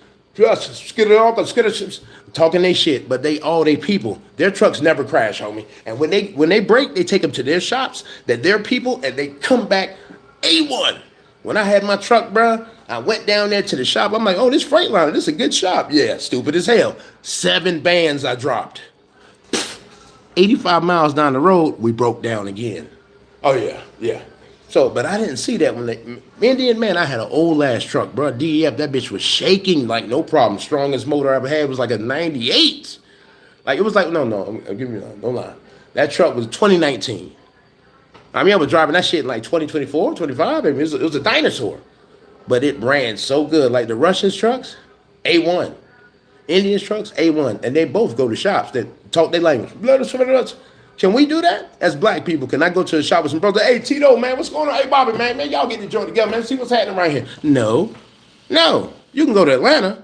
talking they shit, but they all they people. Their trucks never crash, homie. And when they break, they take them to their shops, that their people, and they come back A1. When I had my truck, bruh, I went down there to the shop. I'm like, oh, this Freightliner, this is a good shop. Yeah, stupid as hell. 7 bands I dropped. 85 miles down the road, we broke down again. Oh, yeah. So, but I didn't see that when the Indian, man, I had an old ass truck, bro. DEF, that bitch was shaking like no problem. Strongest motor I ever had was like a 98. Like, it was like, no, give me no lie. That truck was 2019. I mean, I was driving that shit in like 2024, 25. It was a dinosaur. But it ran so good. Like the Russians trucks, A1. Indians trucks, A1. And they both go to shops that talk their language. Can we do that as black people? Can I go to a shop with some brothers? Hey, Tito, man, what's going on? Hey, Bobby, man, y'all get the joint together, man. See what's happening right here. No. You can go to Atlanta,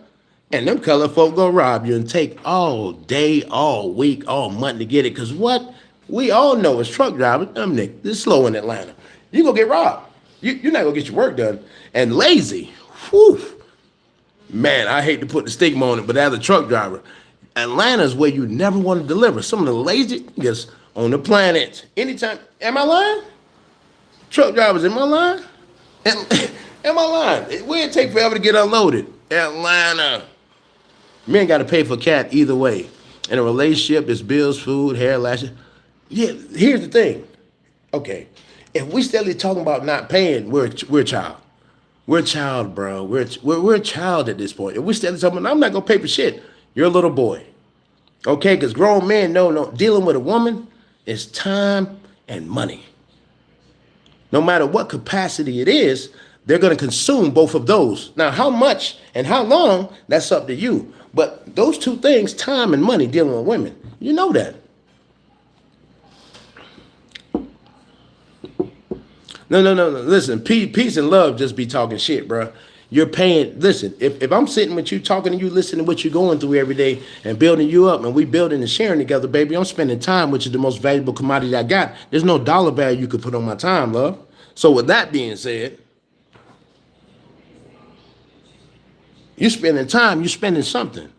and them color folk go rob you and take all day, all week, all month to get it. Because what we all know is truck drivers, them niggas, it's slow in Atlanta. You go get robbed. You're not going to get your work done. And lazy. Whew. Man, I hate to put the stigma on it, but as a truck driver, Atlanta's where you never want to deliver. Some of the lazy niggas on the planet. Anytime, am I lying? Truck drivers, am I lying? Am I lying? Where it take forever to get unloaded? Atlanta. Men got to pay for cat either way. In a relationship, it's bills, food, hair, lashes. Yeah, here's the thing. Okay, if we steadily talking about not paying, we're a child. We're a child, bro. We're a child at this point. If we steadily talking about, I'm not gonna pay for shit. You're a little boy. Okay, because grown men know dealing with a woman is time and money. No matter what capacity it is, they're going to consume both of those. Now, how much and how long, that's up to you. But those two things, time and money, dealing with women, you know that. No. Listen, peace and love just be talking shit, bro. You're paying. Listen, if I'm sitting with you, talking to you, listening to what you're going through every day, and building you up, and we building and sharing together, baby, I'm spending time, which is the most valuable commodity I got. There's no dollar value you could put on my time, love. So with that being said, you're spending time, you're spending something.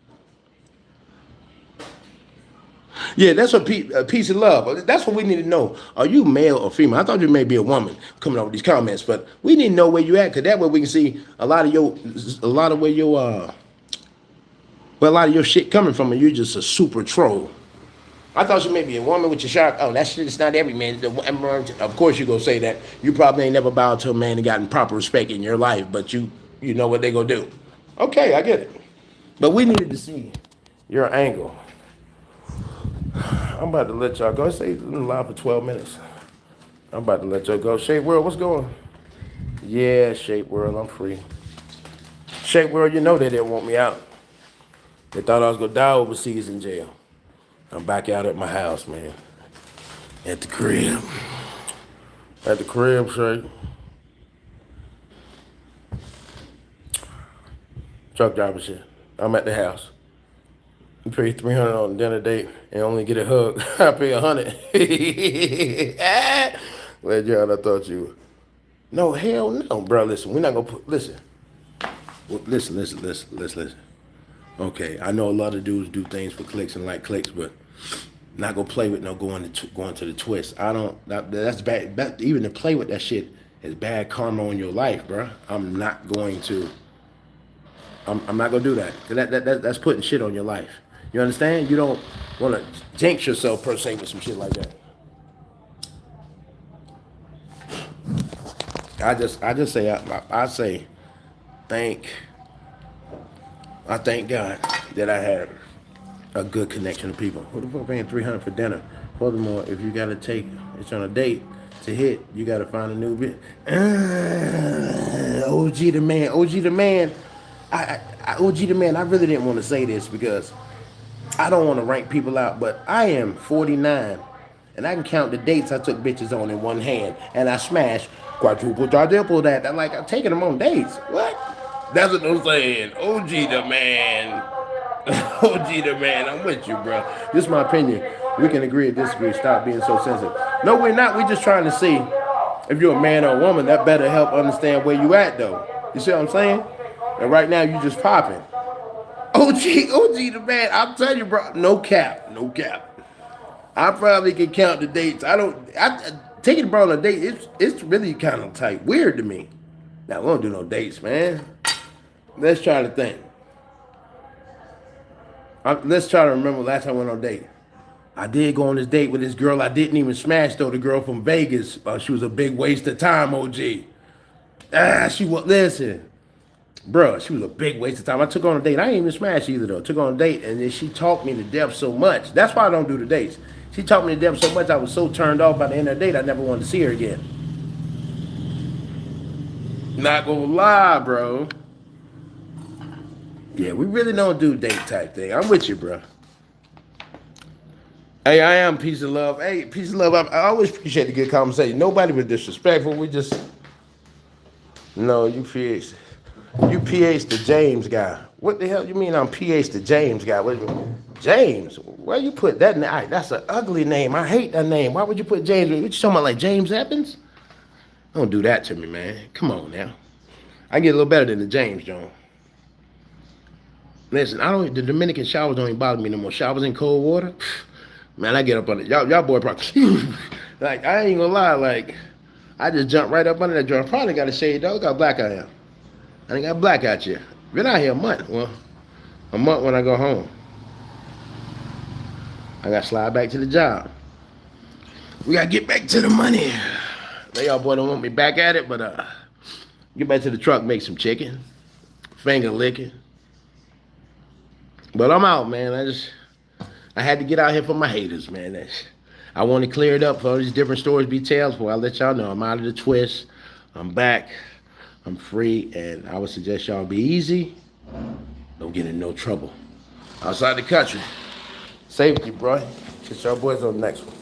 Yeah, that's a piece of love. That's what we need to know. Are you male or female? I thought you may be a woman coming up with these comments, but we need to know where you at, because that way we can see a lot of your shit coming from, and you're just a super troll. I thought you may be a woman with your shark. Oh, that shit is not every man. Of course you gonna say that. You probably ain't never bowed to a man and gotten proper respect in your life, but you know what they gonna do. Okay, I get it. But we needed to see your angle. I'm about to let y'all go. Stay live for 12 minutes. I'm about to let y'all go. Shape World, what's going? Yeah, Shape World, I'm free. Shape World, you know they didn't want me out. They thought I was gonna die overseas in jail. I'm back out at my house, man. At the crib. At the crib, Shape. Truck driver shit. I'm at the house. You pay $300 on a dinner date and only get a hug. I pay $100. Well, John, I thought you. No, hell no, bro. Listen, we're not gonna put. Listen. Listen. Okay, I know a lot of dudes do things for clicks and like clicks, but not gonna play with no going to the twist. I don't. That's bad. Even to play with that shit is bad karma on your life, bro. I'm not going to. I'm not gonna do that. That's putting shit on your life. You understand? You don't want to jinx yourself per se with some shit like that. I say I thank God that I had a good connection to people. Who the fuck paying $300 for dinner? Furthermore, if you gotta take it's on a date to hit, you gotta find a new bit. OG the man. OG the man. I really didn't want to say this because I don't want to rank people out, but I am 49, and I can count the dates I took bitches on in one hand, and I smashed quadruple that. I'm taking them on dates. What? That's what I'm saying. OG the man. OG the man. I'm with you, bro. This is my opinion. We can agree or disagree. Stop being so sensitive. No, we're not. We're just trying to see if you're a man or a woman. That better help understand where you at, though. You see what I'm saying? And right now, you just popping. OG the man. I'm telling you, bro. No cap. I probably can count the dates. Taking a bro on a date, it's really kind of like weird to me. Now, we don't do no dates, man. Let's try to think. Let's try to remember last time I went on a date. I did go on this date with this girl I didn't even smash, though. The girl from Vegas. She was a big waste of time, OG. Listen. Bruh, she was a big waste of time. I took her on a date. I ain't even smash either, though. Took her on a date, and then she taught me to death so much. That's why I don't do the dates. She taught me to death so much, I was so turned off by the end of the date, I never wanted to see her again. Not gonna lie, bro. Yeah, we really don't do date type thing. I'm with you, bro. Hey, I am peace of love. Hey, peace of love. I always appreciate the good conversation. Nobody was disrespectful. We just... No, you PH the James guy. What the hell you mean I'm PH the James guy? What do you mean? James? Why you put that name? That's an ugly name. I hate that name. Why would you put James? What you talking about, like James Evans? Don't do that to me, man. Come on now. I get a little better than the James, John. Listen, the Dominican showers don't even bother me no more. Showers in cold water, man, I get up on it. Y'all boy probably, like, I ain't gonna lie, I just jumped right up under that joint. Probably got a shade, though. Look how black I am. I ain't got black out here. Been out here a month. Well, a month when I go home. I got to slide back to the job. We got to get back to the money. Now y'all boy don't want me back at it, but get back to the truck, make some chicken. Finger licking. But I'm out, man. I had to get out here for my haters, man. I want to clear it up for all these different stories be told. Before I let y'all know I'm out of the twist. I'm back. I'm free, and I would suggest y'all be easy. Don't get in no trouble outside the country. Safety, bro. Catch y'all boys on the next one.